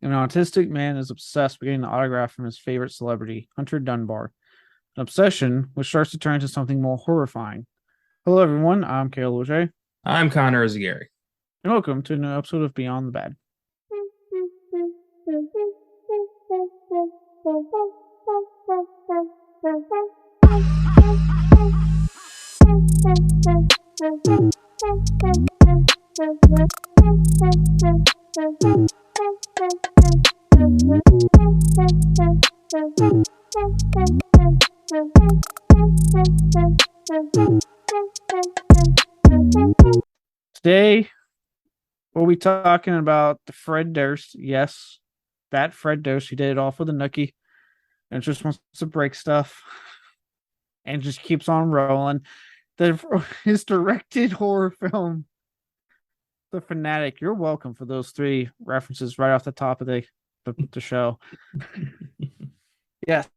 An autistic man is obsessed with getting an autograph from his favorite celebrity, Hunter Dunbar. An obsession which starts to turn into something more horrifying. Hello, everyone. I'm Caleb Auger, I'm Connor Eyzaguirre. and welcome to a new episode of Beyond the Bad. Today, we'll be talking about the Fred Durst. Yes, that Fred Durst who did it all for the nookie and just wants to break stuff and just keeps on rolling. His directed horror film, The Fanatic. You're welcome for those three references right off the top of the show. Yes,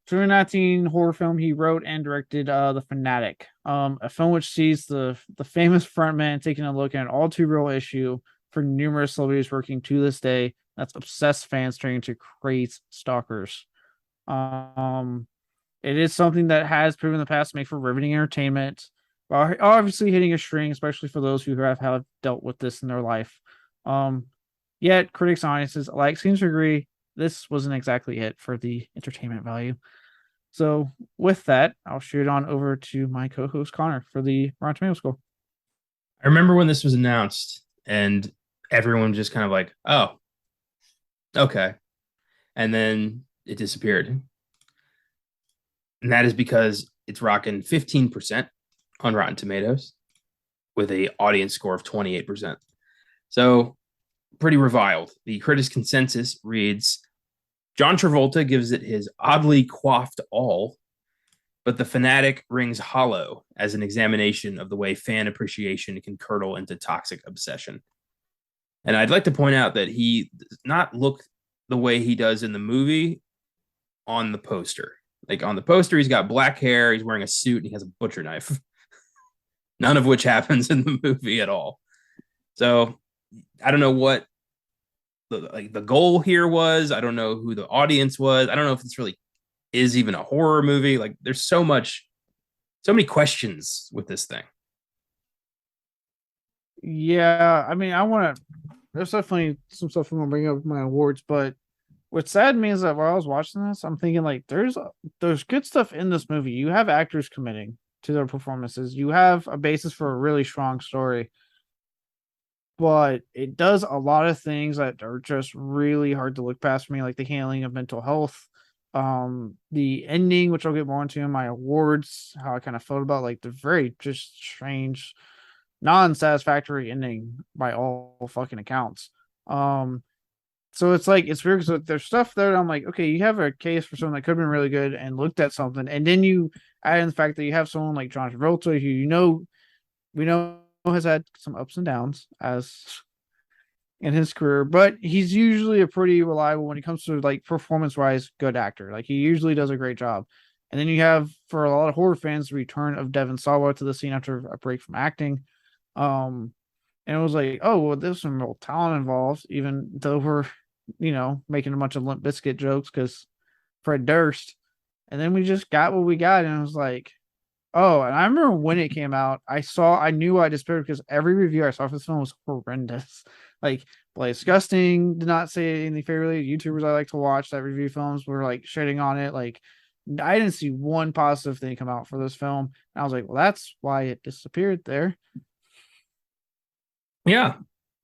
2019 horror film he wrote and directed, The Fanatic, a film which sees the famous frontman taking a look at an all too real issue for numerous celebrities working to this day. That's obsessed fans turning into crazed stalkers. Um, it is something that has proven in the past to make for riveting entertainment, while obviously hitting a string, especially for those who have dealt with this in their life. Um, Yet critics and audiences alike seem to agree this wasn't exactly it for the entertainment value. So with that, I'll shoot it on over to my co-host Connor for the Rotten Tomato score. I remember when this was announced and everyone just kind of like, oh, okay. And then it disappeared. And that is because it's rocking 15% on Rotten Tomatoes with a audience score of 28%. So pretty reviled. The critics consensus reads John Travolta gives it his oddly coiffed all, but the fanatic rings hollow as an examination of the way fan appreciation can curdle into toxic obsession. And I'd like to point out that he does not look the way he does in the movie on the poster. Like on the poster, he's got black hair, he's wearing a suit, and he has a butcher knife. None of which happens in the movie at all. So I don't know what the goal here was. I don't know who the audience was. I don't know if this really is even a horror movie. Like there's so many questions with this thing. Yeah, I mean, I want to. There's definitely some stuff I'm gonna bring up with my awards, but what's sad to me is that while I was watching this, I'm thinking like there's good stuff in this movie. You have actors committing to their performances. You have a basis for a really strong story, but it does a lot of things that are just really hard to look past for me, like the handling of mental health, the ending, which I'll get more into in my awards, how I kind of felt about like the very just strange, non-satisfactory ending by all fucking accounts. Um, so it's like it's weird because there's stuff there that I'm like, okay, you have a case for something that could have been really good and looked at something, and then you add in the fact that you have someone like John Travolta, who we know has had some ups and downs as in his career, but he's usually a pretty reliable when it comes to like performance wise good actor. Like he usually does a great job. And then you have for a lot of horror fans the return of Devon Sawa to the scene after a break from acting. Um and it was like, oh well, there's some real talent involved, even though we're, making a bunch of Limp Bizkit jokes because Fred Durst. And then we just got what we got, and it was like, oh, and I remember when it came out, I knew I despaired because every review I saw for this film was horrendous. Like, Blaze Disgusting did not say anything favorably. YouTubers I like to watch that review films were like shitting on it. Like, I didn't see one positive thing come out for this film. And I was like, well, that's why it disappeared there. Yeah.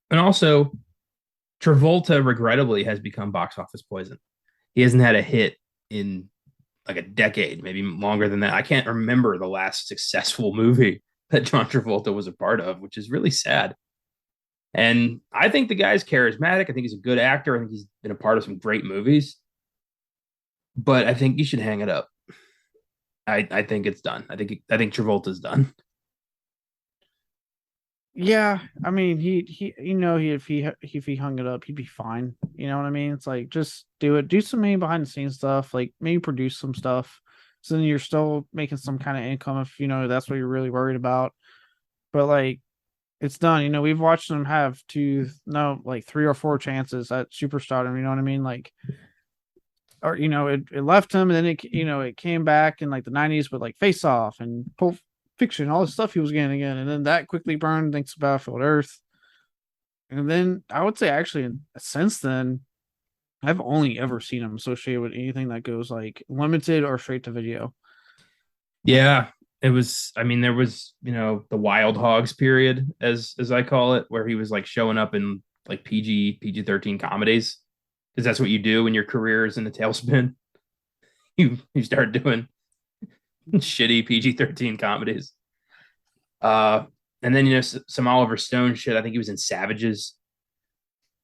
And also, Travolta regrettably has become box office poison. He hasn't had a hit in like a decade, maybe longer than that. I can't remember the last successful movie that John Travolta was a part of, which is really sad. And I think the guy's charismatic. I think he's a good actor. I think he's been a part of some great movies. But I think you should hang it up. I think it's done. I think Travolta's done. Yeah, I mean, if he hung it up, he'd be fine. You know what I mean? It's like just do it, do some maybe behind the scenes stuff, like maybe produce some stuff, so then you're still making some kind of income if that's what you're really worried about. But like, it's done. You know, we've watched them have like 3 or 4 chances at superstardom. You know what I mean? Like, or it left him, and then it came back in like the '90s with like Face Off and Pulp Fiction, all the stuff he was getting again, and then that quickly burned thanks to Battlefield Earth. And then I would say actually since then, I've only ever seen him associated with anything that goes like limited or straight to video. Yeah, it was. I mean, there was the Wild Hogs period, as I call it, where he was like showing up in like PG-13 comedies, because that's what you do when your career is in a tailspin. You start doing shitty PG-13 comedies. And then some Oliver Stone shit. I think he was in Savages.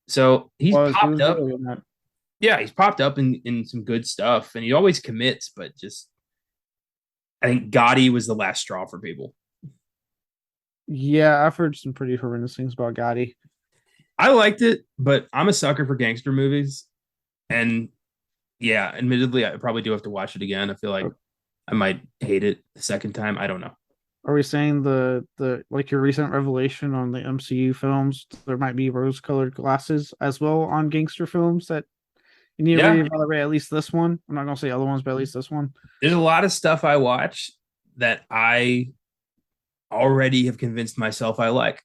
So he's He popped was up. really in that. Yeah, he's popped up in some good stuff, and he always commits, but just I think Gotti was the last straw for people. Yeah, I've heard some pretty horrendous things about Gotti. I liked it, but I'm a sucker for gangster movies. And yeah, admittedly, I probably do have to watch it again. I feel like I might hate it the second time. I don't know. Are we saying the like your recent revelation on the MCU films, there might be rose-colored glasses as well on gangster films that you need to Yeah, reevaluate at least this one? I'm not gonna say other ones, but at least this one. there's a lot of stuff I watch that I already have convinced myself I like.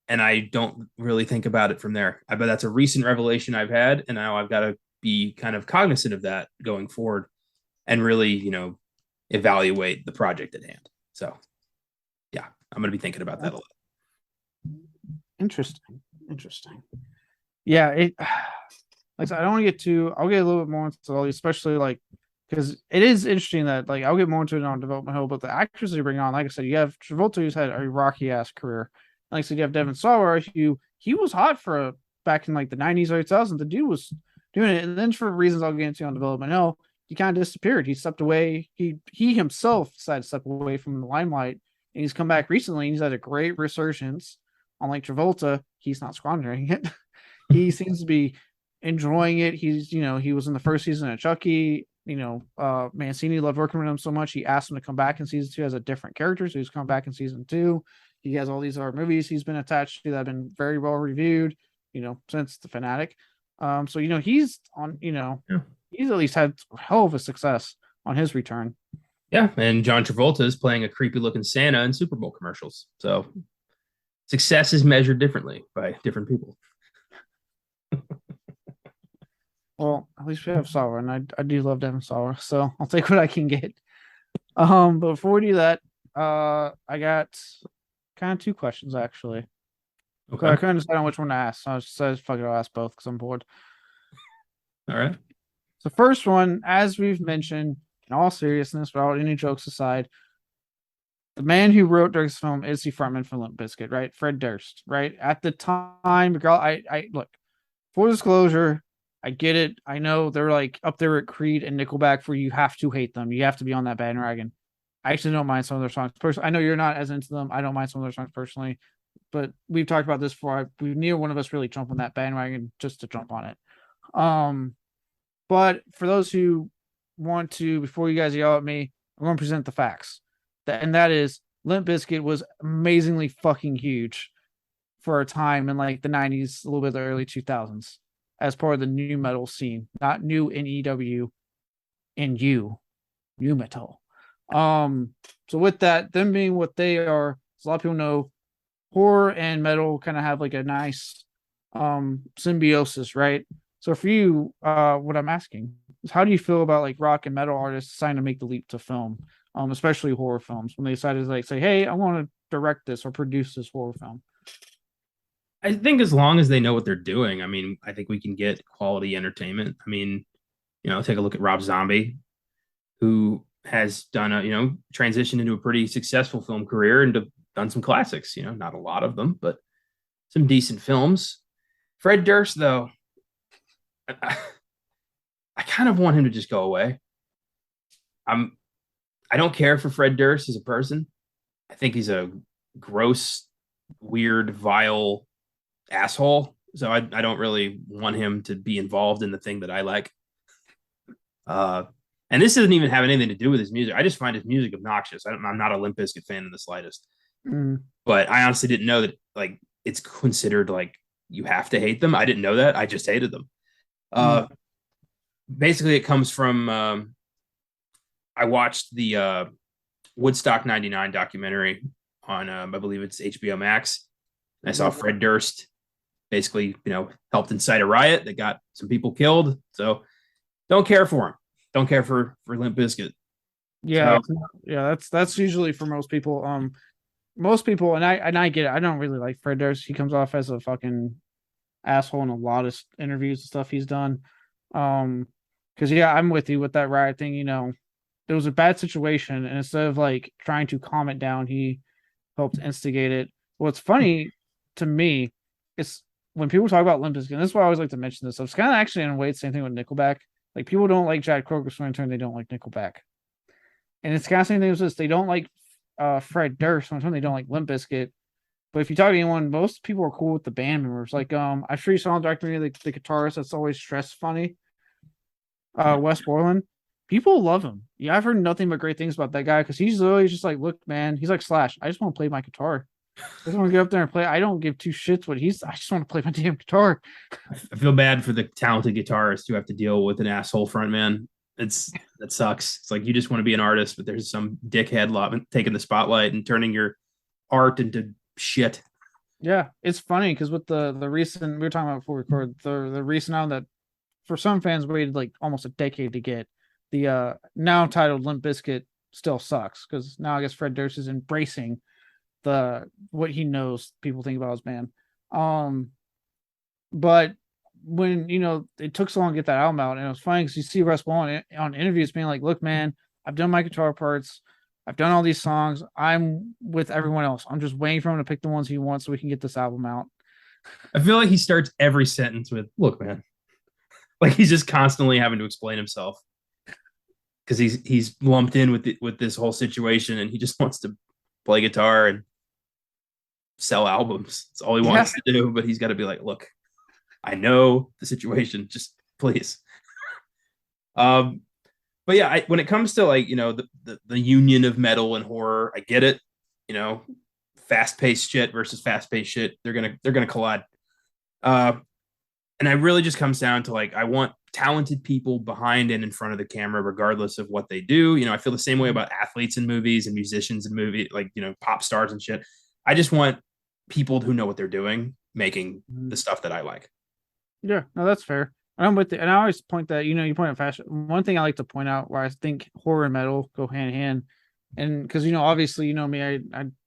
And I don't really think about it from there. I bet that's a recent revelation I've had, and now I've got to be kind of cognizant of that going forward and really, evaluate the project at hand. So, yeah, I'm going to be thinking about that a lot. Interesting. Yeah, it like I said, I don't want to get too. I'll get a little bit more into all these, especially like because it is interesting that like I'll get more into it on Development Hill, but the actors they bring on, like I said, you have Travolta who's had a rocky ass career. Like I said, you have Devin Sawa, who he was hot for back in like the '90s or 2000s. The dude was doing it, and then for reasons I'll get into on Development Hill, he kind of disappeared. He stepped away. He himself decided to step away from the limelight, and he's come back recently. And he's had a great resurgence. Unlike Travolta, he's not squandering it. He seems to be enjoying it. He's he was in the first season of Chucky. Mancini loved working with him so much he asked him to come back in season 2 as a different character. So he's come back in season 2. He has all these other movies he's been attached to that have been very well reviewed, since the Fanatic. So he's on, Yeah. he's at least had a hell of a success on his return. Yeah, and John Travolta is playing a creepy looking Santa in Super Bowl commercials. So success is measured differently by different people. Well, at least we have Sawa, and I do love Devin Sawa, so I'll take what I can get. But before we do that, I got kind of 2 questions actually. Okay. I couldn't decide on which one to ask, so I just fuck it, I'll ask both because I'm bored. All right. So first one, as we've mentioned, in all seriousness, without any jokes aside, the man who wrote this film is the frontman for Limp Bizkit, right? Fred Durst, right? At the time, girl, I look, full disclosure, I get it. I know they're like up there at Creed and Nickelback for you have to hate them. You have to be on that bandwagon. I actually don't mind some of their songs personally. I know you're not as into them. I don't mind some of their songs personally, but we've talked about this before. Neither one of us really jump on that bandwagon just to jump on it. But for those who want to, before you guys yell at me, I'm going to present the facts. And that is Limp Bizkit was amazingly fucking huge for a time in like the 90s, a little bit of the early 2000s as part of the new metal scene, not new NEW, new metal. So with that, them being what they are, a lot of people know horror and metal kind of have like a nice symbiosis, right? So for you, what I'm asking is how do you feel about like rock and metal artists deciding to make the leap to film, especially horror films, when they decided to like say, hey, I want to direct this or produce this horror film? I think as long as they know what they're doing, I mean, I think we can get quality entertainment. I mean, take a look at Rob Zombie, who has done a, transition into a pretty successful film career and done some classics, not a lot of them, but some decent films. Fred Durst, though, I kind of want him to just go away. I don't care for Fred Durst as a person. I think he's a gross, weird, vile asshole. So I don't really want him to be involved in the thing that I like. And this doesn't even have anything to do with his music. I just find his music obnoxious. I'm not a Limp Bizkit fan in the slightest. Mm. But I honestly didn't know that like it's considered like you have to hate them. I didn't know that. I just hated them. Mm. Uh, Basically, it comes from I watched the Woodstock '99 documentary on I believe it's HBO Max. And I saw Yep. Fred Durst basically, helped incite a riot that got some people killed. So don't care for him. Don't care for Limp Bizkit. Yeah, So yeah, that's usually for most people. Most people, and I get it. I don't really like Fred Durst. He comes off as a fucking asshole in a lot of interviews and stuff he's done. Because yeah, I'm with you with that riot thing. It was a bad situation, and instead of like trying to calm it down, he helped instigate it. What's funny to me is when people talk about Limp Bizkit, and this is why I always like to mention this. So it's kind of actually in a way the same thing with Nickelback. Like people don't like Jack Kroger, so in turn they don't like Nickelback. And it's kind of the same thing as this. They don't like Fred Durst, so in turn they don't like Limp Bizkit. But if you talk to anyone, most people are cool with the band members. Like, I'm sure you saw in the documentary the guitarist that's always stressed funny, Wes Borland. People love him. Yeah, I've heard nothing but great things about that guy because he's always just like, look, man, he's like Slash. I just want to play my guitar. I just want to get up there and play. I don't give two shits what he's. I just want to play my damn guitar. I feel bad for the talented guitarists who have to deal with an asshole frontman. That sucks. It's like you just want to be an artist, but there's some dickhead taking the spotlight and turning your art into shit. Yeah, it's funny because with the recent we were talking about before we record the recent album that for some fans waited like almost a decade to get the now titled Limp Bizkit still sucks because now I guess Fred Durst is embracing the what he knows people think about his band. Um, but when it took so long to get that album out, and it was funny because you see Russ Ball on interviews being like, "Look, man, I've done my guitar parts, I've done all these songs. I'm with everyone else. I'm just waiting for him to pick the ones he wants so we can get this album out." I feel like he starts every sentence with, "Look, man," like he's just constantly having to explain himself because he's lumped in with this whole situation, and he just wants to play guitar and sell albums. That's all he Yeah, wants to do. But he's got to be like, "Look, I know the situation. Just please." Um, but yeah, when it comes to like the union of metal and horror, I get it. You know, fast paced shit versus fast paced shit. They're gonna collide. Uh, and it really just comes down to like I want talented people behind and in front of the camera, regardless of what they do. I feel the same way about athletes in movies and musicians in movies, like pop stars and shit. I just want people who know what they're doing making the stuff that I like. yeah, no, that's fair. I'm with it, and I always point that you point out fashion. One thing I like to point out where I think horror and metal go hand in hand, and because obviously me,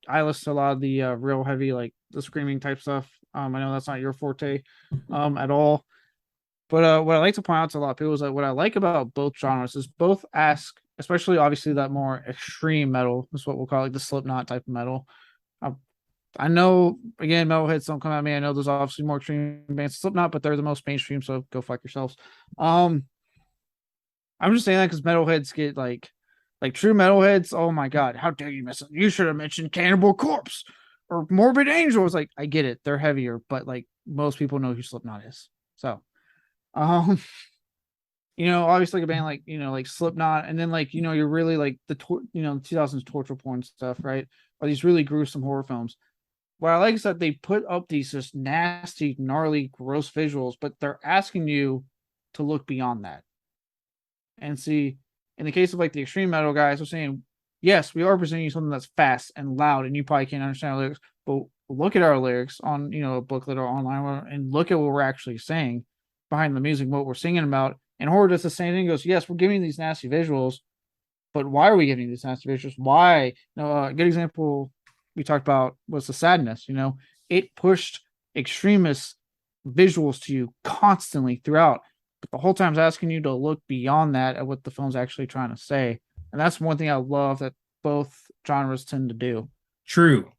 I listen to a lot of the real heavy like the screaming type stuff. I know that's not your forte, at all. But what I like to point out to a lot of people is that what I like about both genres is both ask, especially obviously that more extreme metal is what we'll call like the Slipknot type of metal. Uh, I know again, metalheads don't come at me. I know there's obviously more extreme bands, Slipknot, but they're the most mainstream, so go fuck yourselves. Um, I'm just saying that because metalheads get like true metalheads. Oh my god, how dare you miss it? You should have mentioned Cannibal Corpse or Morbid Angel. It's like I get it, they're heavier, but like most people know who Slipknot is. So, um, obviously like a band like like Slipknot, and then like you're really like the 2000s torture porn stuff, right? Or these really gruesome horror films. What I like is that they put up these just nasty, gnarly, gross visuals, but they're asking you to look beyond that and see. In the case of like the extreme metal guys, are saying, yes, we are presenting you something that's fast and loud, and you probably can't understand our lyrics, but look at our lyrics on a booklet or online, and look at what we're actually saying behind the music, what we're singing about. And horror does the same thing. Goes, yes, we're giving these nasty visuals, but why are we giving these nasty visuals? Why? A good example we talked about was the sadness. It pushed extremist visuals to you constantly throughout, but the whole time it's asking you to look beyond that at what the film's actually trying to say. And that's one thing I love that both genres tend to do. True,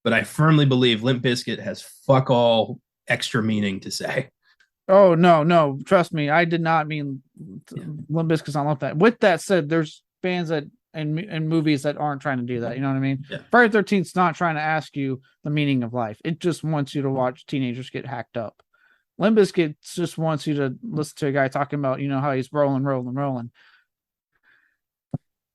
but I firmly believe Limp Bizkit has fuck all extra meaning to say. Oh no, no, trust me, I did not mean Yeah. Limp Bizkit's not like that. With that said, there's bands that and movies that aren't trying to do that. You know what I mean? Yeah. Friday 13th's not trying to ask you the meaning of life. It just wants you to watch teenagers get hacked up. Limp Bizkit just wants you to listen to a guy talking about how he's rolling, rolling, rolling,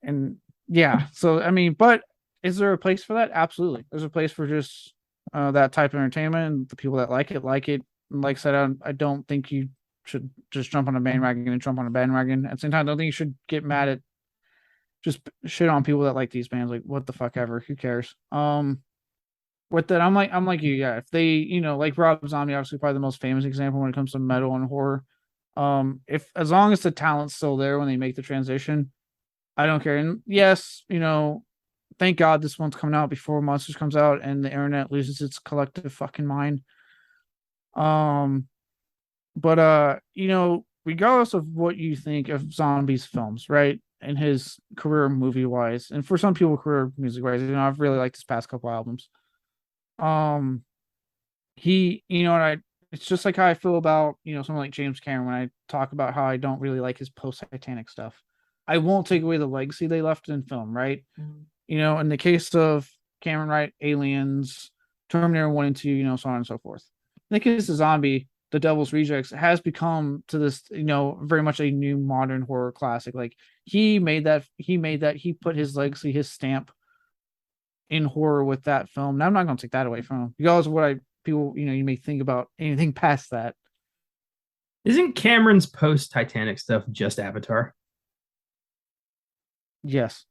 and yeah. So I mean, but is there a place for that? Absolutely. There's a place for just that type of entertainment. And the people that like it, like it. And like I said, I don't think you should just jump on a bandwagon and jump on a bandwagon. At the same time, I don't think you should get mad at just shit on people that like these bands. Like, what the fuck ever? Who cares? With that, I'm like you, yeah. If they, like Rob Zombie, obviously probably the most famous example when it comes to metal and horror. If as long as the talent's still there when they make the transition, I don't care. And yes, thank God this one's coming out before Monsters comes out and the internet loses its collective fucking mind. Um, but regardless of what you think of Zombie's films, right? And his career movie wise, and for some people career music wise, I've really liked his past couple albums. Um, he, and it's just like how I feel about, someone like James Cameron when I talk about how I don't really like his post Titanic stuff. I won't take away the legacy they left in film, right? In the case of Cameron, right, Aliens, Terminator 1 and 2, so on and so forth. In the case of Zombie, The Devil's Rejects has become to this, very much a new modern horror classic. Like he put his legacy, his stamp in horror with that film. Now I'm not going to take that away from him. Regardless of what people, you may think about anything past that. Isn't Cameron's post Titanic stuff just Avatar? Yes.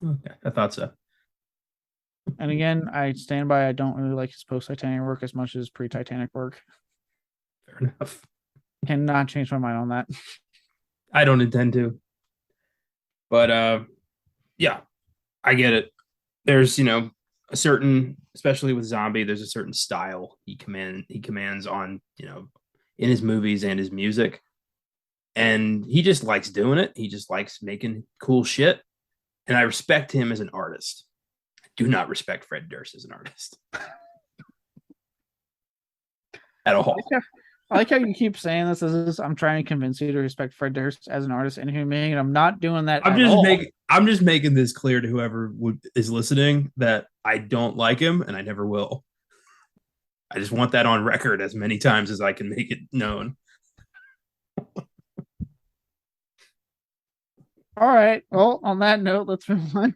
Okay, I thought so. And again, I stand by. I don't really like his post Titanic work as much as pre Titanic work. Fair enough. Cannot change my mind on that. I don't intend to. But yeah, I get it. There's a certain, especially with Zombie, there's a certain style he commands on in his movies and his music, and he just likes doing it. He just likes making cool shit, and I respect him as an artist. I do not respect Fred Durst as an artist at all. I like how you keep saying this as I'm trying to convince you to respect Fred Durst as an artist and human being, and I'm not doing that. I'm just making this clear to whoever is listening that I don't like him and I never will. I just want that on record as many times as I can make it known. All right. Well, on that note, let's move on.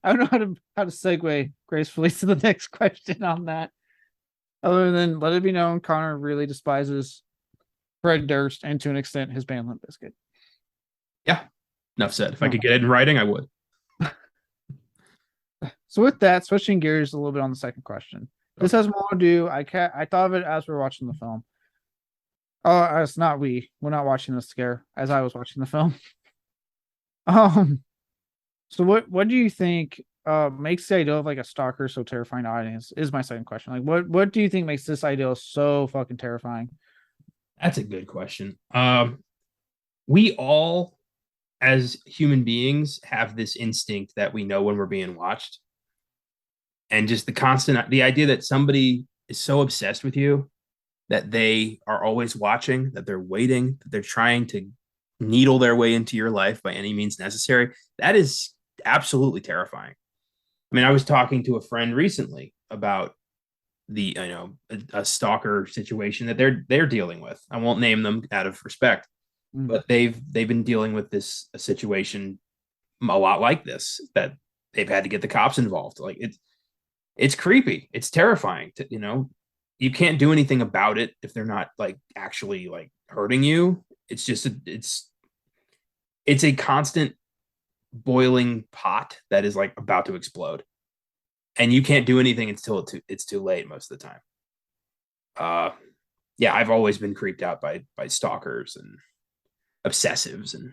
I don't know how to segue gracefully to the next question on that. Other than let it be known, Connor really despises Fred Durst and to an extent his band Limp Bizkit. Yeah, enough said. If I could get it in writing, I would. So with that, switching gears a little bit on the second question. This has more to do. I thought of it as we are watching the film. Oh, it's not we. We're not watching this together as I was watching the film. So what do you think makes the idea of like a stalker so terrifying to audience is my second question. Like what do you think makes this idea so fucking terrifying? That's a good question. We all as human beings have this instinct that we know when we're being watched. And just the idea that somebody is so obsessed with you that they are always watching, that they're waiting, that they're trying to needle their way into your life by any means necessary. That is absolutely terrifying. I mean, I was talking to a friend recently about a stalker situation that they're dealing with. I won't name them out of respect, but they've been dealing with this situation a lot like this, that they've had to get the cops involved. Like it's creepy. It's terrifying you can't do anything about it if they're not like actually like hurting you. It's just it's a constant boiling pot that is like about to explode, and you can't do anything until it's too late most of the time. Yeah, I've always been creeped out by stalkers and obsessives, and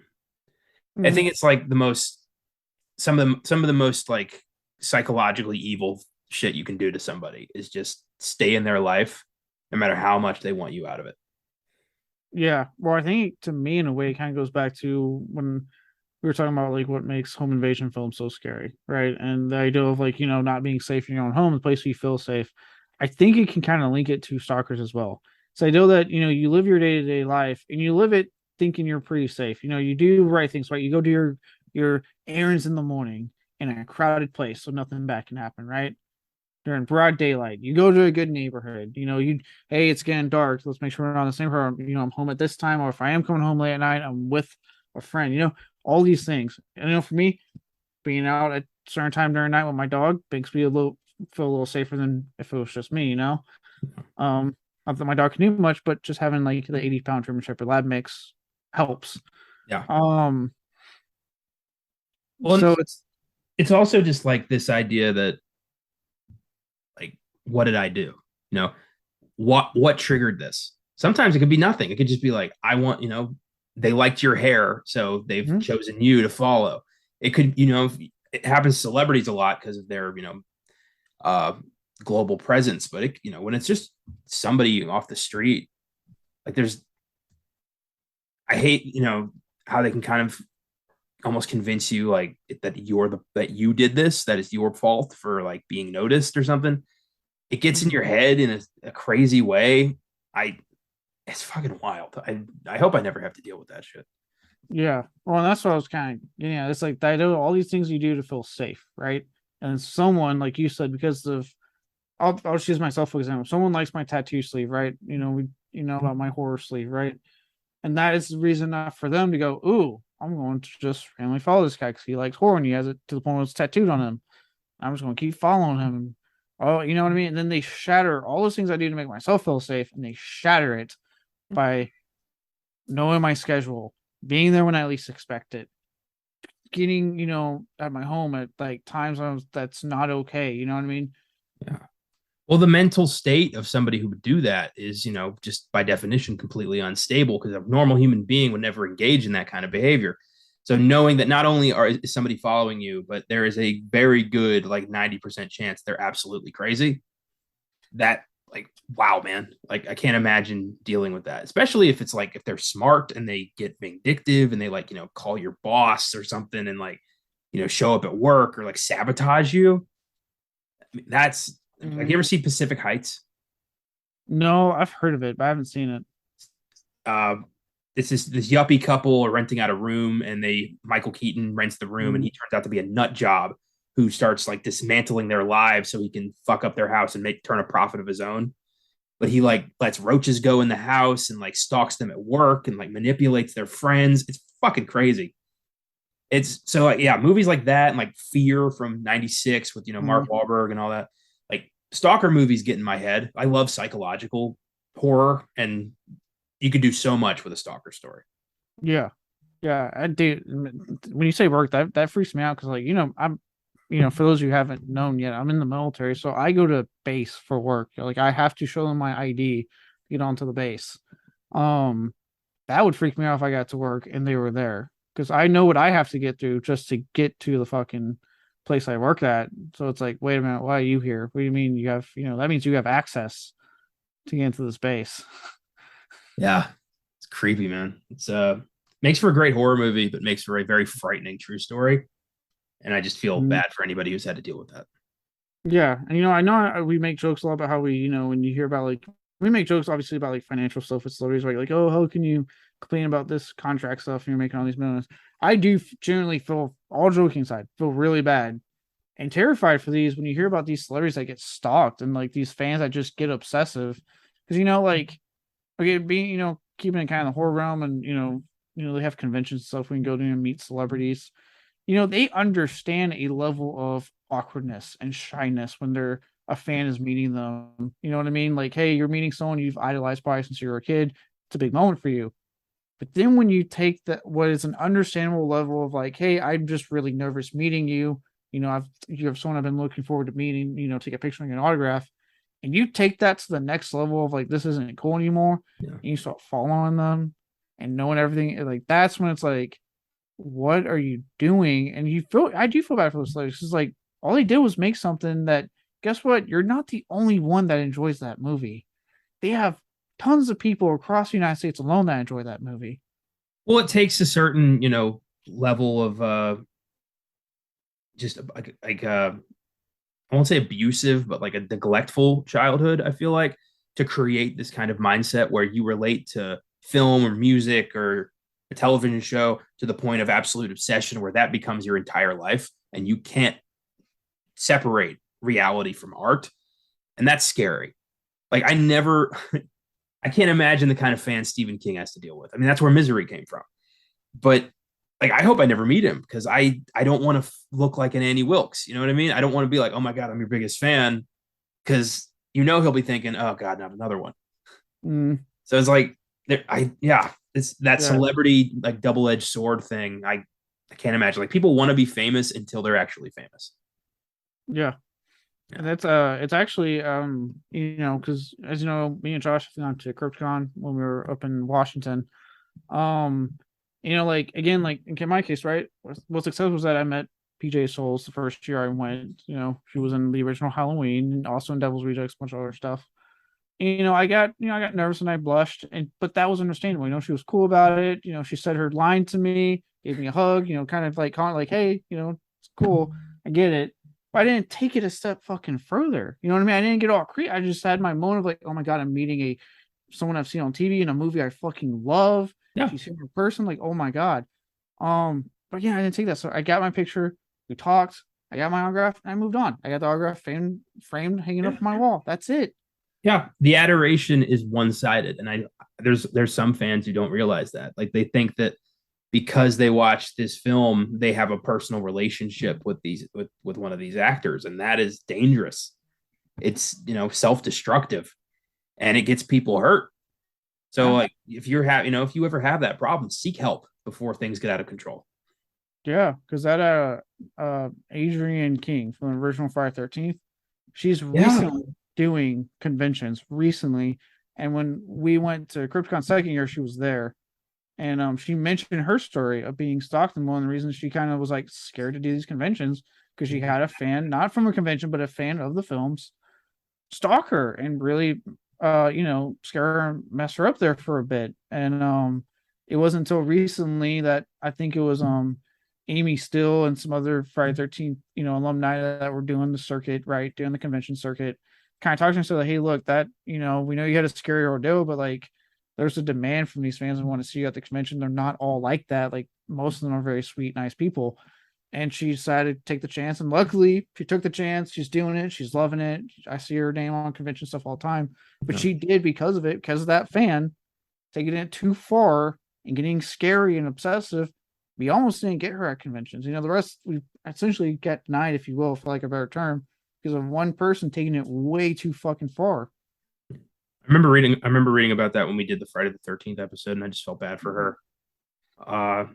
I think it's like some of the most like psychologically evil shit you can do to somebody is just stay in their life no matter how much they want you out of it. Yeah, well, I think to me in a way it kind of goes back to when we were talking about like what makes home invasion films so scary, right? And the idea of like not being safe in your own home, the place where you feel safe. I think it can kind of link it to stalkers as well. So I know that you live your day to day life and you live it thinking you're pretty safe. You do right things, right? You go do your errands in the morning in a crowded place, so nothing bad can happen, right? During broad daylight, you go to a good neighborhood. Hey, it's getting dark. Let's make sure we're on the same road. I'm home at this time, or if I am coming home late at night, I'm with a friend. All these things. And for me, being out at certain time during the night with my dog makes me feel a little safer than if it was just me, you know. Not that my dog can do much, but just having like the 80-pound German Shepherd lab mix helps. Yeah. Um, Well, so it's also just like this idea that like, what did I do? You know, what triggered this? Sometimes it could be nothing. It could just be like, I want, they liked your hair, so they've Mhm. chosen you to follow. It could, it happens to celebrities a lot because of their, uh, global presence. But when it's just somebody off the street, like I hate, how they can kind of almost convince you like that you did this, that it's your fault for like being noticed or something. It gets in Mhm. your head in a crazy way. I It's fucking wild. I hope I never have to deal with that shit. Yeah. Well, that's what I was kind of, it's like I do all these things you do to feel safe, right? And someone, like you said, because of, I'll just use myself for example. Someone likes my tattoo sleeve, right? You know about my horror sleeve, right? And that is the reason enough for them to go, ooh, I'm going to just randomly follow this guy because he likes horror and he has it to the point where it's tattooed on him. I'm just going to keep following him. Oh, you know what I mean? And then they shatter all those things I do to make myself feel safe, and they shatter it by knowing my schedule, being there when I least expect it, getting, at my home at like times that's not okay. You know what I mean? Yeah. Well, the mental state of somebody who would do that is, just by definition, completely unstable because a normal human being would never engage in that kind of behavior. So knowing that not only is somebody following you, but there is a very good, like 90% chance they're absolutely crazy. That like, wow, man. Like I can't imagine dealing with that, especially if it's like if they're smart and they get vindictive and they like, call your boss or something and like, show up at work or like sabotage you. I mean, that's like Mm-hmm. you ever see Pacific Heights? No, I've heard of it, but I haven't seen it. uh, this yuppie couple are renting out a room, and Michael Keaton rents the room, and Mm-hmm. he turns out to be a nut job who starts like dismantling their lives so he can fuck up their house and turn a profit of his own. But he like lets roaches go in the house and like stalks them at work and like manipulates their friends. It's fucking crazy. It's so like, yeah, movies like that and like Fear from '96 with Mm-hmm. Mark Wahlberg and all that. Like stalker movies get in my head. I love psychological horror, and you could do so much with a stalker story. Yeah. Yeah, I do. When you say work, that freaks me out because, like, I'm, for those of you who haven't known yet, I'm in the military, so I go to base for work. Like, I have to show them my ID to get onto the base. Um, that would freak me out if I got to work and they were there because I know what I have to get through just to get to the fucking place I work at. So it's like, wait a minute, why are you here? What do you mean you have? That means you have access to get into the space. Yeah, it's creepy, man. It's makes for a great horror movie, but makes for a very frightening true story. And I just feel bad for anybody who's had to deal with that. Yeah, and I know we make jokes a lot about how we, when you hear about like we make jokes obviously about like financial stuff with celebrities, like oh, how can you complain about this contract stuff and you're making all these millions? I do generally feel, all joking aside, feel really bad and terrified for these when you hear about these celebrities that get stalked and like these fans that just get obsessive because like okay, being keeping it kind of the horror realm and they have conventions and stuff we can go to and meet celebrities, they understand a level of awkwardness and shyness when a fan is meeting them. You know what I mean? Like, hey, you're meeting someone you've idolized probably since you were a kid. It's a big moment for you. But then when you take that, what is an understandable level of like, hey, I'm just really nervous meeting you. You have someone I've been looking forward to meeting. Take a picture and get an autograph, and you take that to the next level of like, this isn't cool anymore. Yeah. And you start following them and knowing everything. Like that's when it's like, what are you doing? And I do feel bad for those celebrities because like all they did was make something that, guess what? You're not the only one that enjoys that movie. They have tons of people across the United States alone that enjoy that movie. Well, it takes a certain, level of just I won't say abusive, but like a neglectful childhood, I feel like, to create this kind of mindset where you relate to film or music or a television show to the point of absolute obsession where that becomes your entire life and you can't separate reality from art. And that's scary. Like I never I can't imagine the kind of fan Stephen King has to deal with. I mean, that's where Misery came from. But like I hope I never meet him because I don't want to look like an Annie Wilkes. You know what I mean? I don't want to be like, oh my god, I'm your biggest fan, because he'll be thinking, oh god, not another one. Mm, So it's like, yeah, it's that yeah, celebrity like double edged sword thing. I can't imagine, like, people want to be famous until they're actually famous. yeah. Yeah. And that's it's actually because as you know, me and Josh have gone to CryptCon when we were up in Washington. Um, like again, like in my case, right? What's success was that I met PJ Souls the first year I went. She was in the original Halloween and also in Devil's Rejects, a bunch of other stuff. I got nervous and I blushed, but that was understandable. She was cool about it. She said her line to me, gave me a hug. Kind of like calling like, hey, it's cool. I get it. But I didn't take it a step fucking further. You know what I mean? I didn't get all creepy. I just had my moment of like, oh my god, I'm meeting someone I've seen on TV in a movie I fucking love. Yeah. She's here in person. Like, oh my god. But yeah, I didn't take that. So I got my picture. We talked. I got my autograph. And I moved on. I got the autograph framed hanging up on my wall. That's it. Yeah, the adoration is one-sided, and there's some fans who don't realize that. Like, they think that because they watch this film, they have a personal relationship with with one of these actors, and that is dangerous. It's, self-destructive, and it gets people hurt. So, Yeah. like, if if you ever have that problem, seek help before things get out of control. Yeah, because that Adrienne King from the original Friday 13th, she's Yeah. recently doing conventions recently. And when we went to CryptCon second year, she was there. And she mentioned her story of being stalked. And one of the reasons she kind of was like scared to do these conventions because she had a fan, not from a convention, but a fan of the films, stalk her and really scare her and mess her up there for a bit. And it wasn't until recently that I think it was Amy Still and some other Friday 13th, alumni that were doing the circuit, right, doing the convention circuit, kind of talking to us like, hey, look, that, we know you had a scary ordeal, but like there's a demand from these fans and want to see you at the convention. They're not all like that. Like most of them are very sweet, nice people. And she decided to take the chance. And luckily, she took the chance. She's doing it. She's loving it. I see her name on convention stuff all the time. But she did because of it, because of that fan taking it too far and getting scary and obsessive. We almost didn't get her at conventions. The rest we essentially got denied, if you will, for like a better term, because of one person taking it way too fucking far. I remember reading about that when we did the Friday the 13th episode, and I just felt bad for her.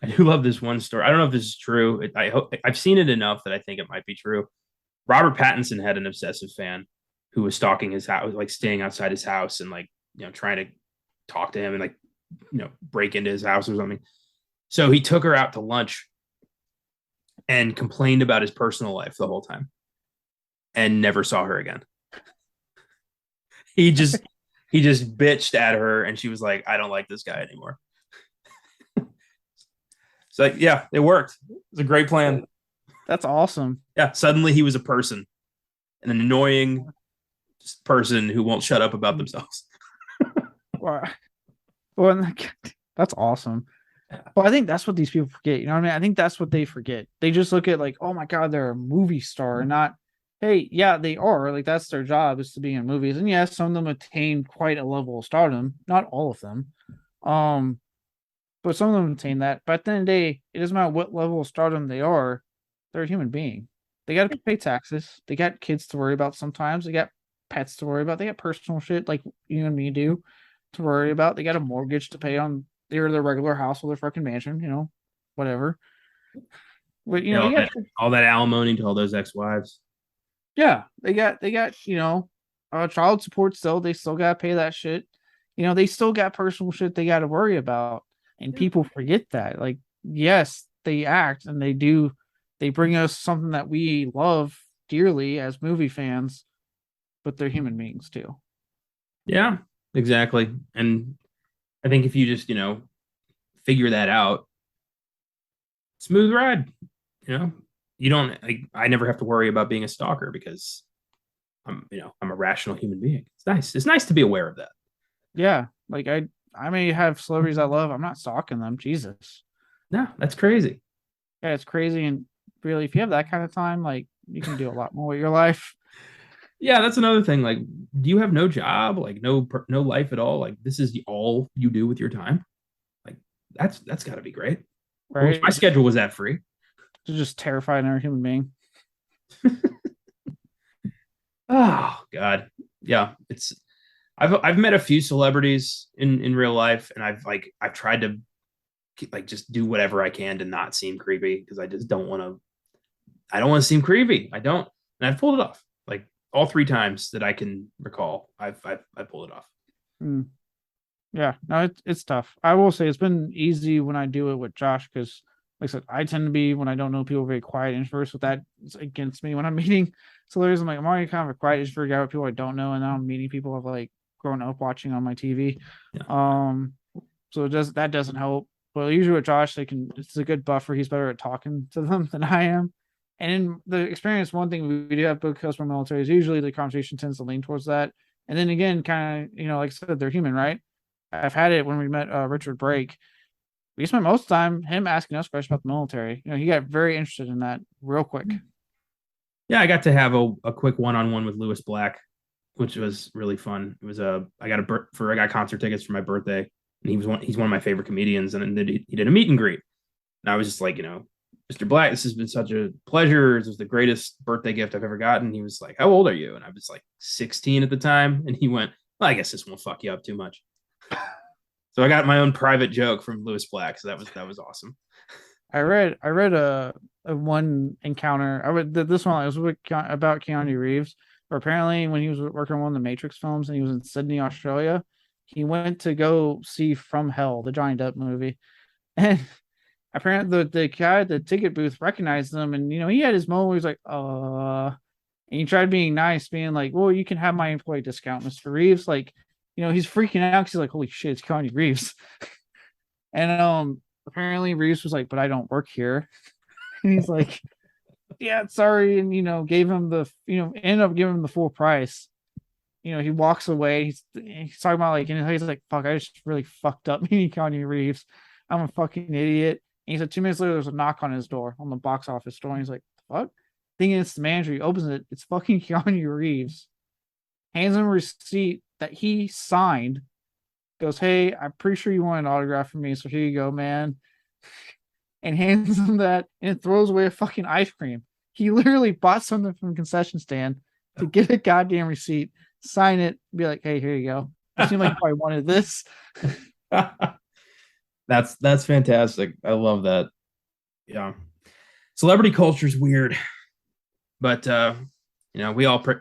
I do love this one story. I don't know if this is true. I hope I've seen it enough that I think it might be true. Robert Pattinson had an obsessive fan who was stalking his house, like staying outside his house and like, trying to talk to him and like, break into his house or something. So he took her out to lunch and complained about his personal life the whole time and never saw her again. He just bitched at her and she was like, I don't like this guy anymore. So like, yeah, it worked. It's a great plan. That's awesome. Yeah, suddenly he was a person, an annoying person who won't shut up about themselves. Well, that's awesome. Well, I think that's what these people forget. You know what I mean? I think that's what they forget. They just look at like, oh my god, they're a movie star, and not, hey, yeah, they are. Like that's their job is to be in movies, and yes, some of them attain quite a level of stardom. Not all of them, but some of them attain that. But at the end of the day, it doesn't matter what level of stardom they are. They're a human being. They got to pay taxes. They got kids to worry about sometimes. They got pets to worry about. They got personal shit like you and me do to worry about. They got a mortgage to pay on their regular house or their fucking mansion, whatever. But all, all that alimony to all those ex-wives. Yeah, they got child support still. They still gotta pay that shit. They still got personal shit they gotta worry about. And people forget that. Like, yes, they act and they bring us something that we love dearly as movie fans, but they're human beings too. Yeah, exactly. And I think if you just, figure that out, smooth ride, you don't like, I never have to worry about being a stalker because I'm a rational human being. It's nice. It's nice to be aware of that. Yeah. Like I may have celebrities I love. I'm not stalking them. Jesus. No, that's crazy. Yeah, it's crazy. And really, if you have that kind of time, like you can do a lot more with your life. Yeah, that's another thing. Like, do you have no job? Like, no life at all? Like, this is all you do with your time? Like, that's got to be great. I wish right? my schedule was that free. To just terrify another human being. Oh God. Yeah. I've met a few celebrities in real life, and I've tried to like just do whatever I can to not seem creepy because I just don't want to. I don't want to seem creepy. I don't, and I've pulled it off. Like all 3 times that I can recall, I pulled it off. Mm. Yeah, no, it's tough. I will say it's been easy when I do it with Josh because, like I said, I tend to be when I don't know people very quiet introverts. With that, it's against me when I'm meeting celebrities. I'm like I'm already kind of a quiet introvert guy with people I don't know, and now I'm meeting people I've like grown up watching on my TV. Yeah. So that doesn't help. But usually with Josh, it's a good buffer. He's better at talking to them than I am. And in the experience, one thing we do have because we're military is usually the conversation tends to lean towards that. And then again, kind of, like I said, they're human, right? I've had it when we met Richard Brake. We spent most of the time him asking us questions about the military. He got very interested in that real quick. Yeah, I got to have a quick one-on-one with Lewis Black, which was really fun. It was I got concert tickets for my birthday, and he's one of my favorite comedians, and then he did a meet and greet. And I was just like, Mr. Black, this has been such a pleasure. This was the greatest birthday gift I've ever gotten. He was like, how old are you? And I was like 16 at the time. And he went, well, I guess this won't fuck you up too much. So I got my own private joke from Lewis Black. So that was awesome. I read a one encounter. I read this one. It was about Keanu Reeves. Where apparently when he was working on one of the Matrix films and he was in Sydney, Australia, he went to go see From Hell, the Johnny Depp movie, and apparently the guy at the ticket booth recognized him, and he had his moment where he's like, and he tried being nice, being like, well, you can have my employee discount, Mr. Reeves. Like, he's freaking out because he's like, holy shit, it's Keanu Reeves. And apparently Reeves was like, but I don't work here. And he's like, yeah, sorry. And gave him ended up giving him the full price. He walks away. He's talking about like, and he's like, fuck, I just really fucked up meeting Keanu Reeves. I'm a fucking idiot. And he said 2 minutes later, there's a knock on his door, on the box office door. And he's like, fuck? Thinking it's the manager. He opens it. It's fucking Keanu Reeves. Hands him a receipt that he signed. Goes, hey, I'm pretty sure you want an autograph from me. So here you go, man. And hands him that and throws away a fucking ice cream. He literally bought something from a concession stand to get a goddamn receipt, sign it, be like, hey, here you go. It seemed like I wanted this. That's fantastic. I love that. Yeah. Celebrity culture is weird, but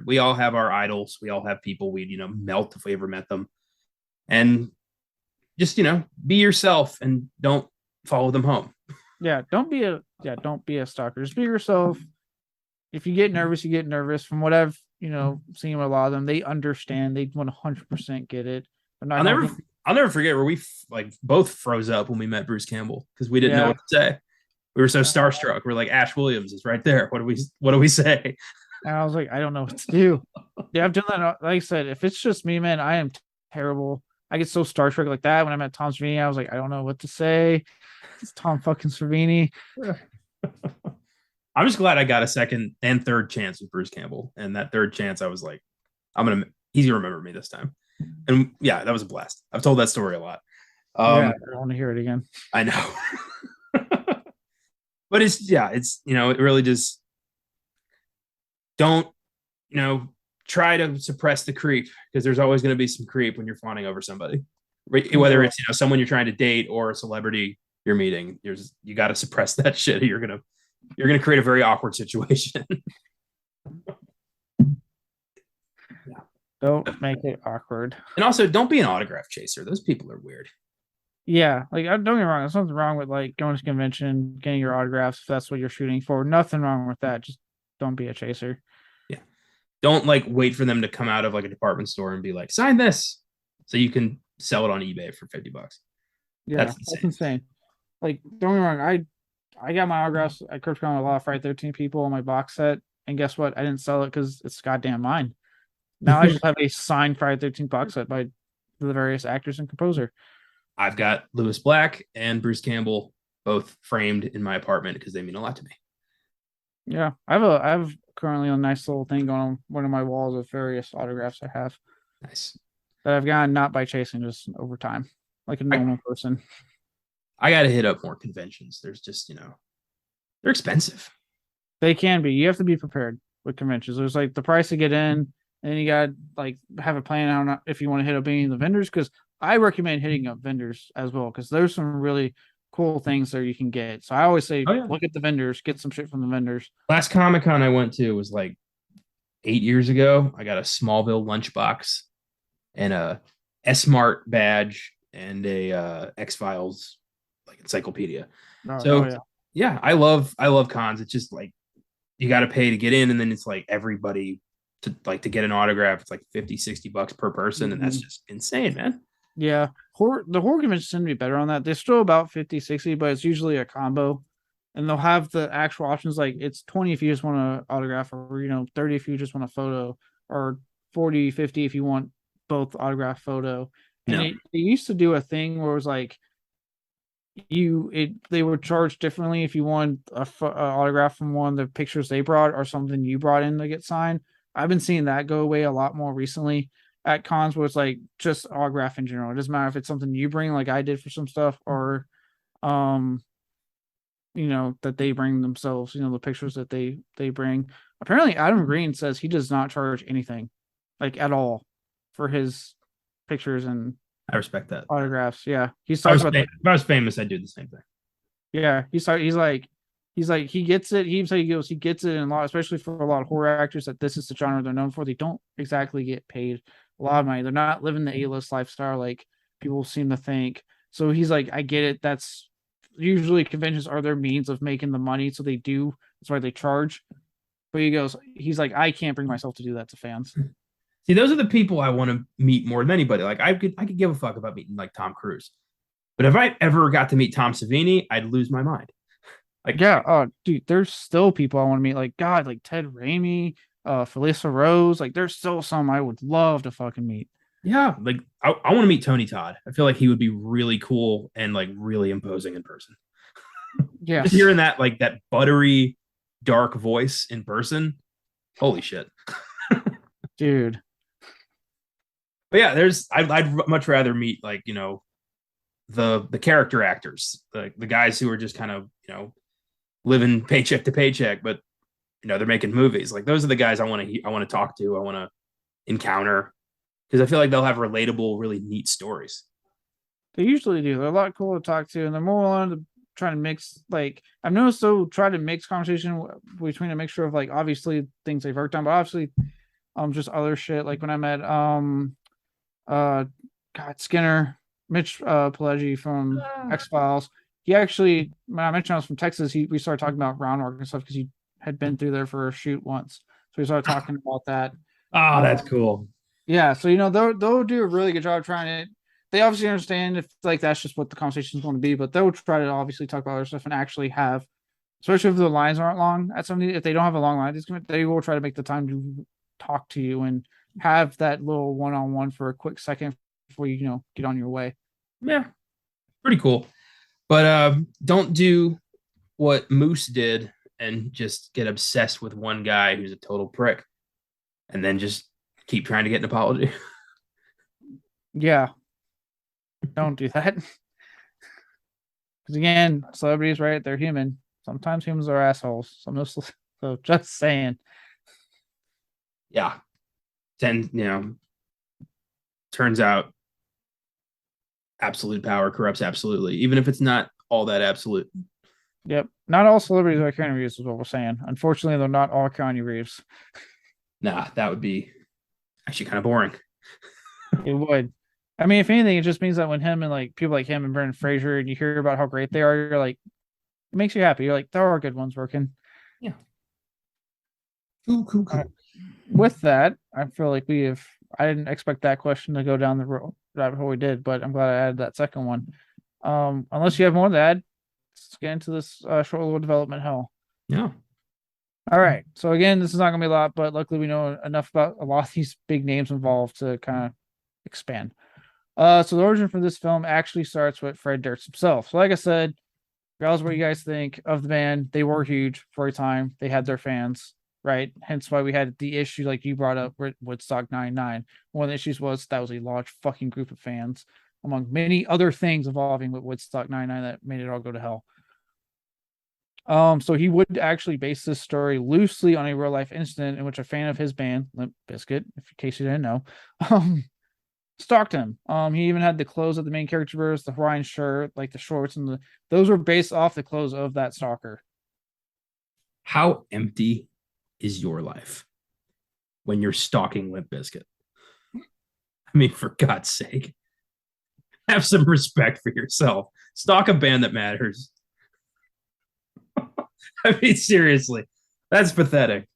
we all have our idols. We all have people we'd melt if we ever met them, and just be yourself and don't follow them home. Yeah, don't be a stalker. Just be yourself. If you get nervous, you get nervous. From what I've seen with a lot of them, they understand. They 100% get it. I'll never forget where we both froze up when we met Bruce Campbell because we didn't know what to say. We were so starstruck. We're like, Ash Williams is right there. What do we say? And I was like, I don't know what to do. Yeah, I've done that. Like I said, if it's just me, man, I am terrible. I get so starstruck like that. When I met Tom Savini, I was like, I don't know what to say. It's Tom fucking Savini. I'm just glad I got a second and third chance with Bruce Campbell. And that third chance, I was like, he's gonna remember me this time. And yeah, that was a blast. I've told that story a lot. I want to hear it again. I know. But it's it really just don't, try to suppress the creep because there's always going to be some creep when you're fawning over somebody, whether it's someone you're trying to date or a celebrity you're meeting. You got to suppress that shit. You're gonna create a very awkward situation. Don't make it awkward. And also, don't be an autograph chaser. Those people are weird. Yeah, like don't get me wrong. There's nothing wrong with like going to convention, getting your autographs if that's what you're shooting for. Nothing wrong with that. Just don't be a chaser. Yeah, don't wait for them to come out of a department store and be like, sign this, so you can sell it on eBay for $50. Yeah, that's insane. Like, don't get me wrong. I got my autographs at CryptoCon with a lot of Friday 13 people on my box set, and guess what? I didn't sell it because it's goddamn mine. Now I just have a signed Friday 13 box set by the various actors and composer. I've got Lewis Black and Bruce Campbell both framed in my apartment because they mean a lot to me. Yeah, I have currently a nice little thing going on one of my walls of various autographs I have. Nice. That I've gotten not by chasing, just over time, like a normal person. I got to hit up more conventions. There's just, they're expensive. They can be. You have to be prepared with conventions. There's like the price to get in, and you got like have a plan on if you want to hit up any of the vendors. Because I recommend hitting up vendors as well, because there's some really cool things there you can get. So I always say, Oh, yeah. look at the vendors, get some shit from the vendors. Last Comic Con I went to was like 8 years ago. I got a Smallville lunchbox and a S-Mart badge and a X-Files like encyclopedia. So Yeah. yeah, I love cons. It's just like you got to pay to get in, and then it's like everybody to get an autograph. It's like $50-$60 per person, and that's just insane, man. Yeah. The horror conventions tend to be better on that. They're still about 50-60, but it's usually a combo. And they'll have the actual options like it's 20 if you just want an autograph, or 30 if you just want a photo, or 40-50 if you want both autograph photo. And No. they used to do a thing where it was like they would charge differently if you want a autograph from one of the pictures they brought or something you brought in to get signed. I've been seeing that go away a lot more recently at cons, where it's like just autograph in general. It doesn't matter if it's something you bring like I did for some stuff, or that they bring themselves, the pictures that they bring. Apparently Adam Green says he does not charge anything like at all for his pictures and I respect that. autographs. Yeah. If I was famous, I'd do the same thing. Yeah, he's like he gets it. He gets it in a lot, especially for a lot of horror actors, that this is the genre they're known for. They don't exactly get paid a lot of money. They're not living the A-list lifestyle like people seem to think. So he's like, I get it. That's usually conventions are their means of making the money, so they do. That's why they charge. But he's like, I can't bring myself to do that to fans. See, those are the people I want to meet more than anybody. Like I could give a fuck about meeting like Tom Cruise. But if I ever got to meet Tom Savini, I'd lose my mind. Like, yeah, oh dude, there's still people I want to meet, like God, like Ted Raimi, Felissa Rose. Like there's still some I would love to fucking meet. Yeah, like I want to meet Tony Todd. I feel like he would be really cool and like really imposing in person. Yeah. Just hearing that like that buttery, dark voice in person, holy shit. Dude. But yeah, I'd much rather meet like, the character actors, the guys who are just kind of, living paycheck to paycheck, but they're making movies. Like those are the guys I want to talk to, I want to encounter, because I feel like they'll have relatable, really neat stories. They usually do. They're a lot cooler to talk to, and they're more willing to try to mix. Like I've noticed, they'll try to mix conversation between a mixture of like obviously things they've worked on, but obviously just other shit. Like when I met Skinner, Mitch Pileggi from X-Files. He actually, when I mentioned I was from Texas, we started talking about groundwork and stuff because he had been through there for a shoot once. So we started talking about that. Oh, that's cool. Yeah, so they'll do a really good job trying to. They obviously understand if like that's just what the conversation is going to be, but they'll try to obviously talk about other stuff and actually have, especially if the lines aren't long. At something, if they don't have a long line, they will try to make the time to talk to you and have that little one-on-one for a quick second before you get on your way. Yeah, pretty cool. But don't do what Moose did and just get obsessed with one guy who's a total prick, and then just keep trying to get an apology. Yeah, don't do that. Because again, celebrities, right? They're human. Sometimes humans are assholes. So just saying. Yeah. Then turns out absolute power corrupts absolutely, even if it's not all that absolute. Yep. Not all celebrities are Keanu Reeves, is what we're saying. Unfortunately, they're not all Keanu Reeves. Nah, that would be actually kind of boring. It would. I mean, if anything, it just means that when him and like people like him and Brendan Fraser, and you hear about how great they are, you're like, it makes you happy. You're like, there are good ones working. Yeah. Cool. With that, I feel like I didn't expect that question to go down the road rabbit hole we did, but I'm glad I added that second one. Unless you have more to add, let's get into this short little development hell. Yeah. All right. So again, this is not gonna be a lot, but luckily we know enough about a lot of these big names involved to kind of expand. So the origin for this film actually starts with Fred Durst himself. So like I said, regardless of what you guys think of the band, they were huge for a time. They had their fans, right? Hence why we had the issue like you brought up with Woodstock 99. One of the issues was that was a large fucking group of fans. among many other things involving with Woodstock 99 that made it all go to hell. So he would actually base this story loosely on a real life incident in which a fan of his band, Limp Bizkit, in case you didn't know, stalked him. He even had the clothes of the main character wears, the Hawaiian shirt, like the shorts, and those were based off the clothes of that stalker. How empty is your life when you're stalking Limp Bizkit? I mean, for God's sake, have some respect for yourself. Stalk a band that matters. I mean, seriously, that's pathetic.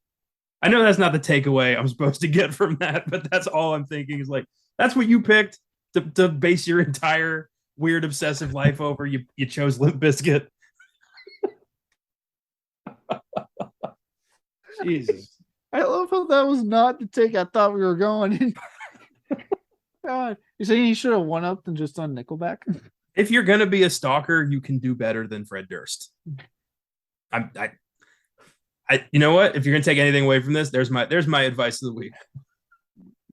I know that's not the takeaway I'm supposed to get from that, but that's all I'm thinking is like, that's what you picked to base your entire weird obsessive life over. You chose Limp Bizkit. Jesus. I love how that was not the take I thought we were going. God, you're saying you should have one up and just done Nickelback? If you're gonna be a stalker, you can do better than Fred Durst. You know what? If you're gonna take anything away from this, there's my advice of the week.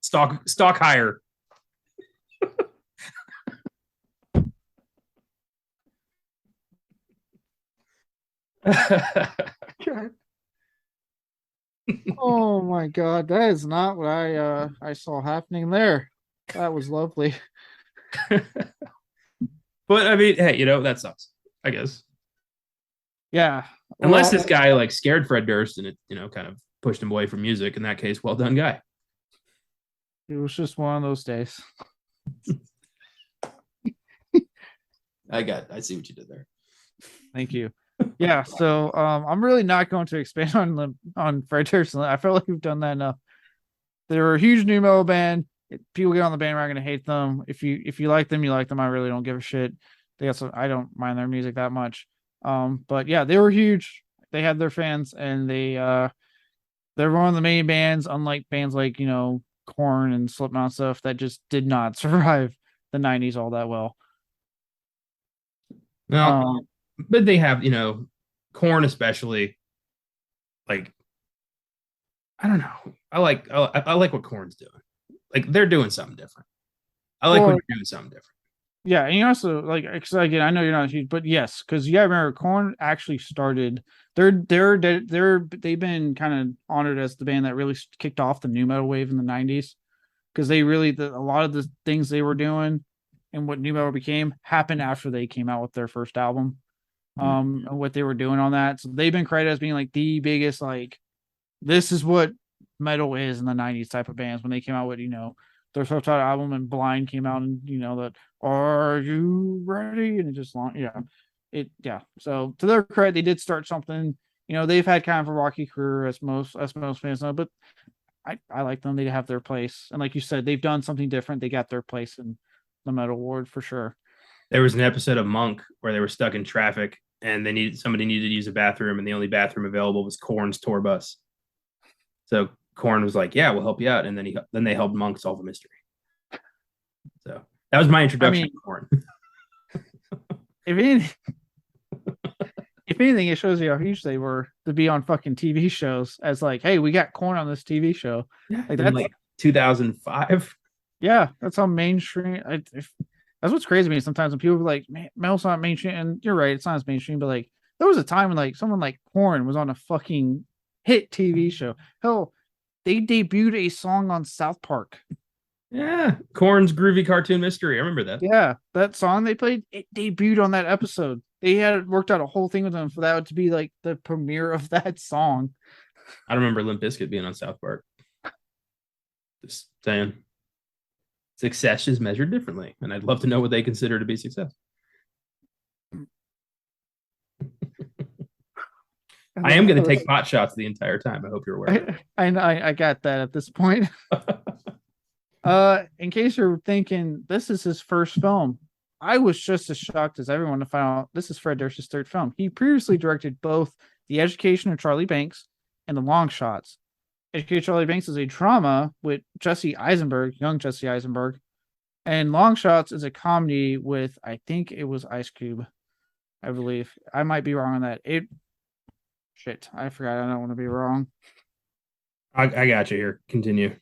Stalk higher. Oh my God, that is not what I saw happening there. That was lovely. But I mean, hey, that sucks, I guess. Yeah. Unless this guy like scared Fred Durst and it, kind of pushed him away from music. In that case, well done, guy. It was just one of those days. I see what you did there. Thank you. Yeah, so I'm really not going to expand on Fred Durst. I feel like we've done that enough. They're a huge new metal band. People get on the bandwagon to hate them. If you like them, you like them. I really don't give a shit. I don't mind their music that much. But yeah, they were huge. They had their fans, and they're one of the main bands, unlike bands like Korn and Slipknot stuff that just did not survive the 90s all that well. No, but they have, Korn especially. Like, I don't know. I like what Korn's doing. Like, they're doing something different. I like when you're doing something different. Yeah, and you also like, again, I know you're not huge, but yes, because you gotta remember, Korn actually started. They've been kind of honored as the band that really kicked off the new metal wave in the '90s, because they really a lot of the things they were doing and what new metal became happened after they came out with their first album. And what they were doing on that, so they've been credited as being like the biggest, like, this is what metal is in the '90s type of bands when they came out with their first album, and Blind came out, and that Are You Ready? And it just launched. Yeah. So to their credit, they did start something. They've had kind of a rocky career, as most fans know, but I like them. They have their place, and like you said, they've done something different. They got their place in the metal world for sure. There was an episode of Monk where they were stuck in traffic and somebody needed to use a bathroom, and the only bathroom available was Korn's tour bus. So Korn was like, "Yeah, we'll help you out," and then they helped Monk solve a mystery. So that was my introduction to Korn. if anything, it shows you how huge they were to be on fucking TV shows as like, hey, we got Korn on this TV show. Yeah, like 2005. Yeah, that's how mainstream. That's what's crazy to me. Sometimes when people are like, "Man, metal's not mainstream," and you're right, it's not as mainstream, but like there was a time when like someone like Korn was on a fucking hit TV show. Hell, they debuted a song on South Park. Yeah, Korn's Groovy Cartoon Mystery. I remember that. Yeah, that song they played, it debuted on that episode. They had worked out a whole thing with them for that to be like the premiere of that song. I remember Limp Bizkit being on South Park. Just saying. Success is measured differently, and I'd love to know what they consider to be success. I am going to take pot shots the entire time. I hope you're aware. I got that at this point. In case you're thinking this is his first film, I was just as shocked as everyone to find out this is Fred Durst's third film. He previously directed both The Education of Charlie Banks and The Long Shots. Education of Charlie Banks is a drama with Jesse Eisenberg, young Jesse Eisenberg, and Long Shots is a comedy with, I think it was Ice Cube, I believe. I might be wrong on that. Shit, I forgot. I don't want to be wrong. I got you here. Continue.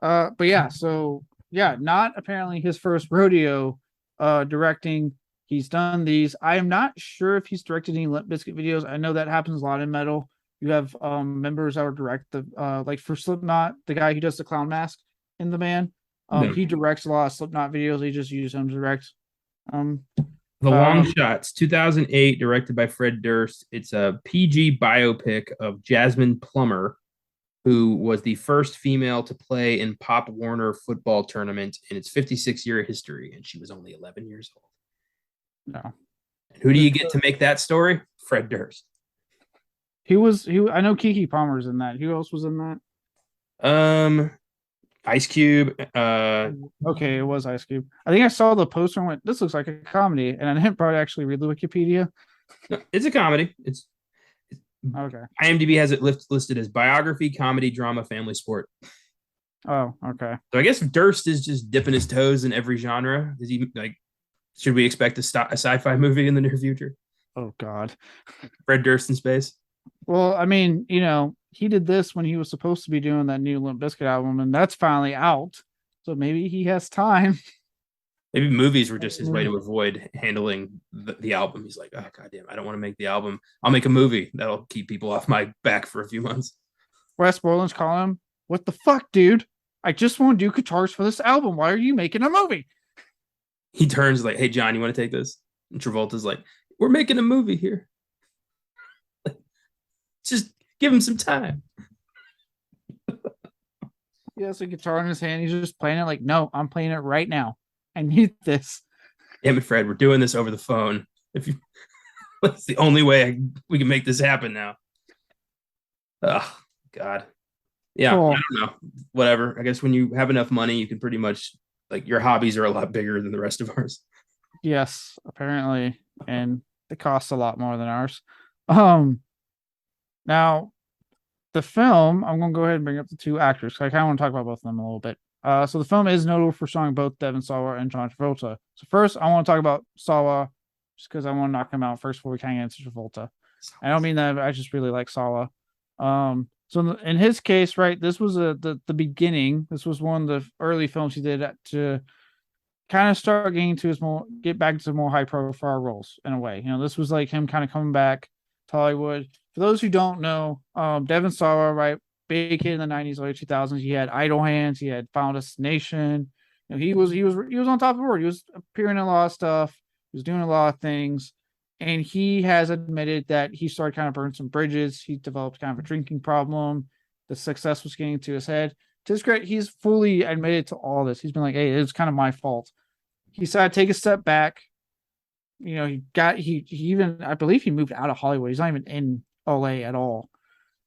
But yeah, so not apparently his first rodeo directing. He's done these. I am not sure if he's directed any Limp Bizkit videos. I know that happens a lot in metal. You have members that would direct the like for Slipknot, the guy who does the clown mask in the band. Yeah. He directs a lot of Slipknot videos. They just use him to direct. The Long Shots, 2008, directed by Fred Durst. It's a PG biopic of Jasmine Plummer, who was the first female to play in Pop Warner football tournament in its 56-year history, and she was only 11 years old. No. And who do you get to make that story? Fred Durst. He I know Keke Palmer's in that. Who else was in that? Ice Cube. Okay, it was Ice Cube. I think I saw the poster and went, "This looks like a comedy," and I didn't probably actually read the Wikipedia. No, it's a comedy. It's okay. IMDb has it listed as biography, comedy, drama, family, sport. Oh, okay. So I guess Durst is just dipping his toes in every genre. Is he like? Should we expect a sci-fi movie in the near future? Oh God, Fred Durst in space. Well, I mean, he did this when he was supposed to be doing that new Limp Bizkit album, and that's finally out. So maybe he has time. Maybe movies were just his way to avoid handling the album. He's like, oh, goddamn, I don't want to make the album. I'll make a movie that'll keep people off my back for a few months. Wes Borland's calling him, "What the fuck, dude? I just want to do guitars for this album. Why are you making a movie?" He turns like, "Hey, John, you want to take this?" And Travolta's like, "We're making a movie here. Just give him some time." He has a guitar in his hand. He's just playing it like, "No, I'm playing it right now. I need this." Damn it, Fred, we're doing this over the phone. That's the only way we can make this happen now. Oh, God. Yeah, cool. I don't know. Whatever. I guess when you have enough money, you can pretty much, like, your hobbies are a lot bigger than the rest of ours. Yes, apparently. And it costs a lot more than ours. Now, the film, I'm going to go ahead and bring up the two actors. I kind of want to talk about both of them a little bit. So the film is notable for starring both Devon Sawa and John Travolta. So first, I want to talk about Sawa, just because I want to knock him out first before we kind of get into Travolta. I don't mean that. I just really like Sawa. So in his case, right, this was the beginning. This was one of the early films he did to kind of start get back to more high profile roles in a way. This was like him kind of coming back to Hollywood. For those who don't know, Devon Sawa, right, big kid in the 90s, early 2000s. He had Idle Hands. He had Final Destination. He was on top of the world. He was appearing in a lot of stuff. He was doing a lot of things. And he has admitted that he started kind of burning some bridges. He developed kind of a drinking problem. The success was getting to his head. To his credit, he's fully admitted to all this. He's been like, "Hey, it's kind of my fault." He decided to take a step back. He even, I believe he moved out of Hollywood. He's not even in LA at all.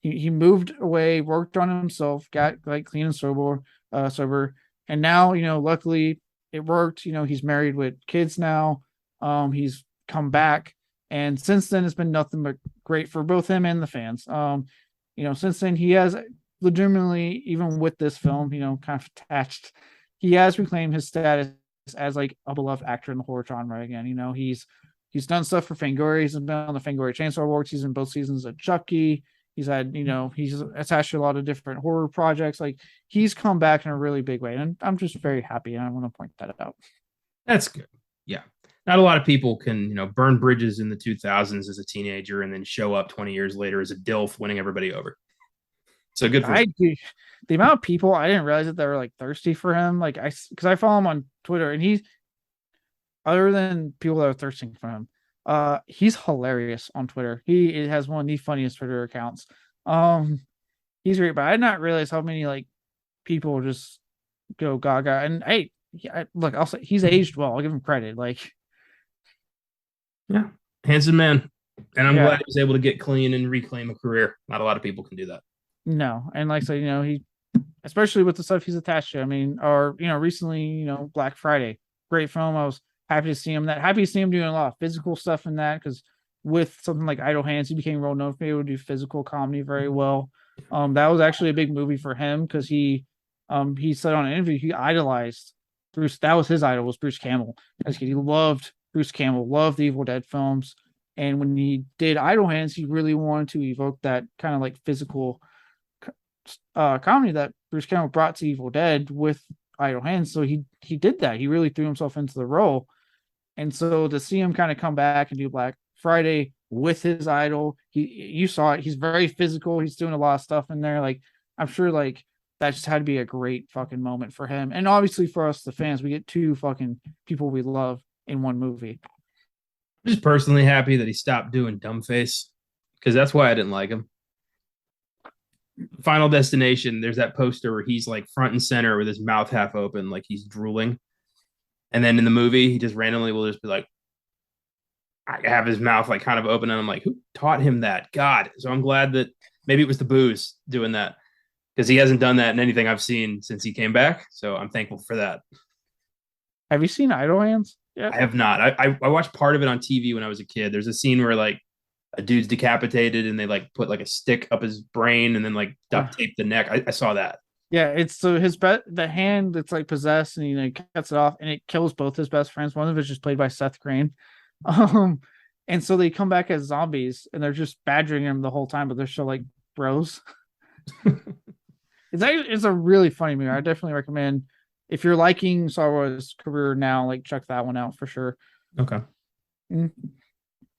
He moved away, worked on himself, got like clean and sober. And now, luckily it worked. He's married with kids now. He's come back. And since then, it's been nothing but great for both him and the fans. Since then, he has legitimately, even with this film, kind of attached, he has reclaimed his status as like a beloved actor in the horror genre again. He's done stuff for Fangoria. He's been on the Fangoria Chainsaw Awards. He's in both seasons of Chucky. He's had, he's attached to a lot of different horror projects. Like, he's come back in a really big way. And I'm just very happy. And I want to point that out. That's good. Yeah. Not a lot of people can, burn bridges in the 2000s as a teenager and then show up 20 years later as a DILF winning everybody over. So good for him. The amount of people, I didn't realize that they were like thirsty for him. Like, because I follow him on Twitter, and he's, other than people that are thirsting for him, he's hilarious on Twitter. He has one of the funniest Twitter accounts. He's great, but I did not realize how many like people just go gaga. And hey, look, I'll say he's aged well. I'll give him credit. Like, yeah, handsome man, and I'm glad he was able to get clean and reclaim a career. Not a lot of people can do that. No, and like I said, he, especially with the stuff he's attached to. I mean, or recently, Black Friday, great film. I was happy to see him doing a lot of physical stuff in that, because with something like Idle Hands, he became real known for being able to do physical comedy very well. That was actually a big movie for him, because he said on an interview he idolized Bruce. That was his idol, was Bruce Campbell. He loved Bruce Campbell, loved the Evil Dead films, and when he did Idle Hands, he really wanted to evoke that kind of like physical comedy that Bruce Campbell brought to Evil Dead with idle hands. So he did that. He really threw himself into the role. And so to see him kind of come back and do Black Friday with his idol, you saw it. He's very physical. He's doing a lot of stuff in there. Like I'm sure like that just had to be a great fucking moment for him. And obviously for us, the fans, we get two fucking people we love in one movie. I'm just personally happy that he stopped doing dumb face because that's why I didn't like him. Final Destination, there's that poster where he's like front and center with his mouth half open, like he's drooling. And then in the movie, he just randomly will just be like, I have his mouth like kind of open. And I'm like, who taught him that? God. So I'm glad that maybe it was the booze doing that because he hasn't done that in anything I've seen since he came back. So I'm thankful for that. Have you seen Idle Hands? Yeah, I have not. I watched part of it on TV when I was a kid. There's a scene where like a dude's decapitated and they like put like a stick up his brain and then like duct tape the neck. I saw that. Yeah, it's so the hand that's like possessed and he like cuts it off and it kills both his best friends. One of it's just played by Seth Green. And so they come back as zombies and they're just badgering him the whole time, but they're still like bros. It's a really funny movie. I definitely recommend if you're liking Sarwa's career now, like check that one out for sure. Okay.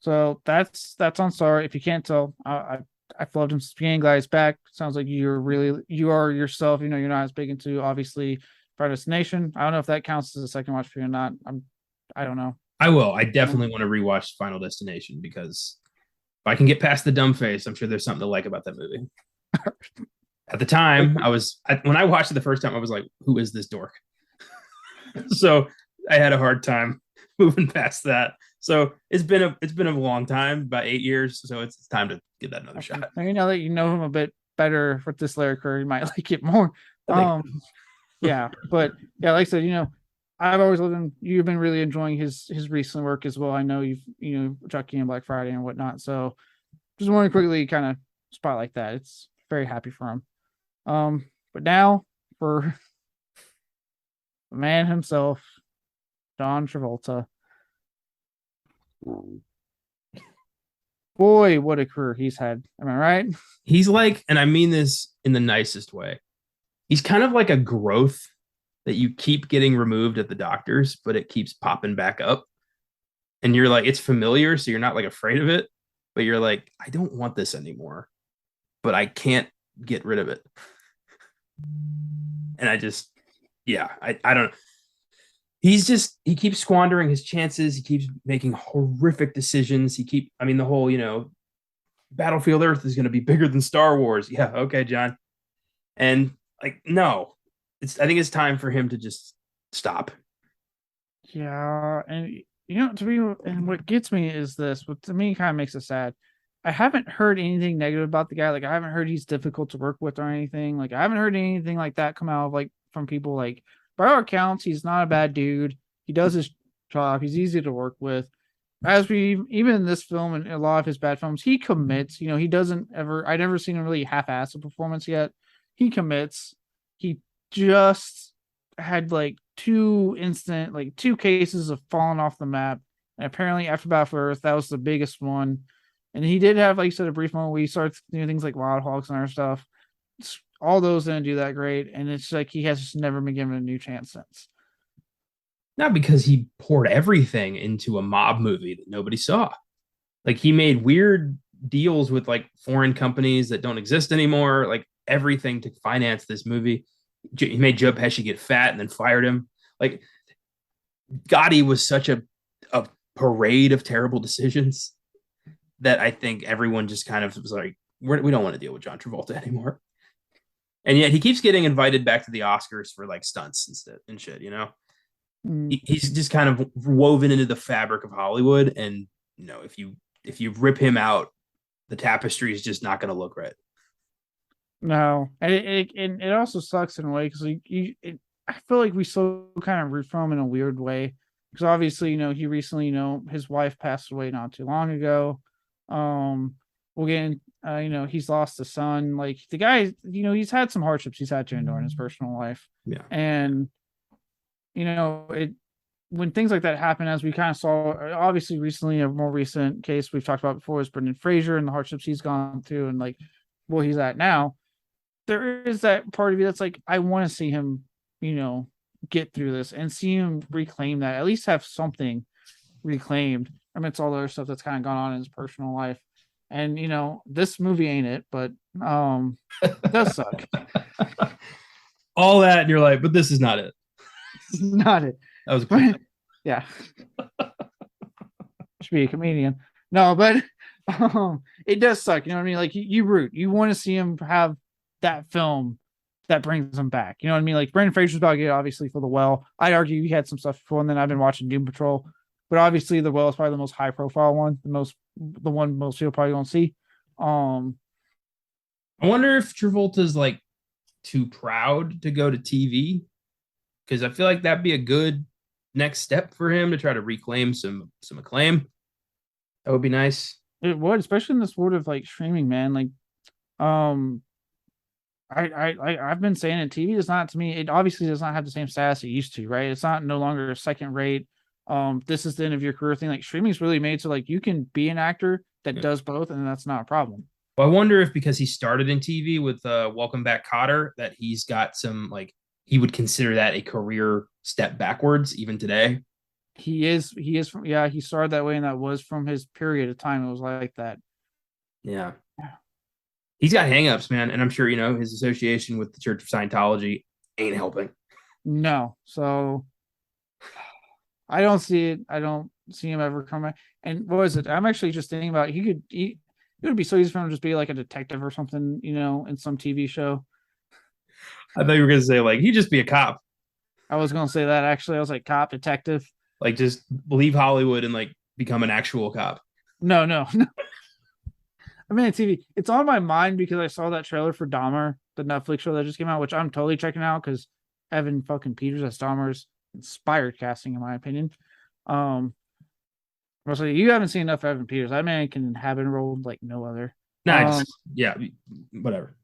So that's on Sarwa. If you can't tell, I've loved him since the beginning. Glad he's back. Sounds like you are yourself. You know, you're not as big into obviously Final Destination. I don't know if that counts as a second watch for you or not. I don't know. I will. I definitely want to rewatch Final Destination because if I can get past the dumb face, I'm sure there's something to like about that movie. At the time, when I watched it the first time, I was like, "Who is this dork?" So I had a hard time moving past that. So it's been a long time, about 8 years. So it's time to give that another shot. Maybe now that you know him a bit better with this layer career, you might like it more. Yeah, but yeah, like I said, you know, I've always loved him. You've been really enjoying his recent work as well. I know you've Chucky and Black Friday and whatnot. So just want to quickly kind of spotlight that. It's very happy for him. But now for the man himself, John Travolta. Boy, what a career he's had. Am I right? He's like, and I mean this in the nicest way, he's kind of like a growth that you keep getting removed at the doctor's, but it keeps popping back up. And you're like, it's familiar, so you're not like afraid of it, but you're like, I don't want this anymore, but I can't get rid of it. And I just, yeah, I don't know. He keeps squandering his chances. He keeps making horrific decisions. The whole, Battlefield Earth is going to be bigger than Star Wars. Yeah. Okay, John. And like, no, I think it's time for him to just stop. Yeah. And, and what gets me is this, what to me kind of makes it sad. I haven't heard anything negative about the guy. Like, I haven't heard he's difficult to work with or anything. Like, I haven't heard anything like that come out of like from people. Like, by our accounts, he's not a bad dude. He does his job. He's easy to work with. As we even in this film and a lot of his bad films, he commits. He doesn't ever. I've never seen him really half-ass a performance yet. He commits. He just had like two cases of falling off the map, and apparently after Battle for Earth, that was the biggest one. And he did have, like you said, a brief moment where he starts doing things like Wild Hogs and other stuff. All those didn't do that great, and it's like he has just never been given a new chance since. Not because he poured everything into a mob movie that nobody saw. Like he made weird deals with like foreign companies that don't exist anymore, like everything to finance this movie. He made Joe Pesci get fat and then fired him. Like Gotti was such a parade of terrible decisions that I think everyone just kind of was like, we don't want to deal with John Travolta anymore. And yet he keeps getting invited back to the Oscars for like stunts and shit, He's just kind of woven into the fabric of Hollywood. And, if you rip him out, the tapestry is just not going to look right. No. And it also sucks in a way because I feel like we still kind of root for him in a weird way. Because obviously, he recently, his wife passed away not too long ago. We'll get in, he's lost a son. Like the guy, he's had some hardships he's had to endure in his personal life. Yeah. And, when things like that happen, as we kind of saw, obviously recently, a more recent case we've talked about before is Brendan Fraser and the hardships he's gone through and like where he's at now. There is that part of you that's like, I want to see him, get through this and see him reclaim that, at least have something reclaimed amidst all the other stuff that's kind of gone on in his personal life. And this movie ain't it, but it does suck. All that, and you're like, but this is not it. Not it. That was a yeah. Should be a comedian. No, but it does suck. You know what I mean? Like you root. You want to see him have that film that brings him back. You know what I mean? Like Brendan Fraser's about to get obviously for The Well. I'd argue he had some stuff before, and then I've been watching Doom Patrol. But obviously The Well is probably the most high profile one, the one most people probably don't see. I wonder if Travolta's like too proud to go to TV, because I feel like that'd be a good next step for him to try to reclaim some acclaim. That would be nice. It would, especially in this world of like streaming, man. Like, I've been saying it. TV does not, to me, it obviously does not have the same status it used to, right? It's not no longer a second rate. This is the end of your career thing. Like streaming is really made so like you can be an actor that does both, and that's not a problem. Well, I wonder if because he started in TV with Welcome Back, Kotter, that he's got some like he would consider that a career step backwards even today. He is from, yeah, he started that way, and that was from his period of time. It was like that. Yeah. He's got hangups, man, and I'm sure his association with the Church of Scientology ain't helping. No, so I don't see it. I don't see him ever coming. And what was it? I'm actually just thinking about it would be so easy for him to just be like a detective or something, in some TV show. I thought you were gonna say like he'd just be a cop. I was gonna say that actually. I was like cop, detective. Like just leave Hollywood and like become an actual cop. No. I mean, TV. It's on my mind because I saw that trailer for Dahmer, the Netflix show that just came out, which I'm totally checking out because Evan fucking Peters as Dahmer's inspired casting, in my opinion. Also, you haven't seen enough Evan Peters. That man can have a role like no other. Yeah, whatever.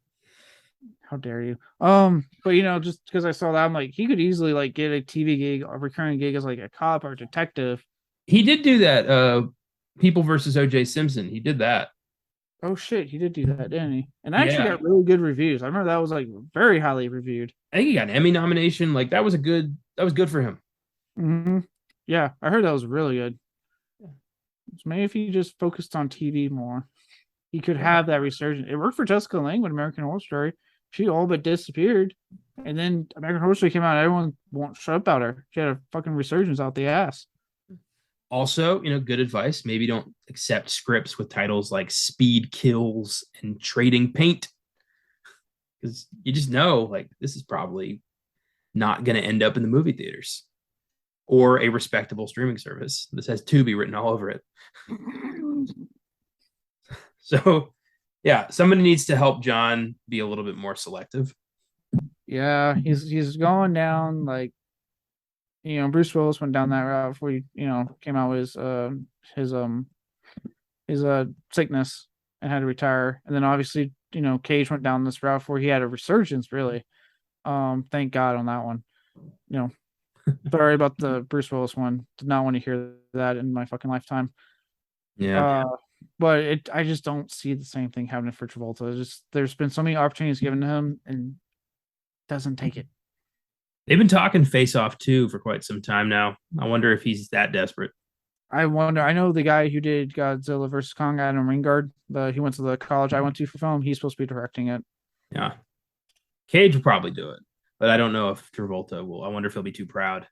How dare you? But just because I saw that, I'm like, he could easily like get a TV gig, a recurring gig as like a cop or detective. He did do that. People versus O.J. Simpson. He did that. Oh shit, he did do that, didn't he? And actually got really good reviews. I remember that was like very highly reviewed. I think he got an Emmy nomination. Like that was good for him. Mm-hmm. Yeah, I heard that was really good. So maybe if he just focused on TV more, he could have that resurgence. It worked for Jessica Lange with American Horror Story. She all but disappeared, and then American Horror Story came out, and everyone won't shut up about her. She had a fucking resurgence out the ass. Also, good advice. Maybe don't accept scripts with titles like Speed Kills and Trading Paint, because you just know like this is probably not going to end up in the movie theaters or a respectable streaming service. This has Tubi written all over it. So, yeah, somebody needs to help John be a little bit more selective. Yeah, he's going down like, Bruce Willis went down that route before he, came out with his sickness and had to retire. And then obviously, Cage went down this route before he had a resurgence, really. Thank God on that one. Sorry about the Bruce Willis one. Did not want to hear that in my fucking lifetime. Yeah. But I just don't see the same thing happening for Travolta. There's been so many opportunities given to him and doesn't take it. They've been talking Face Off 2 for quite some time now. I wonder if he's that desperate. I wonder. I know the guy who did Godzilla vs. Kong, Adam Wingard. He went to the college I went to for film. He's supposed to be directing it. Yeah. Cage will probably do it, but I don't know if Travolta will. I wonder if he'll be too proud.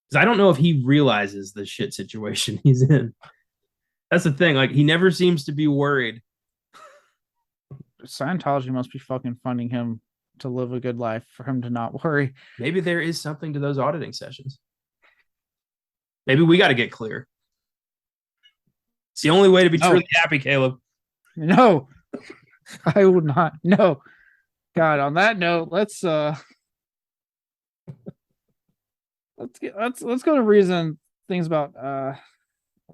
Because I don't know if he realizes the shit situation he's in. That's the thing. Like, he never seems to be worried. Scientology must be fucking funding him to live a good life for him to not worry. Maybe there is something to those auditing sessions. Maybe we got to get clear. It's the only way to be truly happy, Caleb. No, I will not. No. God, on that note, let's go to reason things about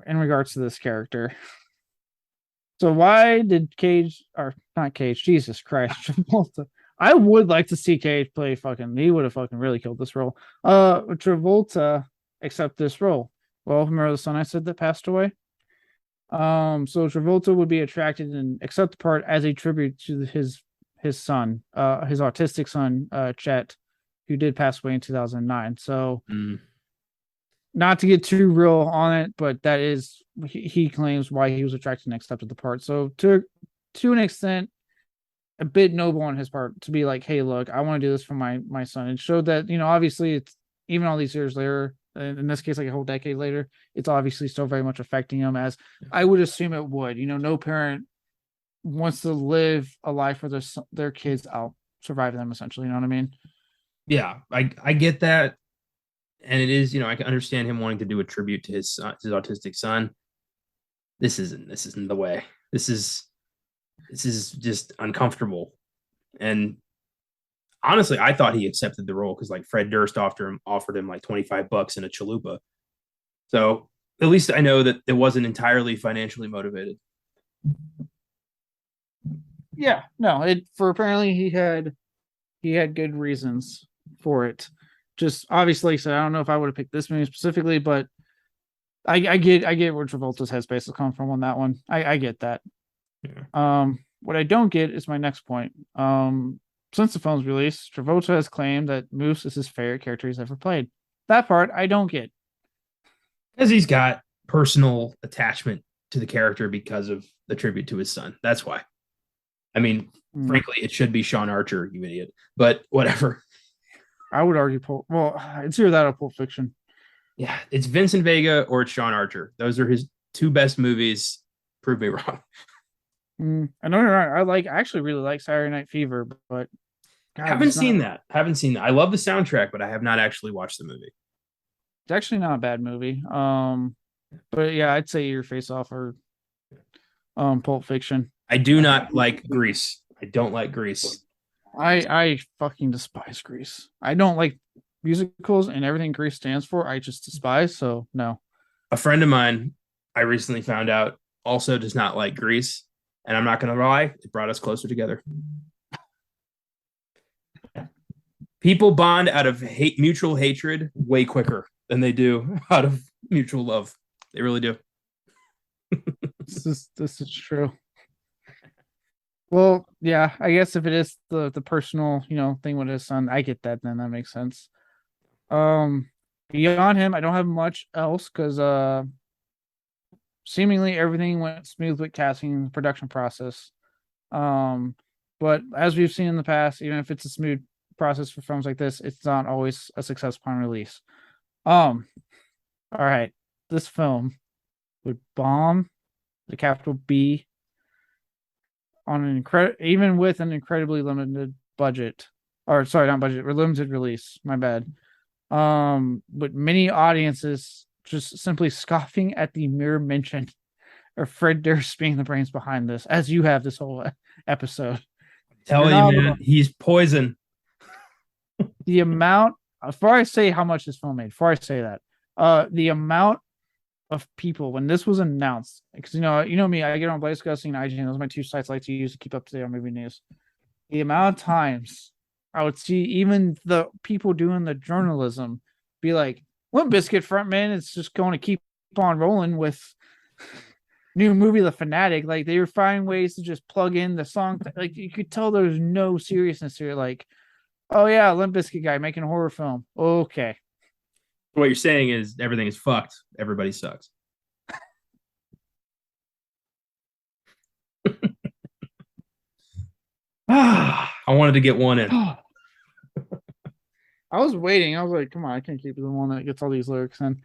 in regards to this character. So why did Cage, or not Cage, Jesus Christ, Travolta. I would like to see Cage play he would have fucking really killed this role. Travolta accept this role. Well, remember the son I said that passed away? So Travolta would be attracted and accept the part as a tribute to his son, his autistic son, Chet, who did pass away in 2009. So Mm. not to get too real on it, but that is he claims why he was attracted next up to the part. So to an extent, a bit noble on his part to be like, hey, look, I want to do this for my son. It showed that, obviously it's even all these years later, in this case, like a whole decade later, it's obviously still very much affecting him, as I would assume it would. No parent wants to live a life where their kids out survive them, essentially. You know what I mean? Yeah, I get that, and it is, I can understand him wanting to do a tribute to his autistic son. This isn't the way. This is just uncomfortable. And honestly, I thought he accepted the role because like Fred Durst offered him like $25 in a chalupa. So at least I know that it wasn't entirely financially motivated. Yeah, no, it for apparently he had good reasons for it. Just obviously, so I don't know if I would have picked this movie specifically, but I get where Travolta's headspace is coming from on that one. I get that. Yeah. What I don't get is my next point. Since the film's release, Travolta has claimed that Moose is his favorite character he's ever played. That part I don't get. Because he's got personal attachment to the character because of the tribute to his son. That's why. I mean, frankly, it should be Sean Archer, you idiot. But whatever. I would argue well, it's either that or Pulp Fiction. Yeah, it's Vincent Vega or it's Sean Archer. Those are his two best movies. Prove me wrong. I know you're right. I actually really like Saturday Night Fever, but God, Haven't seen that. I love the soundtrack, but I have not actually watched the movie. It's actually not a bad movie. But yeah, I'd say Your Face Off or Pulp Fiction. I do not like Grease. I don't like Grease. I fucking despise Grease. I don't like musicals and everything Grease stands for. I just despise. So no. A friend of mine, I recently found out, also does not like Grease, and I'm not going to lie, it brought us closer together. People bond out of mutual hatred way quicker than they do out of mutual love. They really do. This is true. Well, yeah, I guess if it is the personal, thing with his son, I get that. Then that makes sense. Beyond him, I don't have much else because seemingly everything went smooth with casting production process. But as we've seen in the past, even if it's a smooth process for films like this, it's not always a success upon release. All right, this film would bomb the capital B on an even with an incredibly limited budget, or sorry, not budget, or limited release. My bad. With many audiences just simply scoffing at the mere mention of Fred Durst being the brains behind this, as you have this whole episode. Tell you, man, he's poison. The amount, before I say how much this film made, before I say that, the amount of people when this was announced, because you know me, I get on Blaze Discussing and IGN. Those are my two sites I like to use to keep up to date on movie news. The amount of times I would see even the people doing the journalism be like, Limp Bizkit frontman is just going to keep on rolling with new movie The Fanatic. Like they were finding ways to just plug in the song. Like you could tell there's no seriousness here. Like, oh yeah, Limp Bizkit guy making a horror film. Okay. What you're saying is everything is fucked. Everybody sucks. I wanted to get one in. I was waiting. I was like, come on, I can't keep the one that gets all these lyrics in.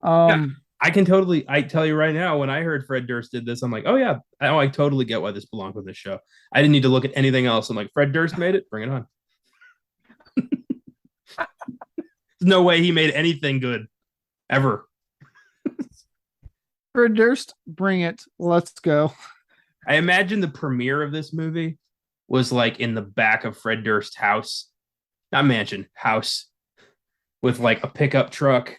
Yeah, I tell you right now, when I heard Fred Durst did this, I'm like, oh yeah, I totally get why this belonged with this show. I didn't need to look at anything else. I'm like, Fred Durst made it, bring it on. There's no way he made anything good ever. Fred Durst, bring it. Let's go. I imagine the premiere of this movie was like in the back of Fred Durst's house, not mansion, house, with like a pickup truck,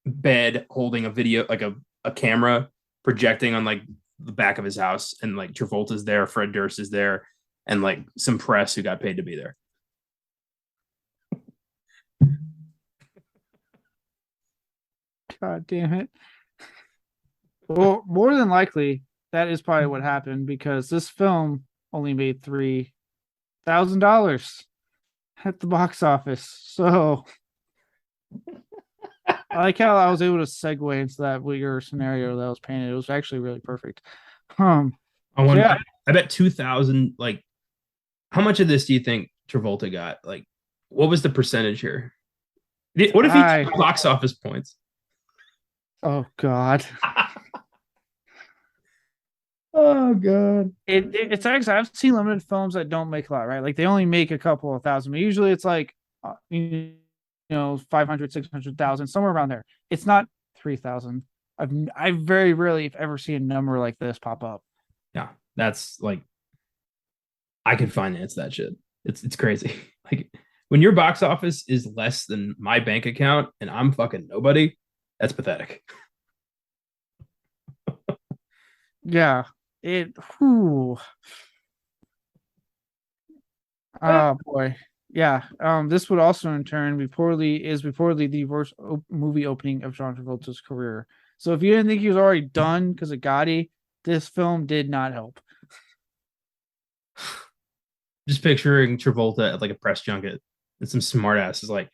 bed holding a video, like a camera projecting on like the back of his house, and like Travolta's there, Fred Durst is there, and like some press who got paid to be there. God damn it. Well, more than likely, that is probably what happened because this film only made $3,000. at the box office. So I like how I was able to segue into that with your scenario that was painted. It was actually really perfect. Um, I so want. yeah, I bet 2,000. Like, how much of this do you think Travolta got? Like, what was the percentage here? What if he I took box office points? oh god. Oh god. It's actually I've seen limited films that don't make a lot, right? Like they only make a couple of thousand. But usually it's like you know 500, 600,000, somewhere around there. It's not 3,000. I very rarely if ever see a number like this pop up. Yeah, that's like I could finance that shit. It's crazy. Like when your box office is less than my bank account and I'm fucking nobody, that's pathetic. Yeah. It whew. Oh boy. Yeah. This would also in turn reportedly the worst movie opening of John Travolta's career. So if you didn't think he was already done because of Gotti, this film did not help. Just picturing Travolta at like a press junket and some smart ass is like,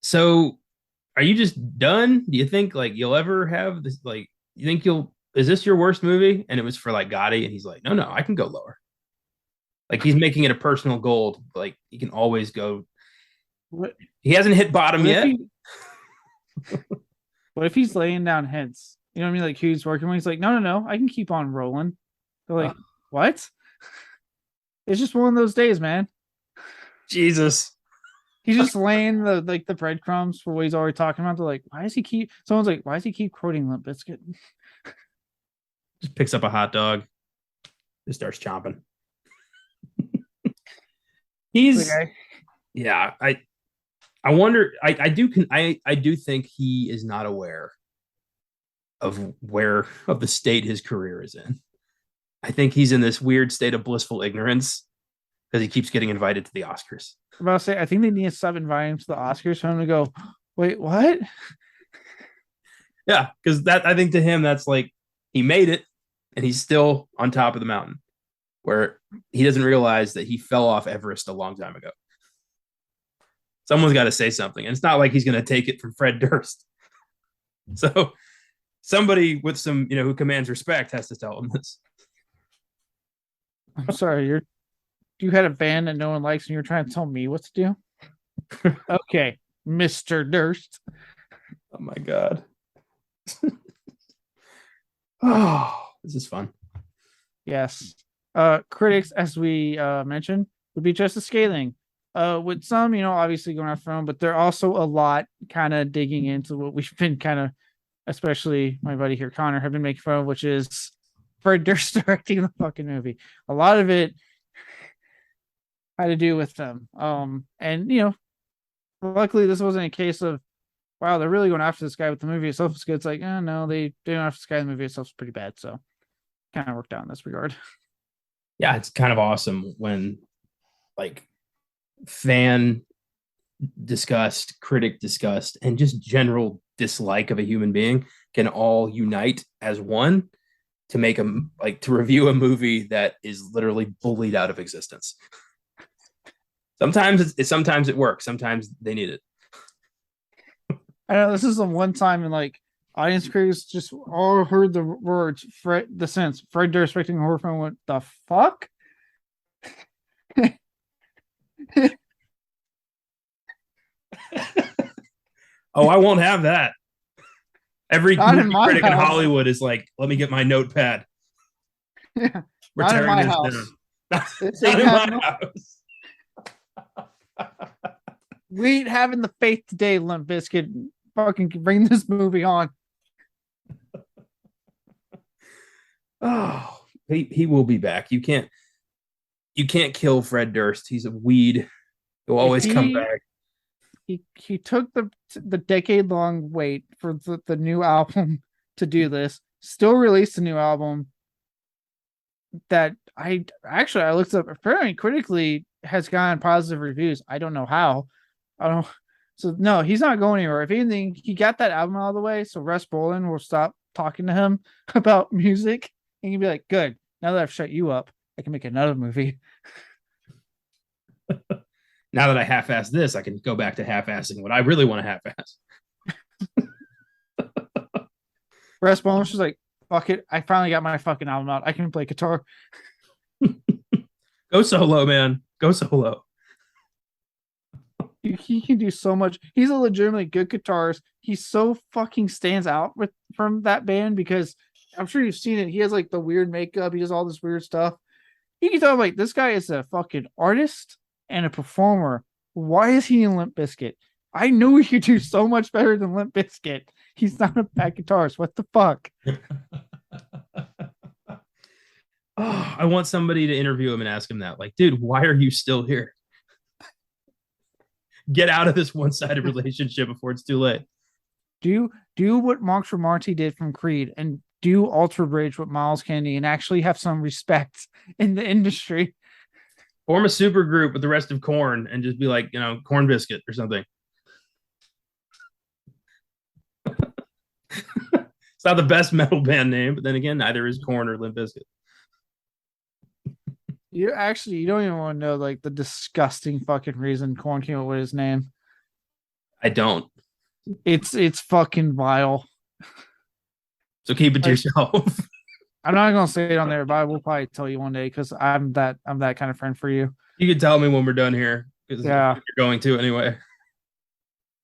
so are you just done? Do you think like you'll ever have this? Like, you think you'll, is this your worst movie? And it was for like Gotti. And he's like, no, no, I can go lower. Like he's making it a personal goal. Like he can always go. What He hasn't hit bottom what if yet. he what if he's laying down hints? You know what I mean? Like he's working when he's like, no, no, no, I can keep on rolling. They're like, what? It's just one of those days, man. Jesus. He's just laying the breadcrumbs for what he's already talking about. They're like, why does he keep? Someone's like, why does he keep quoting Limp Bizkit? Just picks up a hot dog and starts chomping. He's Okay. yeah. I wonder. I do think he is not aware of where of the state his career is in. I think he's in this weird state of blissful ignorance because he keeps getting invited to the Oscars. I'm about to say, I think they need to stop inviting him to the Oscars for him to go, wait, what? Yeah, because that I think to him that's like he made it and he's still on top of the mountain where he doesn't realize that he fell off Everest a long time ago. Someone's got to say something, and it's not like he's going to take it from Fred Durst. So somebody with some who commands respect has to tell him this. I'm sorry, you had a band that no one likes and you're trying to tell me what to do? Okay, Mr. Durst. Oh my god. Oh, this is fun. Yes. Critics, as we mentioned, would be just as scathing. With some, obviously going after them, but they're also a lot kind of digging into what we've been kind of, especially my buddy here, Connor, have been making fun of, which is Fred Durst directing the fucking movie. A lot of it had to do with them. And luckily this wasn't a case of wow, they're really going after this guy with the movie itself is good. It's like, oh no, they didn't after this guy. The movie itself is pretty bad. So kind of worked out in this regard. Yeah, it's kind of awesome when like fan disgust, critic disgust, and just general dislike of a human being can all unite as one to make to review a movie that is literally bullied out of existence. Sometimes it works. Sometimes they need it. I know this is the one time in like audience critics just all heard the words Fred Durst directing a horror film. What the fuck? Oh, I won't have that. Every movie critic in Hollywood is like, let me get my notepad. Yeah, We're tearing this down. Not in my house. We ain't having the faith today, Limp Bizkit. Fucking bring this movie on. Oh, he will be back. You can't kill Fred Durst. He's a weed. He'll always come back. He took the decade-long wait for the new album to do this. Still released a new album that I looked up. Apparently, critically has gotten positive reviews. I don't know how. I don't. So no, he's not going anywhere. If anything, he got that album out of the way, so Russ Bolin will stop talking to him about music, and he'll be like, "Good. Now that I've shut you up, I can make another movie." Now that I half-assed this, I can go back to half-assing what I really want to half-ass. Breastbone was just like, fuck it. I finally got my fucking album out. I can play guitar. Go solo, man. Go solo. He can do so much. He's a legitimately good guitarist. He so fucking stands out from that band because I'm sure you've seen it. He has like the weird makeup. He does all this weird stuff. You can tell like this guy is a fucking artist and a performer. Why is he in Limp Bizkit? I know he could do so much better than Limp Bizkit. He's not a bad guitarist. What the fuck? Oh, I want somebody to interview him and ask him that. Like, dude, why are you still here? Get out of this one-sided relationship before it's too late. Do what Mark Tremonti did from Creed and do Ultra Bridge with Miles Kennedy and actually have some respect in the industry. Form a super group with the rest of Korn and just be like, Corn Biscuit or something. It's not the best metal band name, but then again, neither is Korn or Limp Bizkit. You don't even want to know like the disgusting fucking reason Korn came up with his name. I don't. It's fucking vile. So keep it to yourself. I'm not gonna say it on there, but I will probably tell you one day because I'm that kind of friend for you. You can tell me when we're done here because yeah, you're going to anyway.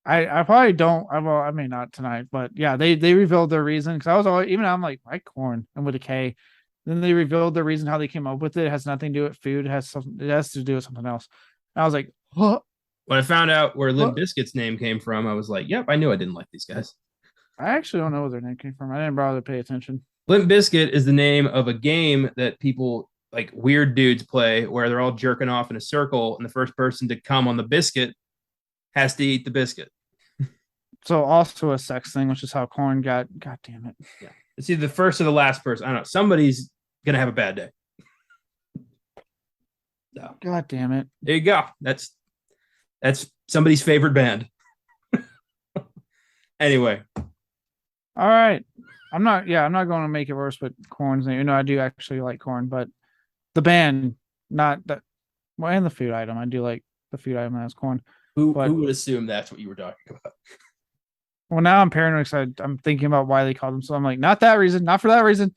I probably don't. I mean not tonight, but yeah, they revealed their reason because I was always I'm like why Korn and with a K. Then they revealed the reason how they came up with it. It has nothing to do with food. It has to do with something else. And I was like, huh? When I found out where Limp Bizkit's name came from, I was like, yep, I knew I didn't like these guys. I actually don't know where their name came from. I didn't bother to pay attention. Limp Bizkit is the name of a game that people like weird dudes play where they're all jerking off in a circle and the first person to come on the biscuit has to eat the biscuit. So also a sex thing, which is how Korn got. God damn it. Yeah. It's either the first or the last person. I don't know. Somebody's going to have a bad day. No. God damn it. There you go. That's somebody's favorite band. Anyway. All right. I'm not going to make it worse with Korn's name. I do actually like Korn, but the band, not that. Well, and the food item. I do like the food item that has Korn. Who would assume that's what you were talking about? Well, now I'm paranoid because I'm thinking about why they called them. So I'm like, not that reason, not for that reason.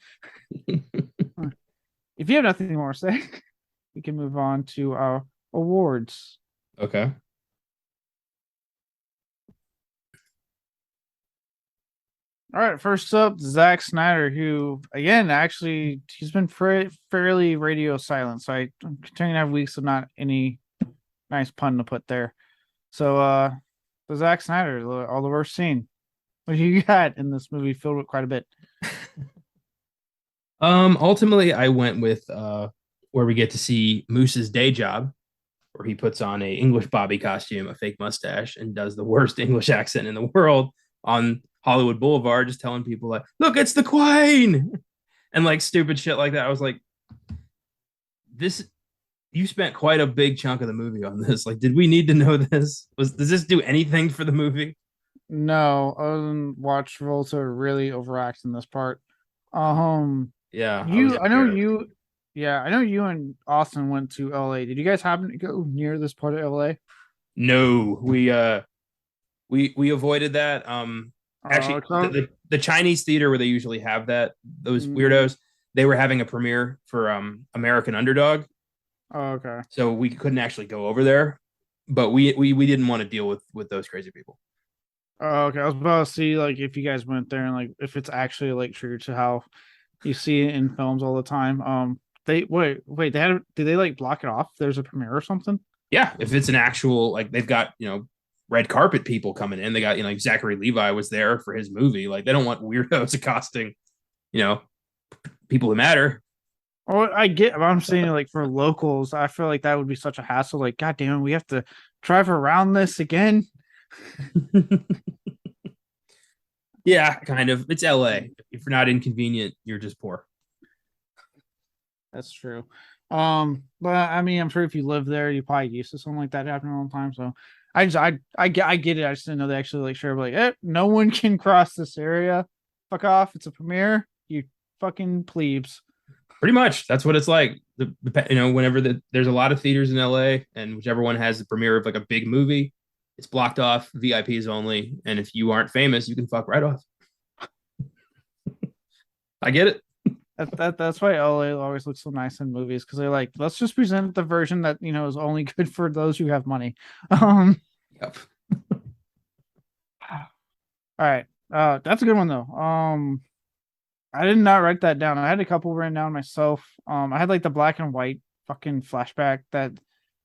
If you have nothing more to say, we can move on to our awards. Okay. All right, first up, Zack Snyder, who, again, actually, he's been fairly radio silent. So I'm continuing to have weeks of not any nice pun to put there. So, the Zack Snyder, all the worst scene. What do you got in this movie filled with quite a bit? Ultimately, I went with where we get to see Moose's day job, where he puts on a English Bobby costume, a fake mustache, and does the worst English accent in the world on Hollywood Boulevard, just telling people like, "Look, it's the Queen," and like stupid shit like that. I was like, "This, you spent quite a big chunk of the movie on this. Like, did we need to know this? Does this do anything for the movie?" No, other than watch Travolta really overact in this part. Yeah, I know you and Austin went to LA. Did you guys happen to go near this part of LA? No, we avoided that. Actually, the Chinese theater where they usually have those weirdos, they were having a premiere for American Underdog. Oh, okay. So we couldn't actually go over there, but we didn't want to deal with those crazy people. Oh, okay. I was about to see like if you guys went there and like if it's actually like true to how you see it in films all the time. Did they like block it off? There's a premiere or something? Yeah, if it's an actual like they've got red carpet people coming in. They got like Zachary Levi was there for his movie. Like they don't want weirdos accosting people who matter. Oh, I get. I'm saying like for locals, I feel like that would be such a hassle. Like, God damn, we have to drive around this again. Yeah, kind of. It's LA. If you're not inconvenient, you're just poor. That's true. But I mean, I'm sure if you live there, you probably used to something like that happening all the time. So I get it. I just didn't know they actually like sure, like, no one can cross this area. Fuck off. It's a premiere. You fucking plebes. Pretty much, that's what it's like. Whenever there's a lot of theaters in LA, and whichever one has the premiere of like a big movie, it's blocked off, VIPs only, and if you aren't famous, you can fuck right off. I get it. That's why LA always looks so nice in movies because they're like, let's just present the version that is only good for those who have money. Yep. All right. That's a good one though. I did not write that down. I had a couple written down myself. I had like the black and white fucking flashback that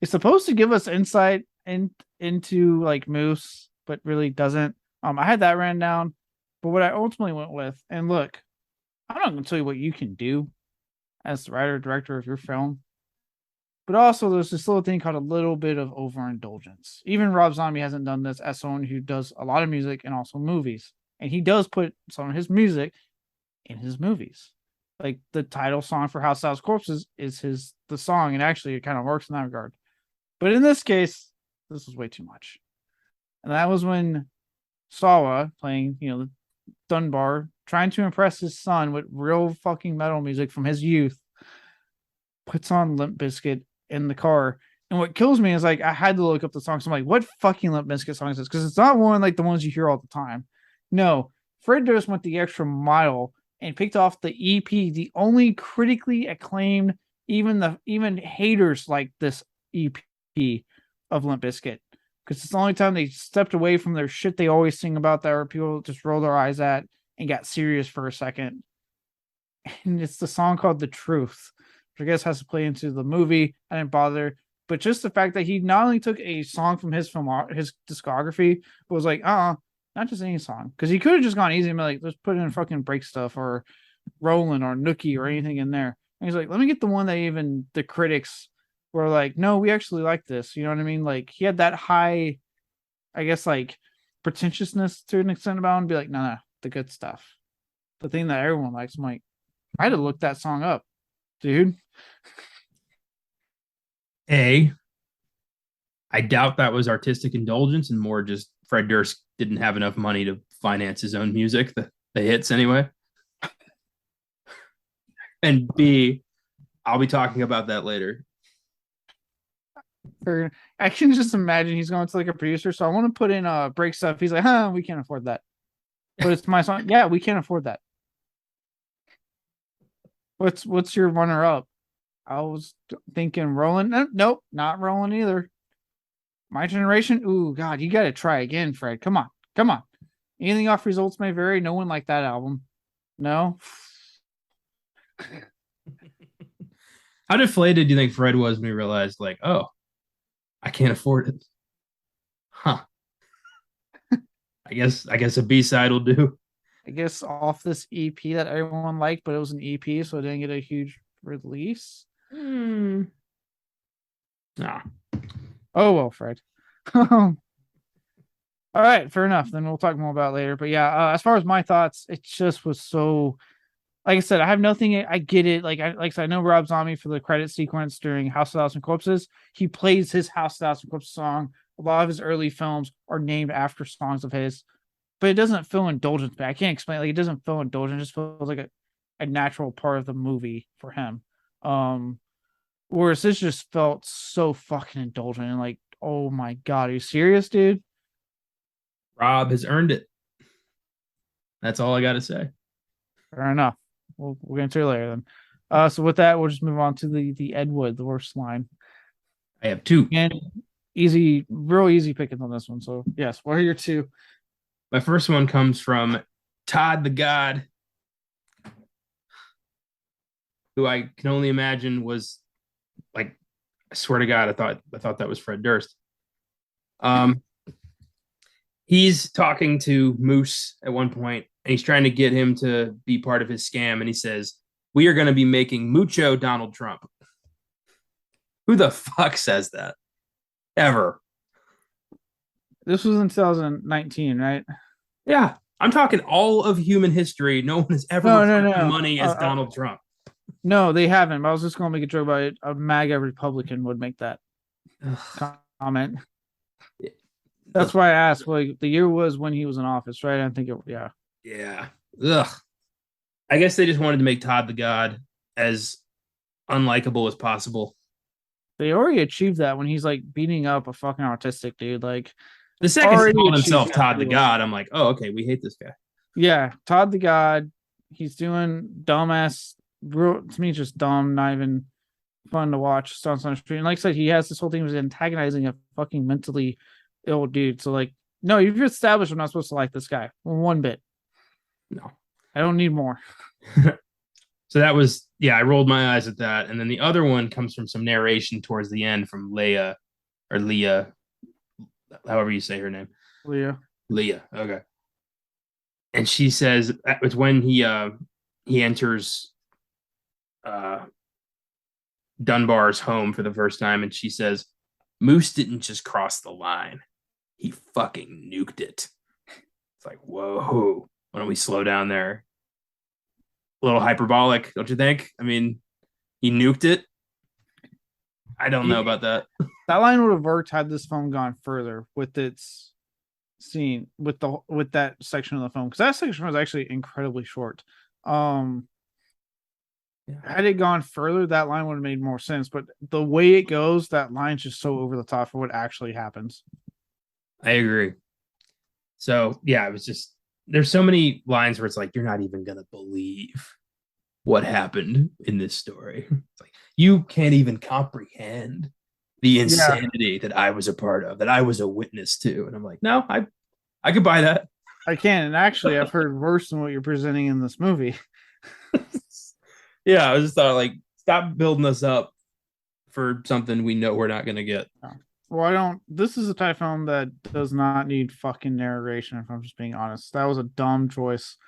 is supposed to give us insight into like Moose, but really doesn't. I had that written down, but what I ultimately went with, and look, I'm not going to tell you what you can do as the writer director of your film, but also there's this little thing called a little bit of overindulgence. Even Rob Zombie hasn't done this as someone who does a lot of music and also movies, and he does put some of his music in his movies. Like the title song for House House Corpses is the song, and actually it kind of works in that regard. But in this case, this was way too much. And that was when Sawa playing, Dunbar, trying to impress his son with real fucking metal music from his youth, puts on Limp Bizkit in the car. And what kills me is like I had to look up the song. So I'm like, what fucking Limp Bizkit song is this? Because it's not one like the ones you hear all the time. No, Fred Durst went the extra mile and picked off the EP, the only critically acclaimed, even haters like this EP of Limp Bizkit. Because it's the only time they stepped away from their shit they always sing about that, where people just roll their eyes at and got serious for a second. And it's the song called The Truth, which I guess has to play into the movie. I didn't bother. But just the fact that he not only took a song from his discography, but was like, not just any song. Because he could have just gone easy and be like, let's put in fucking break stuff or Roland or Nookie or anything in there. And he's like, let me get the one that even the critics were like, no, we actually like this. You know what I mean? Like he had that high, I guess, like pretentiousness to an extent about him and be like, no, the good stuff. The thing that everyone likes. I'm like, I had to look that song up, dude. I doubt that was artistic indulgence and more just Fred Durst didn't have enough money to finance his own music, the hits anyway. And B, I'll be talking about that later. I can just imagine he's going to like a producer. So I want to put in break stuff. He's like, we can't afford that. But it's my song. Yeah, we can't afford that. What's your runner up? I was thinking Roland. Nope, not Roland either. My Generation. Ooh, God, you got to try again, Fred. Come on. Anything off Results May Vary. No one liked that album. No. How deflated do you think Fred was when he realized, like, oh, I can't afford it? Huh. I guess a B-side will do. I guess off this EP that everyone liked, but it was an EP, so it didn't get a huge release. Nah. Oh well, Fred. All right, fair enough. Then we'll talk more about it later. But yeah, as far as my thoughts, it just was so. Like I said, I have nothing. I get it. Like I said, I know Rob Zombie for the credit sequence during House of Thousand Corpses. He plays his House of Thousand Corpses song. A lot of his early films are named after songs of his, but it doesn't feel indulgent. I can't explain. Like it doesn't feel indulgent. It just feels like a natural part of the movie for him. Whereas this just felt so fucking indulgent and like, oh my God, are you serious, dude? Rob has earned it. That's all I got to say. Fair enough. We'll get into it later then. So with that, we'll just move on to the Ed Wood, the worst line. I have two. And real easy pickings on this one. So yes, what are your two? My first one comes from Todd the God, who I can only imagine was like, I swear to God, I thought that was Fred Durst. He's talking to Moose at one point, and he's trying to get him to be part of his scam. And he says, "We are going to be making mucho Donald Trump." Who the fuck says that? Ever? This was in 2019, right? Yeah, I'm talking all of human history. No one has ever referred to money as Donald Trump. No, they haven't. But I was just going to make a joke about it. A MAGA Republican would make that comment. That's why I asked. Like the year was when he was in office, right? I think it. Yeah. Yeah. Ugh. I guess they just wanted to make Todd the God as unlikable as possible. They already achieved that when he's like beating up a fucking autistic dude. Like The second he already called achieved himself that Todd the deal. God, I'm like, oh, okay, we hate this guy. Yeah, Todd the God. He's doing dumbass, to me, just dumb, not even fun to watch. Stunts on the street. And like I said, he has this whole thing was antagonizing a fucking mentally ill dude. So like, no, you've established I'm not supposed to like this guy one bit. No, I don't need more. so that was, yeah, I rolled my eyes at that. And then the other one comes from some narration towards the end from Leia, or Leah, however you say her name. Leah. Leah. Okay. And she says it's when he enters Dunbar's home for the first time, and she says, Moose didn't just cross the line. He fucking nuked it. It's like, whoa, why don't we slow down there? A little hyperbolic, don't you think? I mean, he nuked it. I don't know about that. That line would have worked had this film gone further with its scene with that section of the film, because that section was actually incredibly short. Had it gone further, that line would have made more sense. But the way it goes, that line's just so over the top for what actually happens. I agree. So yeah, it was just, there's so many lines where it's like, you're not even gonna believe what happened in this story. It's like, you can't even comprehend the insanity that I was a part of, that I was a witness to. And I'm like, no, I could buy that. I can. And actually, I've heard worse than what you're presenting in this movie. Yeah, I just thought, like, stop building us up for something we know we're not going to get. Well, I don't. This is a type of film that does not need fucking narration, if I'm just being honest. That was a dumb choice.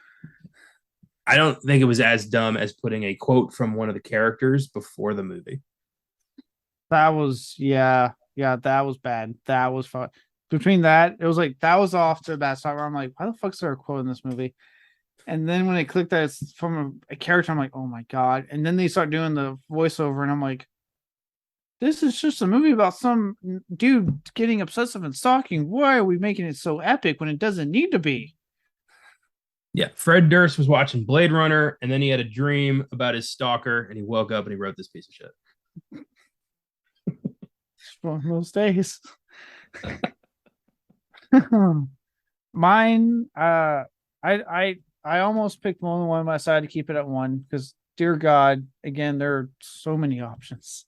I don't think it was as dumb as putting a quote from one of the characters before the movie. That was, yeah, that was bad. That was fun. Between that, it was like, that was off to that side where I'm like, why the fuck's there a quote in this movie? And then when they clicked that it's from a character, I'm like, oh my God. And then they start doing the voiceover, and I'm like, this is just a movie about some dude getting obsessive and stalking. Why are we making it so epic when it doesn't need to be? Yeah, Fred Durst was watching Blade Runner, and then he had a dream about his stalker, and he woke up and he wrote this piece of shit. One of those days. Mine, I almost picked more than one, but I decided to keep it at one because, dear God, again, there are so many options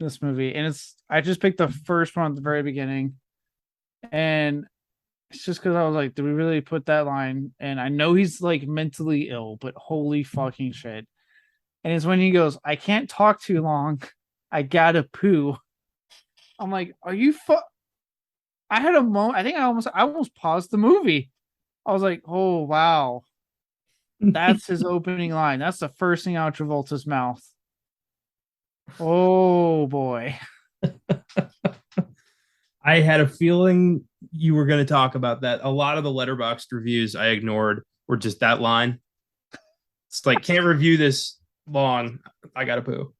in this movie, and I just picked the first one at the very beginning, and it's just because I was like, do we really put that line? And I know he's like mentally ill, but holy fucking shit! And it's when he goes, "I can't talk too long, I gotta poo." I'm like, are you I had a moment. I think I almost paused the movie. I was like, oh wow, that's his opening line. That's the first thing out of Travolta's mouth. Oh boy. I had a feeling you were going to talk about that. A lot of the Letterboxd reviews I ignored were just that line. It's like, can't review this long. I gotta poo.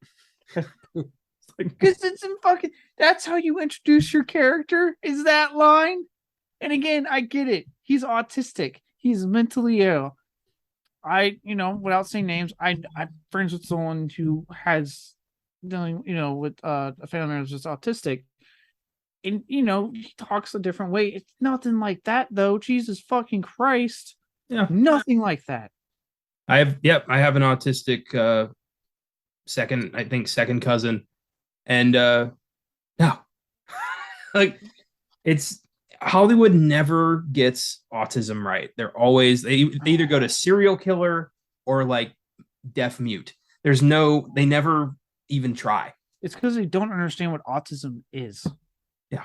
Because it's in fucking. That's how you introduce your character. Is that line? And again, I get it. He's autistic. He's mentally ill. Without saying names, I'm friends with someone who has dealing, with a family member who's just autistic. And he talks a different way. It's nothing like that though. Jesus fucking Christ. Yeah. Nothing like that. I have an autistic second cousin. And no. Like, it's Hollywood never gets autism right. They either go to serial killer or like deaf mute. They never even try. It's because they don't understand what autism is. Yeah.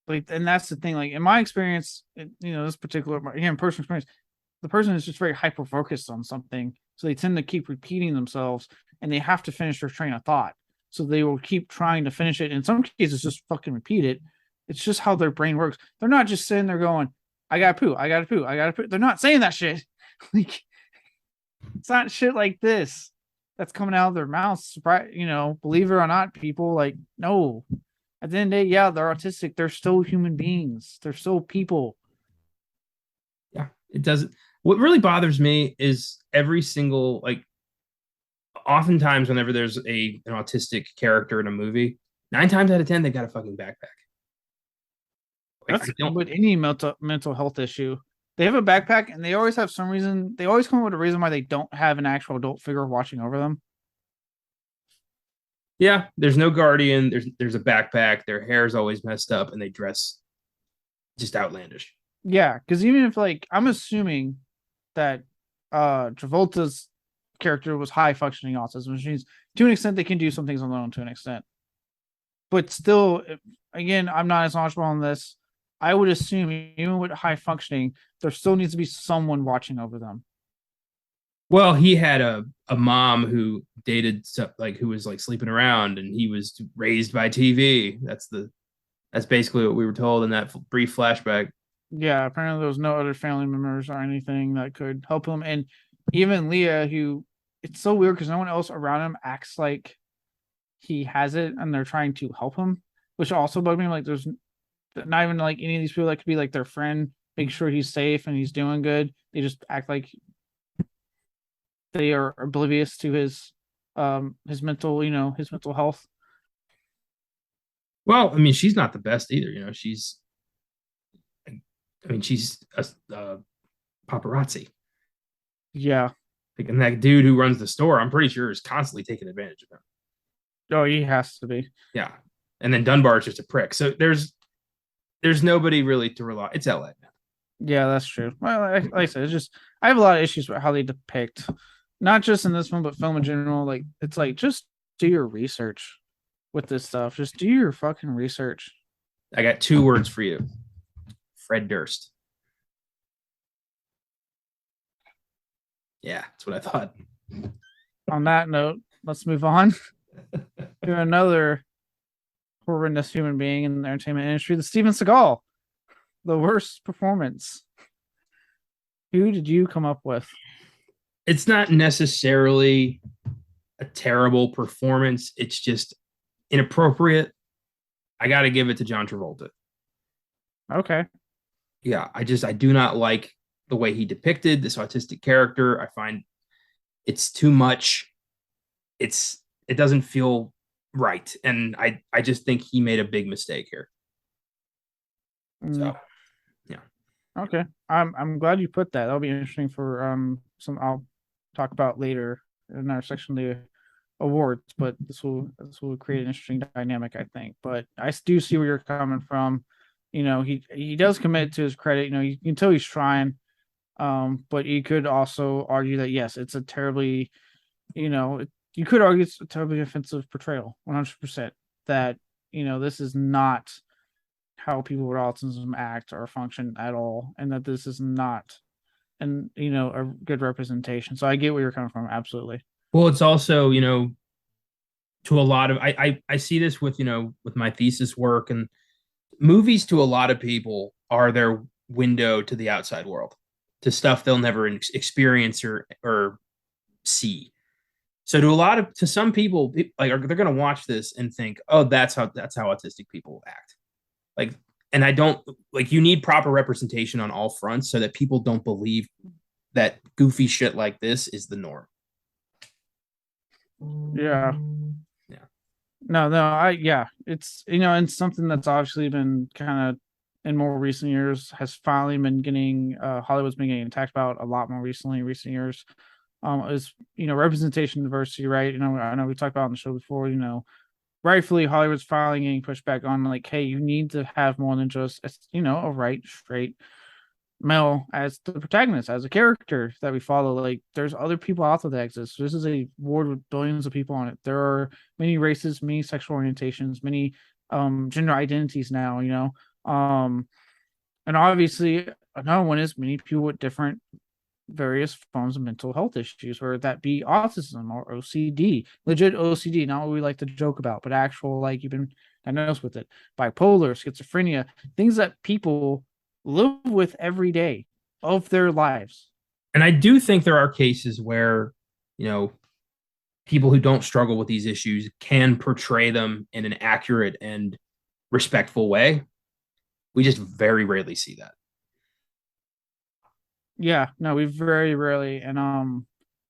Like, and that's the thing. Like, in my experience, this particular, again, personal experience, the person is just very hyper focused on something. So they tend to keep repeating themselves, and they have to finish their train of thought. So they will keep trying to finish it. In some cases, just fucking repeat it. It's just how their brain works. They're not just sitting there going, I gotta poo, I gotta poo, I gotta poo. They're not saying that shit. Like, it's not shit like this that's coming out of their mouths. Believe it or not, people, like, no. At the end of the day, yeah, they're autistic. They're still human beings. They're still people. Yeah, it doesn't. What really bothers me is every single, like, oftentimes whenever there's an autistic character in a movie, 9 times out of 10 they got a fucking backpack. Like I That's don't. with any mental health issue. They have a backpack, and they always have some reason. They always come up with a reason why they don't have an actual adult figure watching over them. Yeah, there's no guardian. There's a backpack. Their hair's always messed up, and they dress just outlandish. Yeah, because even if like I'm assuming that Travolta's character was high functioning autism, which means to an extent they can do some things on their own to an extent. But still, again, I'm not as knowledgeable on this. I would assume even with high functioning, there still needs to be someone watching over them. Well, he had a mom who dated like who was like sleeping around, and he was raised by TV. That's basically what we were told in that brief flashback. Yeah, apparently there was no other family members or anything that could help him. And even Leah, who it's so weird because no one else around him acts like he has it and they're trying to help him, which also bugged me. Like, there's not even like any of these people that could be like their friend, make sure he's safe and he's doing good. They just act like they are oblivious to his mental, his mental health. Well, I mean, she's not the best either. She's a paparazzi. Yeah. And that dude who runs the store, I'm pretty sure is constantly taking advantage of him. Oh, he has to be. Yeah. And then Dunbar is just a prick. So there's nobody really to rely. It's LA, man. Yeah, that's true. Well, like I said, it's just I have a lot of issues with how they depict, not just in this one, but film in general. Like, it's like just do your research with this stuff. Just do your fucking research. I got 2 words for you. Fred Durst. Yeah, that's what I thought. On that note, let's move on to another horrendous human being in the entertainment industry, the Steven Seagal. The worst performance. Who did you come up with? It's not necessarily a terrible performance. It's just inappropriate. I got to give it to John Travolta. Okay. Yeah, I do not like the way he depicted this autistic character. I find it's too much. It doesn't feel right, and I just think he made a big mistake here. So, yeah. Okay. I'm glad you put that. That'll be interesting for some I'll talk about later in our section of the awards, but this will create an interesting dynamic, I think. But I do see where you're coming from. He does commit to his credit. You can tell he's trying. But you could also argue that yes, it's a terribly, you could argue it's a terribly offensive portrayal, 100%. That this is not how people with autism act or function at all, and that this is not, a good representation. So I get where you're coming from, absolutely. Well, it's also to a lot of I see this with with my thesis work, and movies to a lot of people are their window to the outside world, to stuff they'll never experience or see. So to some people, like they're gonna watch this and think, oh, that's how autistic people act. Like, and I don't like, you need proper representation on all fronts so that people don't believe that goofy shit like this is the norm. Yeah. Yeah. No, yeah, it's and something that's obviously been kind of in more recent years has finally been getting Hollywood's been getting attacked about a lot more recently in recent years. Is representation diversity, right? I know we talked about on the show before, rightfully Hollywood's finally getting pushed back on, like, hey, you need to have more than just a right straight male as the protagonist, as a character that we follow. Like, there's other people out there that exist. This is a world with billions of people on it. There are many races, many sexual orientations, many gender identities now, and obviously another one is many people with different various forms of mental health issues, whether that be autism or OCD, legit OCD, not what we like to joke about, but actual, like, you've been diagnosed with it, bipolar, schizophrenia, things that people live with every day of their lives. And I do think there are cases where, people who don't struggle with these issues can portray them in an accurate and respectful way. We just very rarely see that. Yeah, no, we very rarely, and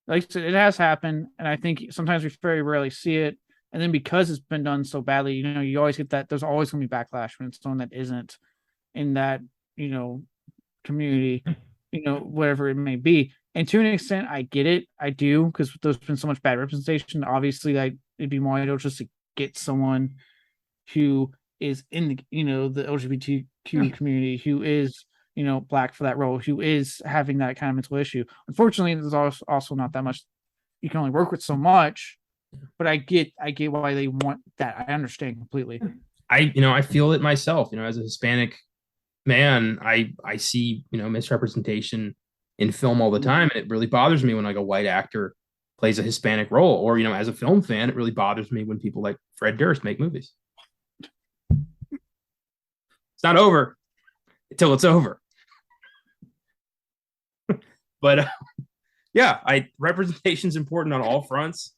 like I said, it has happened, and I think sometimes we very rarely see it. And then because it's been done so badly, you always get that. There's always going to be backlash when it's someone that isn't in that, you know, community, whatever it may be. And to an extent, I get it. I do, because there's been so much bad representation. Obviously, like it'd be more ideal just to get someone who is in the, the LGBTQ community, who is, black for that role, who is having that kind of mental issue. Unfortunately, there's also not that much. You can only work with so much, but I get why they want that. I understand completely. I feel it myself, as a Hispanic man, I see, misrepresentation in film all the time. And it really bothers me when like a white actor plays a Hispanic role, or, as a film fan, it really bothers me when people like Fred Durst make movies. It's not over until it's over. But yeah, representation is important on all fronts.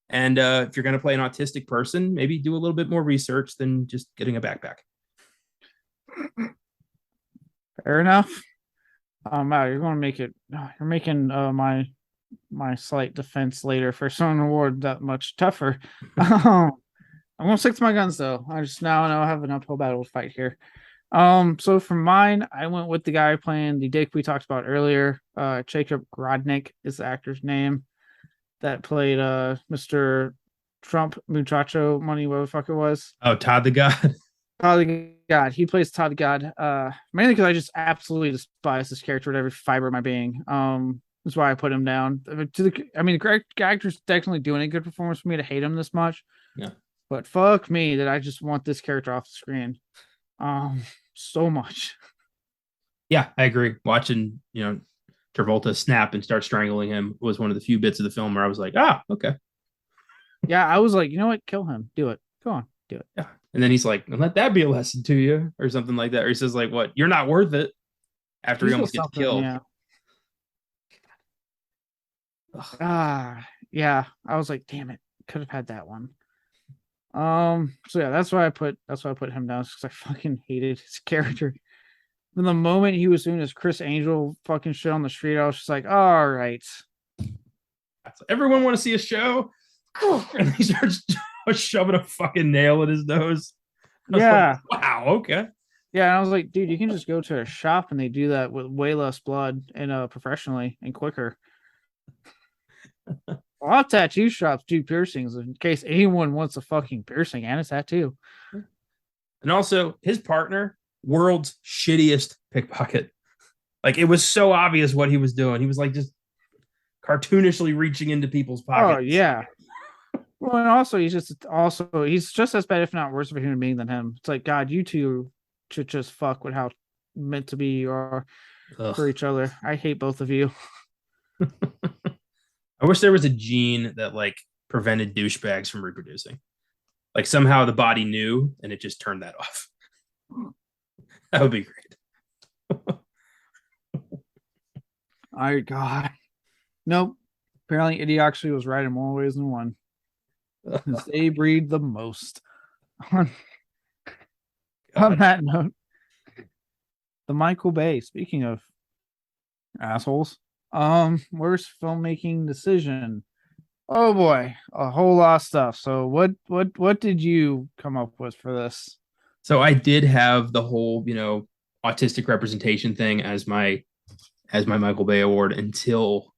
And if you're going to play an autistic person, maybe do a little bit more research than just getting a backpack. Fair enough. Wow, you're going to make it. You're making my slight defense later for some award that much tougher. I'm going to stick to my guns though. I just now know I have an uphill battle to fight here. So for mine, I went with the guy playing the dick we talked about earlier. Jacob Grodnick is the actor's name that played Mr. Trump Muchacho Money, whatever the fuck it was. Oh, Todd the God. Todd the God. He plays Todd the God. Mainly because I just absolutely despise this character with every fiber of my being. That's why I put him down. The actor's definitely doing a good performance for me to hate him this much. Yeah. But fuck me that I just want this character off the screen. So much. Yeah, I agree. Watching, Travolta snap and start strangling him was one of the few bits of the film where I was like, okay. Yeah, I was like, you know what? Kill him. Do it. Go on, do it. Yeah. And then he's like, let that be a lesson to you, or something like that. Or he says, like, what? You're not worth it, after he almost gets killed. Yeah. Yeah. I was like, damn it. Could have had that one. So yeah, that's why I put him down, because I fucking hated his character. From the moment he was doing his Chris Angel fucking shit on the street, I was just like, all right. Everyone want to see a show? And he starts shoving a fucking nail in his nose. Yeah. Like, wow, okay. Yeah, and I was like, dude, you can just go to a shop and they do that with way less blood and professionally and quicker. A lot of tattoo shops do piercings in case anyone wants a fucking piercing and a tattoo. And also, his partner, world's shittiest pickpocket. Like, it was so obvious what he was doing. He was like just cartoonishly reaching into people's pockets. Oh yeah. Well, and also he's just as bad, if not worse, of a human being than him. It's like, God, you two should just fuck with how meant to be you are for each other. I hate both of you. I wish there was a gene that like prevented douchebags from reproducing. Like somehow the body knew and it just turned that off. That would be great. God. Nope. Apparently Idiocracy was right in more ways than one. They breed the most. On that note, the Michael Bay, speaking of assholes, worst filmmaking decision. Oh boy, a whole lot of stuff. So what did you come up with for this? So I did have the whole, autistic representation thing as my Michael Bay award until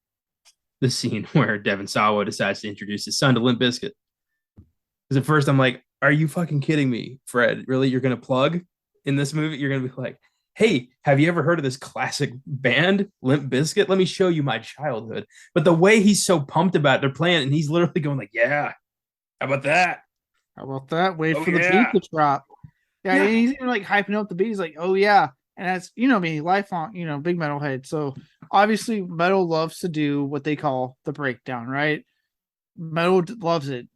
the scene where Devon Sawa decides to introduce his son to Limp Bizkit. Because at first I'm like, are you fucking kidding me, Fred? Really? You're going to plug in this movie? You're going to be like, hey, have you ever heard of this classic band, Limp Bizkit? Let me show you my childhood. But the way he's so pumped about it, they're playing, and he's literally going like, yeah, how about that? How about that? Wait for the beat to drop. Yeah, and he's even like hyping up the beat. He's like, oh yeah. And that's, me, lifelong, big metal head. So obviously metal loves to do what they call the breakdown, right? Metal loves it.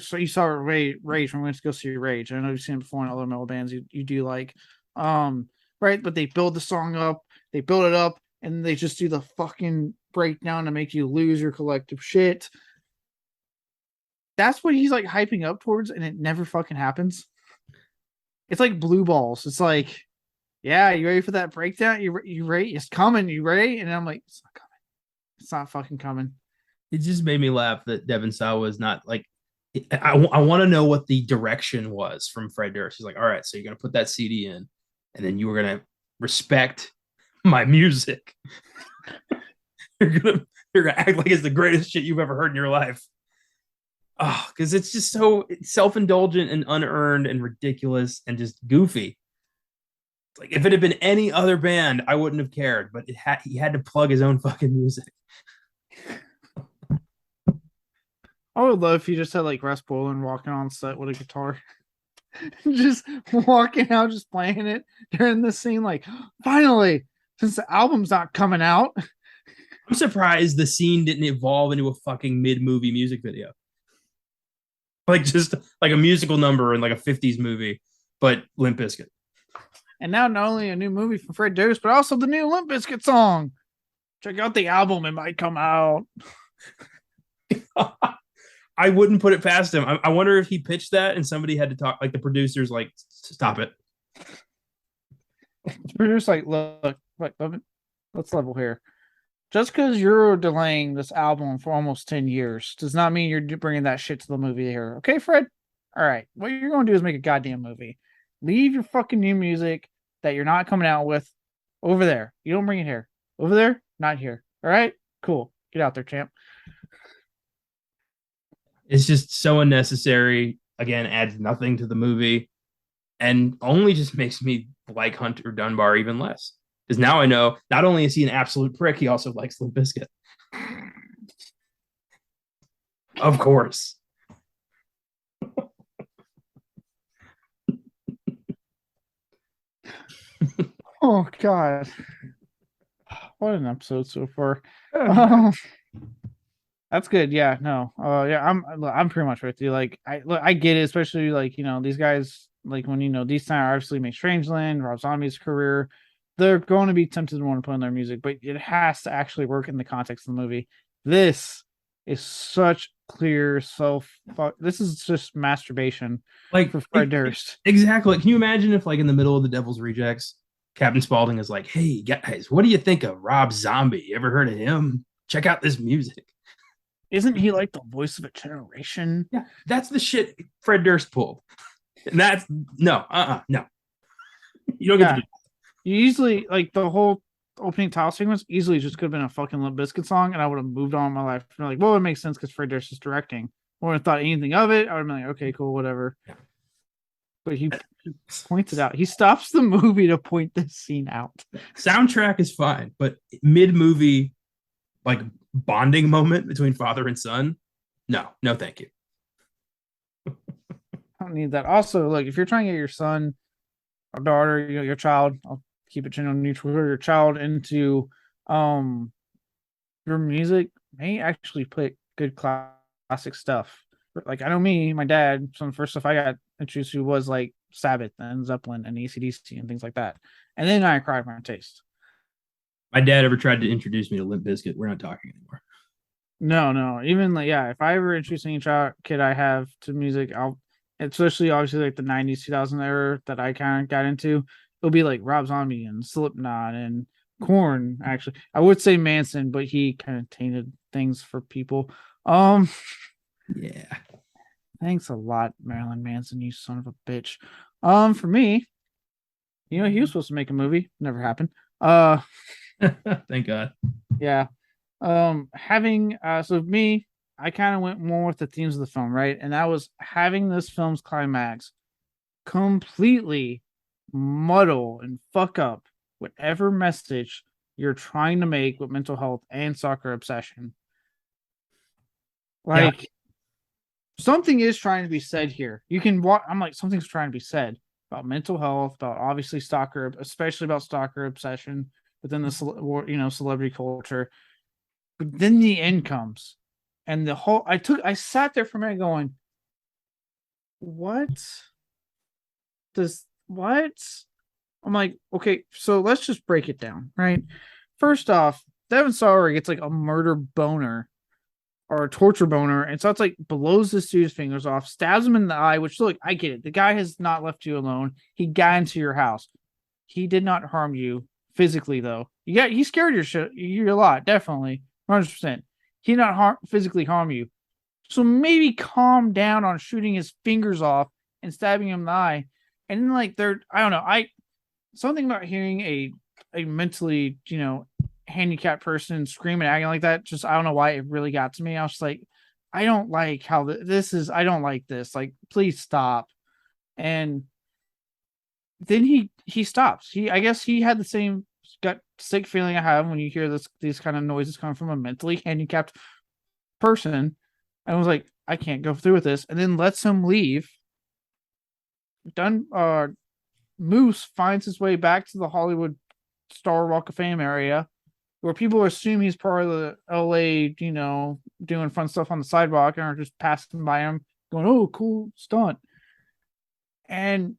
So you saw Rage when we went to go see Rage. I know you've seen it before in other metal bands you do like. Right? But they build the song up, they build it up, and they just do the fucking breakdown to make you lose your collective shit. That's what he's like hyping up towards, and it never fucking happens. It's like blue balls. It's like, yeah, you ready for that breakdown? You ready? It's coming. You ready? And I'm like, it's not coming. It's not fucking coming. It just made me laugh that Devin Sawa was not like. I want to know what the direction was from Fred Durst. He's like, all right, so you're gonna put that CD in, and then you were gonna respect my music. You're gonna act like it's the greatest shit you've ever heard in your life. Oh, because it's just so self-indulgent and unearned and ridiculous and just goofy. Like if it had been any other band, I wouldn't have cared. But he had to plug his own fucking music. I would love if you just had like Russ Bolan walking on set with a guitar. Just walking out, just playing it during the scene, like, finally, since the album's not coming out. I'm surprised the scene didn't evolve into a fucking mid-movie music video. Like just like a musical number in like a 50s movie, but Limp Bizkit. And now not only a new movie from Fred Durst, but also the new Limp Bizkit song. Check out the album, it might come out. I wouldn't put it past him. I wonder if he pitched that and somebody had to talk, like the producers, like, stop it. The producer's like, look, let's level here. Just because you're delaying this album for almost 10 years does not mean you're bringing that shit to the movie here. Okay, Fred? All right. What you're going to do is make a goddamn movie. Leave your fucking new music that you're not coming out with over there. You don't bring it here. Over there, not here. All right? Cool. Get out there, champ. It's just so unnecessary. Again, adds nothing to the movie and only just makes me like Hunter Dunbar even less. Because now I know not only is he an absolute prick, he also likes Limp Bizkit. Of course. Oh, God. What an episode so far. That's good. Yeah, no. Yeah, I'm pretty much with you. Like, I get it, especially like, these guys, like when these time obviously make Strangeland, Rob Zombie's career, they're going to be tempted to want to put in their music, but it has to actually work in the context of the movie. This is such clear this is just masturbation, like for Fred Durst. Exactly. Can you imagine if, like, in the middle of the Devil's Rejects, Captain Spaulding is like, "Hey guys, what do you think of Rob Zombie? You ever heard of him? Check out this music." Isn't he like the voice of a generation? Yeah, that's the shit Fred Durst pulled. And that's no. You don't get to do that. You easily, like, the whole opening title sequence easily just could have been a fucking Limp Bizkit song, and I would have moved on in my life. And like, well, it makes sense because Fred Durst is directing. I wouldn't have thought anything of it. I would have been like, okay, cool, whatever. Yeah. But he points it out. He stops the movie to point this scene out. Soundtrack is fine, but mid-movie, like, bonding moment between father and son, no, thank you. I don't need that. Also, like, if you're trying to get your son or daughter, your child, I'll keep it gender neutral, your child into your music, may actually play good classic stuff. Like, I know me, my dad, some of the first stuff I got introduced to was like Sabbath and Zeppelin and AC/DC and things like that. And then I acquired my taste. My dad ever tried to introduce me to Limp Bizkit. We're not talking anymore. No. Even like, yeah, if I ever introduce any kid I have to music, I'll, especially obviously like the 90s, 2000 era that I kind of got into, it'll be like Rob Zombie and Slipknot and Korn. Actually, I would say Manson, but he kind of tainted things for people. Yeah. Thanks a lot, Marilyn Manson, you son of a bitch. For me, he was supposed to make a movie, never happened. Thank God. Yeah. So me, I kind of went more with the themes of the film, right? And that was having this film's climax completely muddle and fuck up whatever message you're trying to make with mental health and stalker obsession. Like, something is trying to be said here. You can watch. I'm like, something's trying to be said about mental health, about obviously stalker, especially about stalker obsession within the celebrity culture. But then the end comes, and the whole I sat there for a minute going, what? I'm like, okay, so let's just break it down, right? First off, Devin Sawa gets like a murder boner or a torture boner, and so it's like blows this dude's fingers off, stabs him in the eye, which, look, I get it. The guy has not left you alone. He got into your house. He did not harm you physically, though. He scared you a lot, definitely. 100%. He not physically harm you. So maybe calm down on shooting his fingers off and stabbing him in the eye. And then like I don't know, something about hearing a mentally, handicapped person screaming and acting like that, just I don't know why it really got to me. I was like, I don't like how this is, I don't like this. Like, please stop. And then he stops. I guess he had the same gut sick feeling I have when you hear these kind of noises coming from a mentally handicapped person. I was like, I can't go through with this, and then lets him leave. Moose finds his way back to the Hollywood Star Walk of Fame area, where people assume he's part of the LA, doing fun stuff on the sidewalk and are just passing by him, going, "Oh, cool stunt." And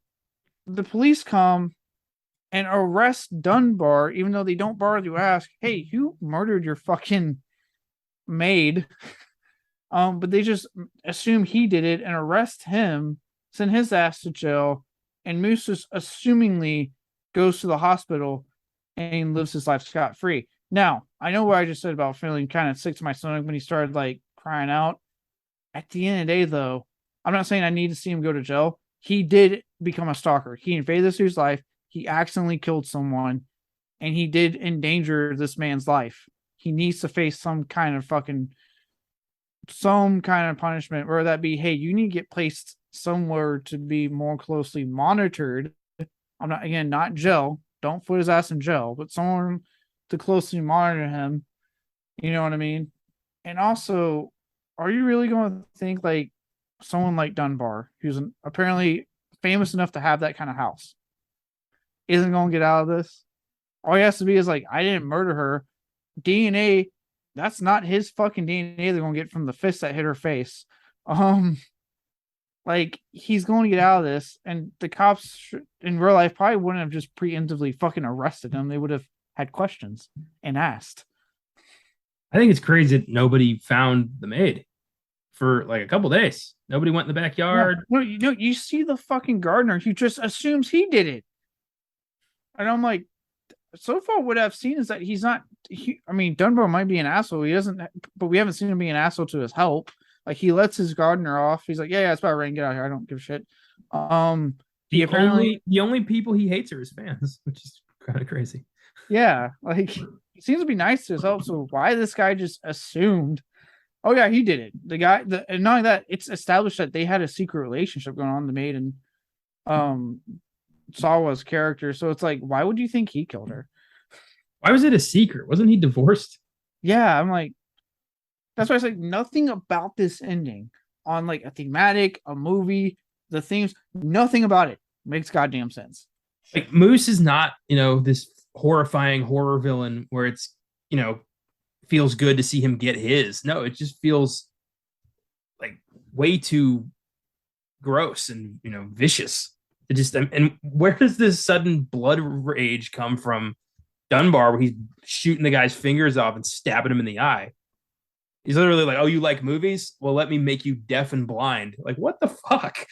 the police come and arrest Dunbar, even though they don't bother to ask, "Hey, you murdered your fucking maid." But they just assume he did it and arrest him, send his ass to jail, and Moose just assumingly goes to the hospital and lives his life scot-free. Now, I know what I just said about feeling kind of sick to my stomach when he started like crying out. At the end of the day, though, I'm not saying I need to see him go to jail. He did become a stalker. He invaded this dude's life. He accidentally killed someone, and he did endanger this man's life. He needs to face some kind of punishment, whether that be, hey, you need to get placed somewhere to be more closely monitored. I'm not jail. Don't put his ass in jail, but someone to closely monitor him. You know what I mean? And also, are you really going to think like someone like Dunbar, who's apparently famous enough to have that kind of house, isn't going to get out of this? All he has to be is like, I didn't murder her. DNA, that's not his fucking DNA they're going to get from the fist that hit her face. Like, he's going to get out of this, and the cops in real life probably wouldn't have just preemptively fucking arrested him. They would have had questions and asked. I think it's crazy that nobody found the maid for like a couple days. Nobody went in the backyard. Yeah. No, you see the fucking gardener who just assumes he did it. And I'm like, so far what I've seen is that he's not, Dunbar might be an asshole. He doesn't, but we haven't seen him be an asshole to his help. Like, he lets his gardener off. He's like, yeah, it's about rain. Get out of here. I don't give a shit. The only people he hates are his fans, which is kind of crazy. Yeah, like, he seems to be nice to his help. So why this guy just assumed, oh yeah, he did it. And not only that, it's established that they had a secret relationship going on, the maid and Sawa's character. So it's like, why would you think he killed her? Why was it a secret? Wasn't he divorced? Yeah, I'm like, that's why I said nothing about this ending on like a thematic, a movie, the themes, nothing about it makes goddamn sense. Like, Moose is not, this horrifying horror villain where it's, feels good to see him get his. No, it just feels like way too gross and, vicious. It just, and where does this sudden blood rage come from Dunbar, where he's shooting the guy's fingers off and stabbing him in the eye? He's literally like, oh, you like movies? Well, let me make you deaf and blind. Like, what the fuck?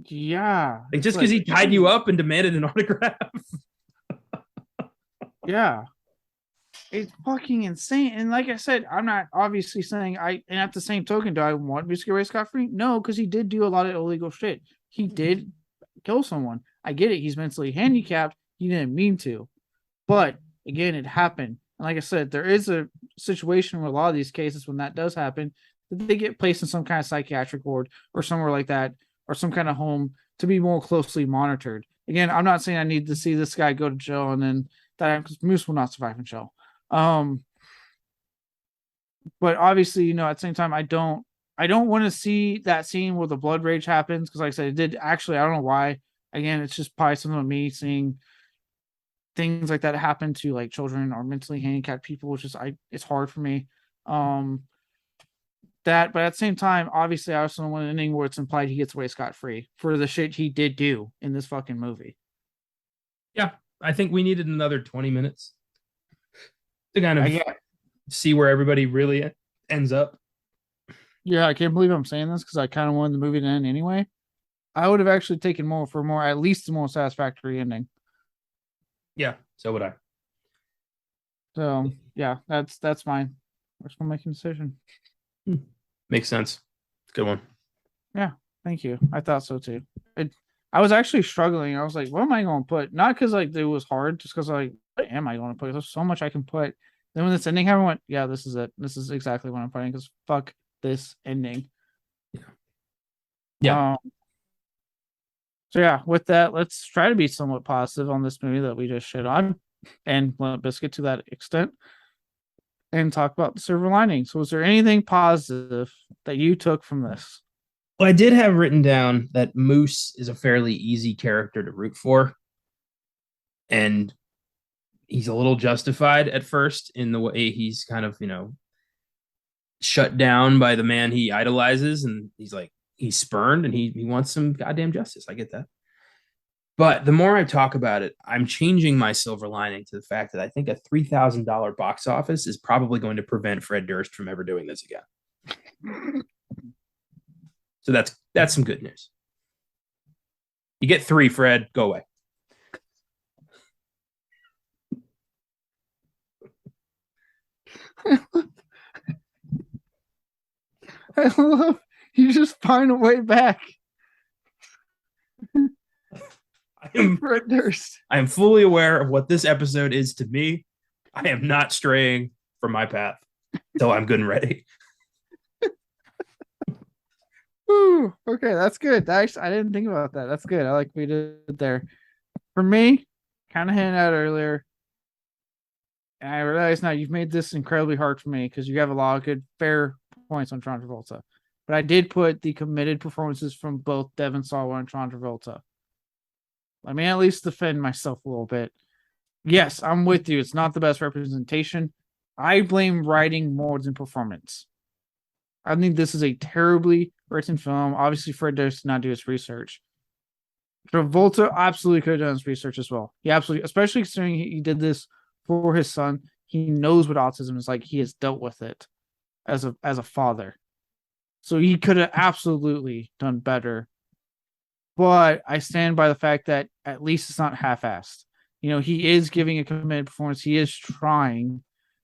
Yeah. Like, just because he tied you up and demanded an autograph. Yeah. It's fucking insane. And like I said, I'm not obviously saying and at the same token, do I want Bizkit scot-free? No, because he did do a lot of illegal shit. He did kill someone. I get it. He's mentally handicapped. He didn't mean to. But again, it happened. And like I said, there is a situation where a lot of these cases, when that does happen, that they get placed in some kind of psychiatric ward or somewhere like that, or some kind of home to be more closely monitored. Again, I'm not saying I need to see this guy go to jail and then die, because Moose will not survive in jail. But obviously, at the same time, I don't want to see that scene where the blood rage happens, because like I said, it did actually, I don't know why. Again, it's just probably something of me seeing things like that happen to like children or mentally handicapped people. It's hard for me. But at the same time, obviously, I also want an ending where it's implied he gets away scot-free for the shit he did do in this fucking movie. Yeah, I think we needed another 20 minutes to kind of see where everybody really ends up. Yeah, I can't believe I'm saying this, because I kind of wanted the movie to end anyway. I would have actually taken at least a more satisfactory ending. Yeah, so would I. So yeah, that's mine. We're still making a decision. Makes sense. Good one. Yeah, thank you. I thought so too. I was actually struggling. I was like, what am I going to put? Not because like it was hard, just because like, what am I going to put? There's so much I can put. Then when this ending happened, I went, yeah, this is it. This is exactly what I'm putting. Because fuck this ending. Yeah. So yeah, with that, let's try to be somewhat positive on this movie that we just shit on, and Limp Bizkit to that extent, and talk about the silver lining. So, was there anything positive that you took from this? Well, I did have written down that Moose is a fairly easy character to root for. And he's a little justified at first in the way he's kind of, shut down by the man he idolizes. And he's spurned and he wants some goddamn justice. I get that. But the more I talk about it, I'm changing my silver lining to the fact that I think a $3,000 box office is probably going to prevent Fred Durst from ever doing this again. So that's some good news. You get 3, Fred. Go away. I love you just find a way back. Fred Durst. I am fully aware of what this episode is to me. I am not straying from my path until I'm good and ready. Ooh, okay, that's good. I didn't think about that. That's good. I like what we did there. For me, kind of hinted out earlier, and I realize now you've made this incredibly hard for me because you have a lot of good, fair points on John Travolta. But I did put the committed performances from both Devon Sawa and John Travolta. Let me at least defend myself a little bit. Yes, I'm with you. It's not the best representation. I blame writing more than performance. I think this is a terribly written film. Obviously, Fred Durst did not do his research. Travolta absolutely could have done his research as well. He absolutely, especially considering he did this for his son. He knows what autism is like. He has dealt with it as a father. So he could have absolutely done better. But I stand by the fact that at least it's not half-assed. He is giving a committed performance. He is trying.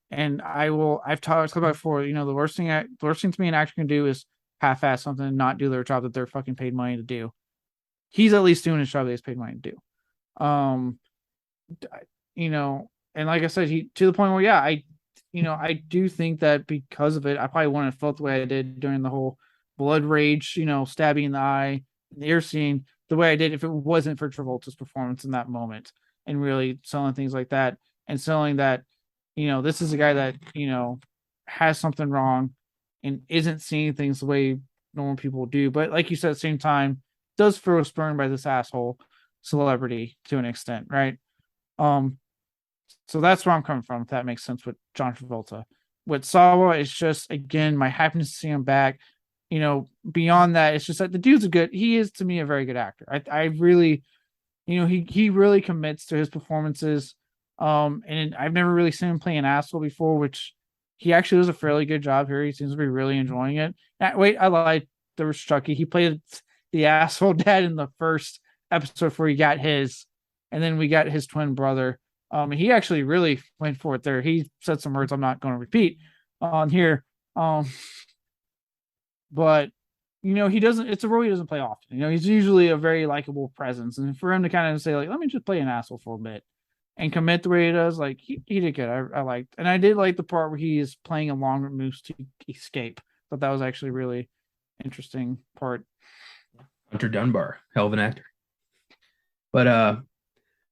And I've talked about before, the worst thing to me an actor can do is half-ass something and not do their job that they're fucking paid money to do. He's at least doing his job that he's paid money to do. And like I said, he to the point where, yeah, I do think that because of it, I probably wouldn't have felt the way I did during the whole blood rage, stabbing in the eye, the ear scene, the way I did if it wasn't for Travolta's performance in that moment and really selling things like that and selling that, this is a guy that, has something wrong and isn't seeing things the way normal people do. But like you said, at the same time, does feel spurned by this asshole celebrity to an extent, right? So that's where I'm coming from, if that makes sense with John Travolta. With Sawa, it's just, again, my happiness to see him back. Beyond that, it's just that the dude's he is to me a very good actor. I really, he really commits to his performances. And I've never really seen him play an asshole before, which he actually does a fairly good job here. He seems to be really enjoying it. Wait, I lied. There was Chucky. He played the asshole dad in the first episode where he got his, and then we got his twin brother. He actually really went for it there. He said some words I'm not going to repeat on here. But he doesn't. It's a role he doesn't play often. He's usually a very likable presence, and for him to kind of say like, "Let me just play an asshole for a bit," and commit the way he does, like he did good. I liked, and I did like the part where he is playing along with Moose to escape. But that was actually really interesting part. Hunter Dunbar, hell of an actor. But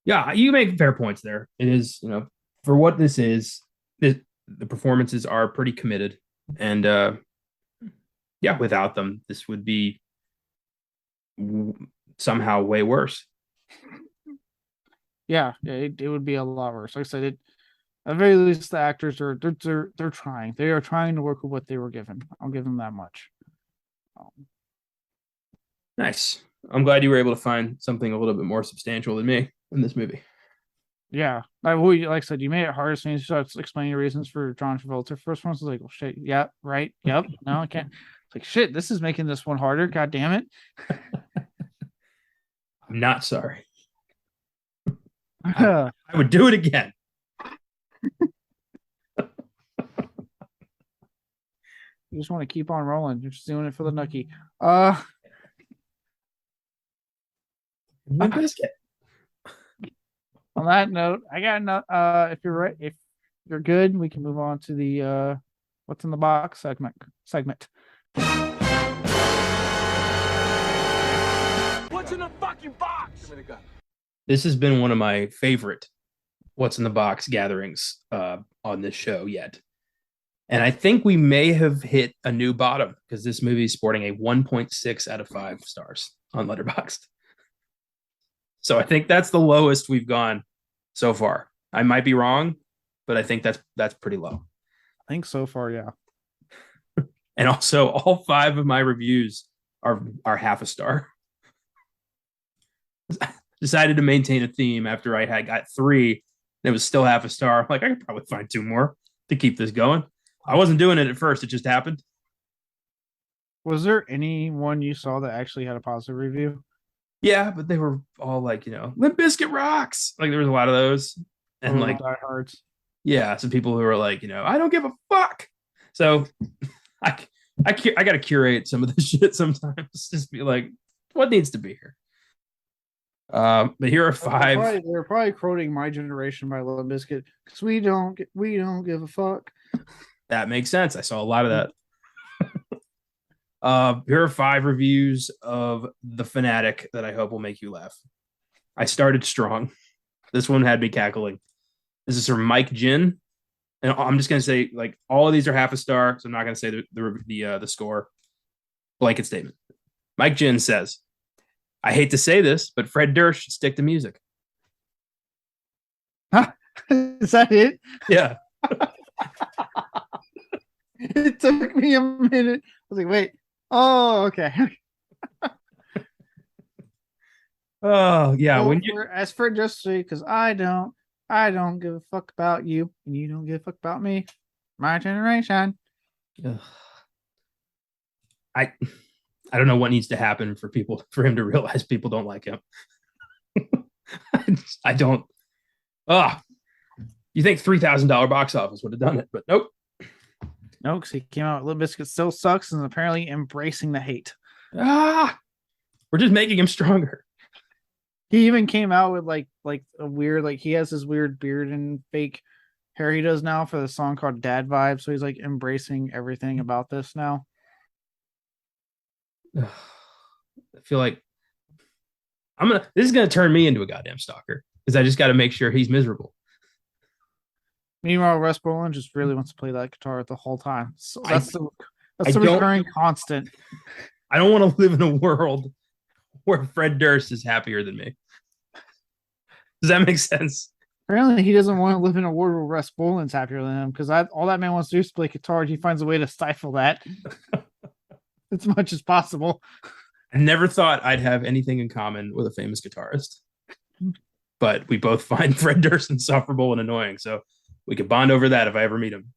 yeah, you make fair points there. It is, for what this is, the performances are pretty committed, and yeah, without them, this would be somehow way worse. Yeah, it would be a lot worse. Like I said, at the very least, the actors they're trying. They are trying to work with what they were given. I'll give them that much. Nice. I'm glad you were able to find something a little bit more substantial than me in this movie. Yeah, like I said, you made it hard as soon as you started explaining the reasons for John Travolta. First one was like, well, shit, yeah, right, yep. No, I can't. It's like, shit, this is making this one harder. God damn it. I'm not sorry. I would do it again. You just want to keep on rolling. You're just doing it for the nookie. Limp Bizkit. On that note, I got if you're right, if you're good, we can move on to the what's in the box segment. What's in the fucking box? Give me the gun. This has been one of my favorite What's in the Box gatherings on this show yet. And I think we may have hit a new bottom because this movie is sporting a 1.6 out of 5 stars on Letterboxd. So I think that's the lowest we've gone so far. I might be wrong, but I think that's pretty low. I think so far, yeah. And also, all 5 of my reviews are half a star. Decided to maintain a theme after I had got 3, and it was still half a star. I'm like, I could probably find 2 more to keep this going. I wasn't doing it at first; it just happened. Was there anyone you saw that actually had a positive review? Yeah, but they were all like, Limp Bizkit rocks. Like there was a lot of those, and like diehards. Yeah, some people who are like, I don't give a fuck. So I got to curate some of this shit sometimes. Just be like, what needs to be here? But here are 5. They're probably quoting "My Generation" by Limp Bizkit because we don't give a fuck. That makes sense. I saw a lot of that. Here are 5 reviews of The Fanatic that I hope will make you laugh. I started strong. This one had me cackling. This is from Mike Jin, and I'm just gonna say like all of these are half a star, so I'm not gonna say the score. Blanket statement. Mike Jin says, "I hate to say this, but Fred Durst should stick to music." Huh? Is that it? Yeah. It took me a minute. I was like, wait. Oh, okay. Oh, yeah. Well, as for just because I don't give a fuck about you, and you don't give a fuck about me. My generation. I don't know what needs to happen for him to realize people don't like him. I don't. You think $3,000 box office would have done it, but nope. No, because he came out with Limp Bizkit still sucks and is apparently embracing the hate. We're just making him stronger. He even came out with like a weird, he has this weird beard and fake hair he does now for the song called Dad Vibe. So he's like embracing everything about this now. I feel like this is gonna turn me into a goddamn stalker because I just got to make sure he's miserable. Meanwhile, Russ Brolin just really wants to play that guitar the whole time. So that's the recurring constant. I don't want to live in a world where Fred Durst is happier than me. Does that make sense? Apparently, he doesn't want to live in a world where Russ Brolin's happier than him because all that man wants to do is play guitar. And he finds a way to stifle that as much as possible. I never thought I'd have anything in common with a famous guitarist, but we both find Fred Durst insufferable and annoying. So we could bond over that if I ever meet him.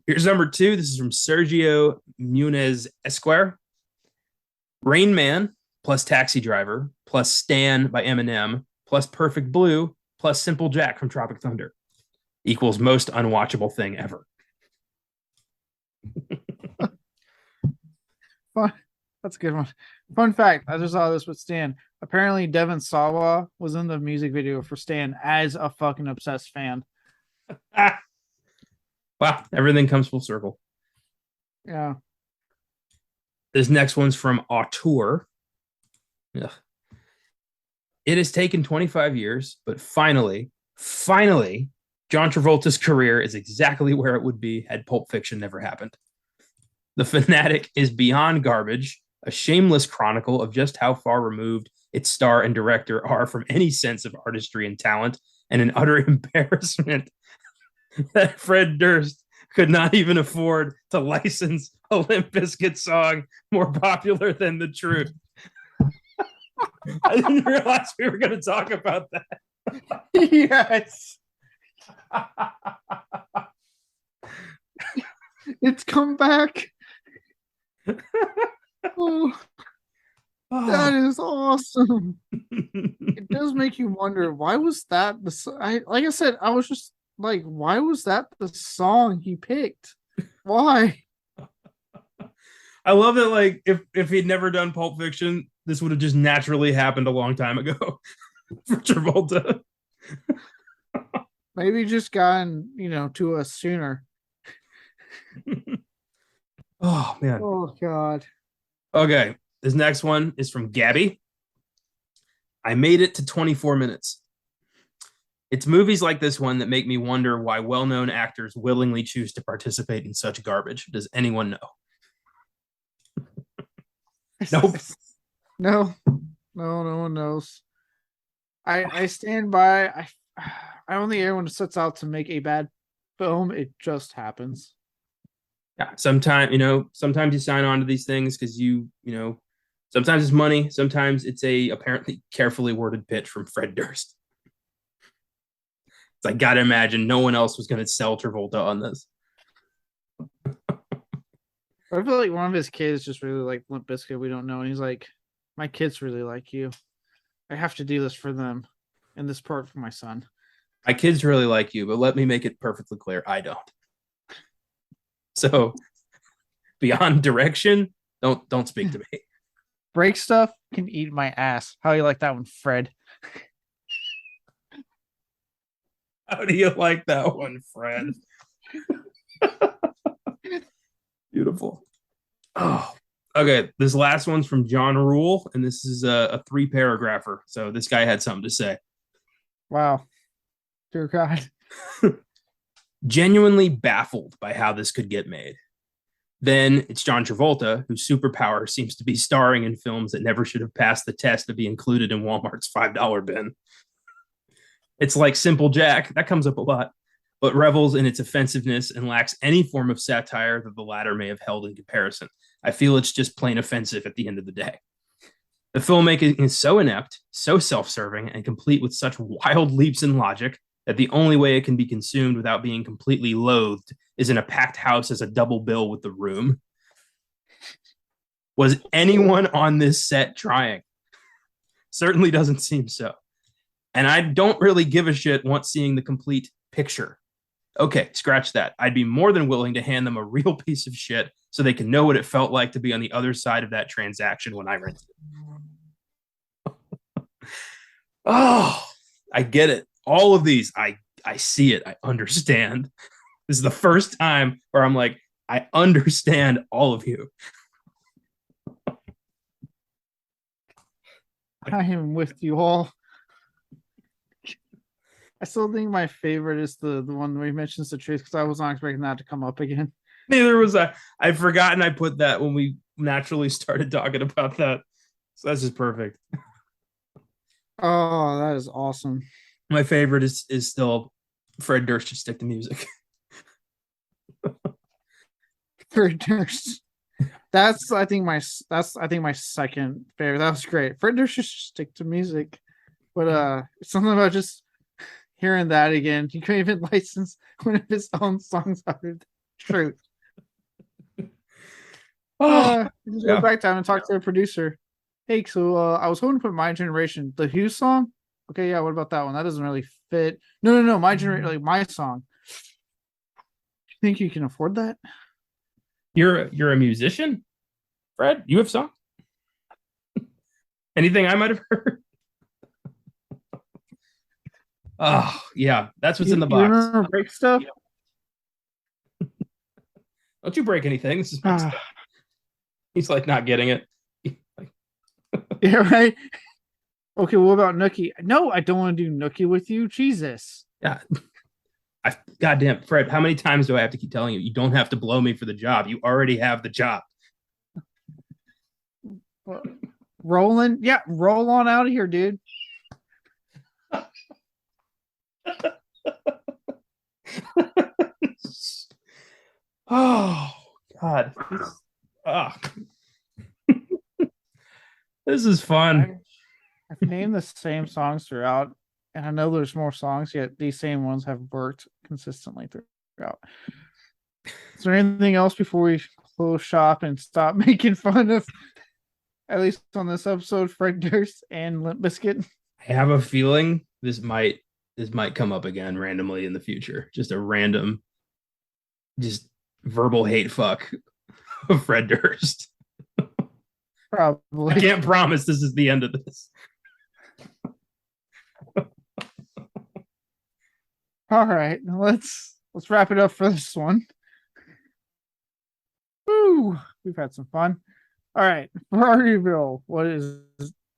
Here's number 2. This is from Sergio Munez Esquire. Rain Man plus Taxi Driver plus Stan by Eminem plus Perfect Blue plus Simple Jack from Tropic Thunder equals most unwatchable thing ever. Fun. That's a good one. Fun fact, I just saw this with Stan. Apparently, Devin Sawa was in the music video for Stan as a fucking obsessed fan. Wow, everything comes full circle. Yeah. This next one's from Auteur. Ugh. It has taken 25 years, but finally, John Travolta's career is exactly where it would be had Pulp Fiction never happened. The Fanatic is beyond garbage, a shameless chronicle of just how far removed its star and director are from any sense of artistry and talent, and an utter embarrassment that Fred Durst could not even afford to license a Limp Bizkit song more popular than The Truth. I didn't realize we were going to talk about that. Yes. It's come back. Oh, that is awesome. It does make you wonder, why was that like I said, I was just like, why was that the song he picked? Why? I love that. Like, if he'd never done Pulp Fiction, this would have just naturally happened a long time ago for Travolta. Maybe just gotten, to us sooner. Oh man. Oh God. Okay, this next one is from Gabby. I made it to 24 minutes. It's movies like this one that make me wonder why well-known actors willingly choose to participate in such garbage. Does anyone know? Nope. No, no one knows. I stand by. I don't think everyone sets out to make a bad film. It just happens. Yeah, sometimes you sign on to these things because sometimes it's money, sometimes it's a apparently carefully worded pitch from Fred Durst. It's like, gotta imagine no one else was going to sell Travolta on this. I feel like one of his kids just really like Limp Bizkit. We don't know, and he's like, "My kids really like you. I have to do this for them, and this part for my son." My kids really like you, but let me make it perfectly clear, I don't. So, beyond direction, don't speak to me. Break stuff can eat my ass. How you like that one, Fred? How do you like that one, Fred? Beautiful. Oh, okay. This last one's from John Rule, and this is a 3-paragrapher. So this guy had something to say. Wow. Dear God. Genuinely baffled by how this could get made. Then it's John Travolta, whose superpower seems to be starring in films that never should have passed the test to be included in Walmart's $5 bin. It's like Simple Jack, that comes up a lot, but revels in its offensiveness and lacks any form of satire that the latter may have held in comparison. I feel it's just plain offensive at the end of the day. The filmmaking is so inept, so self-serving, and complete with such wild leaps in logic that the only way it can be consumed without being completely loathed is in a packed house as a double bill with The Room. Was anyone on this set trying? Certainly doesn't seem so. And I don't really give a shit once seeing the complete picture. Okay, scratch that. I'd be more than willing to hand them a real piece of shit so they can know what it felt like to be on the other side of that transaction when I rented it. Oh, I get it. All of these, I see it. I understand. This is the first time where I'm like, I understand all of you. I am with you all. I still think my favorite is the one where he mentions the truth, because I was not expecting that to come up again. Neither was I. I'd forgotten I put that when we naturally started talking about that. So that's just perfect. Oh, that is awesome. My favorite is still Fred Durst should stick to music. Fred Durst. That's I think my second favorite. That was great. Fred Durst should stick to music. But something about just hearing that again. He couldn't even license one of his own songs out of Truth. Just go back down and talk to the producer. Hey, so I was hoping to put My Generation, the Who song. Okay, yeah, what about that one? That doesn't really fit. No, My Generation, like my song. You think you can afford that? You're a musician, Fred? You have songs? Anything I might have heard? Oh, yeah, that's what's in the box. You remember break stuff? Don't you break anything. This is my stuff. He's like not getting it. Yeah, right. Okay, what about Nookie? No, I don't want to do Nookie with you. Jesus. Yeah. Goddamn, Fred, how many times do I have to keep telling you? You don't have to blow me for the job. You already have the job. Rolling? Yeah, roll on out of here, dude. Oh, God. This is fun. I've named the same songs throughout, and I know there's more songs, yet these same ones have worked consistently throughout. Is there anything else before we close shop and stop making fun of, at least on this episode, Fred Durst and Limp Bizkit? I have a feeling this might this might come up again randomly in the future. Just a random, just verbal hate fuck of Fred Durst. Probably. I can't promise this is the end of this. All right, let's wrap it up for this one. Woo! We've had some fun. All right, for our reveal, what is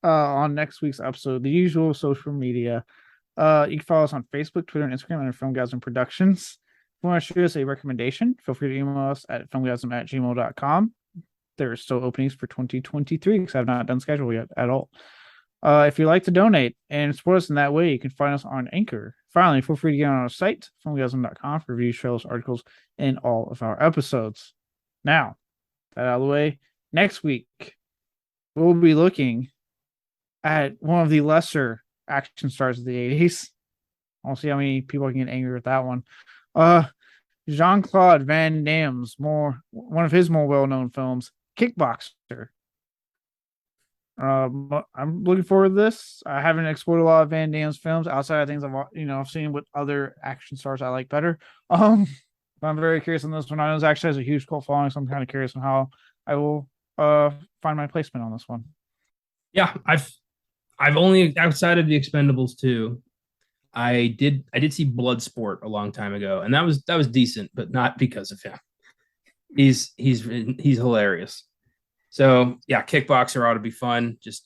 on next week's episode? The usual social media. You can follow us on Facebook, Twitter, and Instagram under FILMGAZM Productions. If you want to shoot us a recommendation, feel free to email us at filmgazm@gmail.com. There are still openings for 2023 because I've not done schedule yet at all. If you'd like to donate and support us in that way, you can find us on Anchor. Finally, feel free to get on our site, filmgazm.com, for reviews, trailers, articles, and all of our episodes. Now, that out of the way, next week, we'll be looking at one of the lesser action stars of the 80s. I'll see how many people can get angry with that one. Jean-Claude Van Damme's one of his more well-known films, Kickboxer. I'm looking forward to this. I haven't explored a lot of Van Damme's films outside of things I've seen with other action stars I like better. But I'm very curious on this one. I know it actually has a huge cult following, so I'm kind of curious on how I will find my placement on this one. Yeah, I've only, outside of the Expendables 2, I did see Bloodsport a long time ago, and that was decent, but not because of him. He's hilarious. So yeah, Kickboxer ought to be fun. Just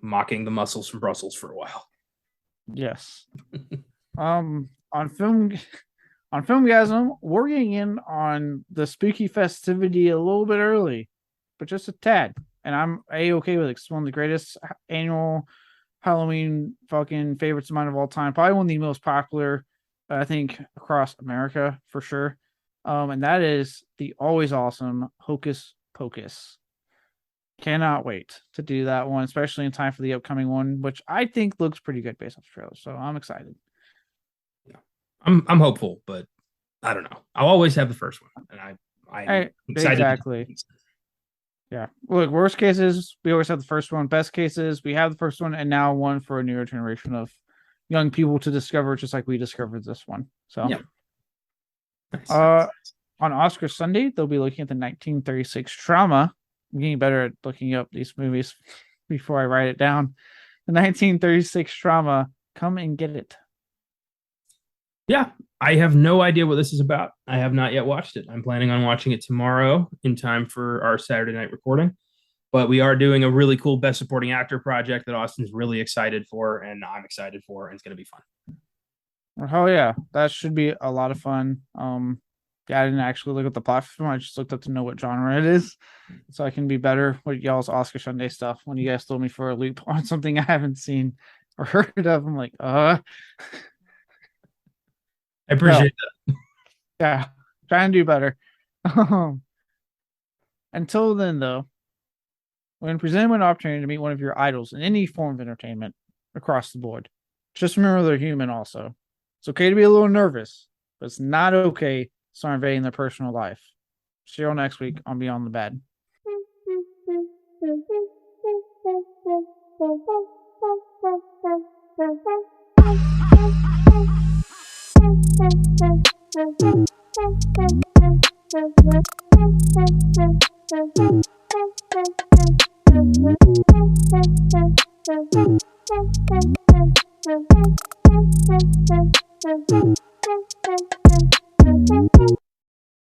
mocking the muscles from Brussels for a while. Yes. On Filmgasm, we're getting in on the spooky festivity a little bit early, but just a tad. And I'm okay with it. It's one of the greatest annual Halloween fucking favorites of mine of all time. Probably one of the most popular, I think, across America for sure. And that is the always awesome Hocus Pocus. Cannot wait to do that one, especially in time for the upcoming one, which I think looks pretty good based on the trailer. So I'm excited. Yeah, I'm hopeful, but I don't know. I'll always have the first one, and I'm excited. Exactly. Yeah. Look, worst cases, we always have the first one. Best cases, we have the first one, and now one for a newer generation of young people to discover, just like we discovered this one. So, yeah. Nice. On Oscar Sunday, they'll be looking at the 1936 Trauma. I'm getting better at looking up these movies before I write it down. The 1936 Trauma. Come and get it. Yeah, I have no idea what this is about. I have not yet watched it. I'm planning on watching it tomorrow in time for our Saturday night recording. But we are doing a really cool Best Supporting Actor project that Austin's really excited for, and I'm excited for, and it's going to be fun. Oh yeah, that should be a lot of fun. Yeah, I didn't actually look at the platform. I just looked up to know what genre it is, so I can be better with y'all's Oscar Sunday stuff. When you guys throw me for a loop on something I haven't seen or heard of, I'm like, I appreciate that. Yeah, try and do better. Until then, though, when presented with an opportunity to meet one of your idols in any form of entertainment across the board, just remember they're human also. It's okay to be a little nervous, but it's not okay to start invading their personal life. See you all next week on Beyond the Bad.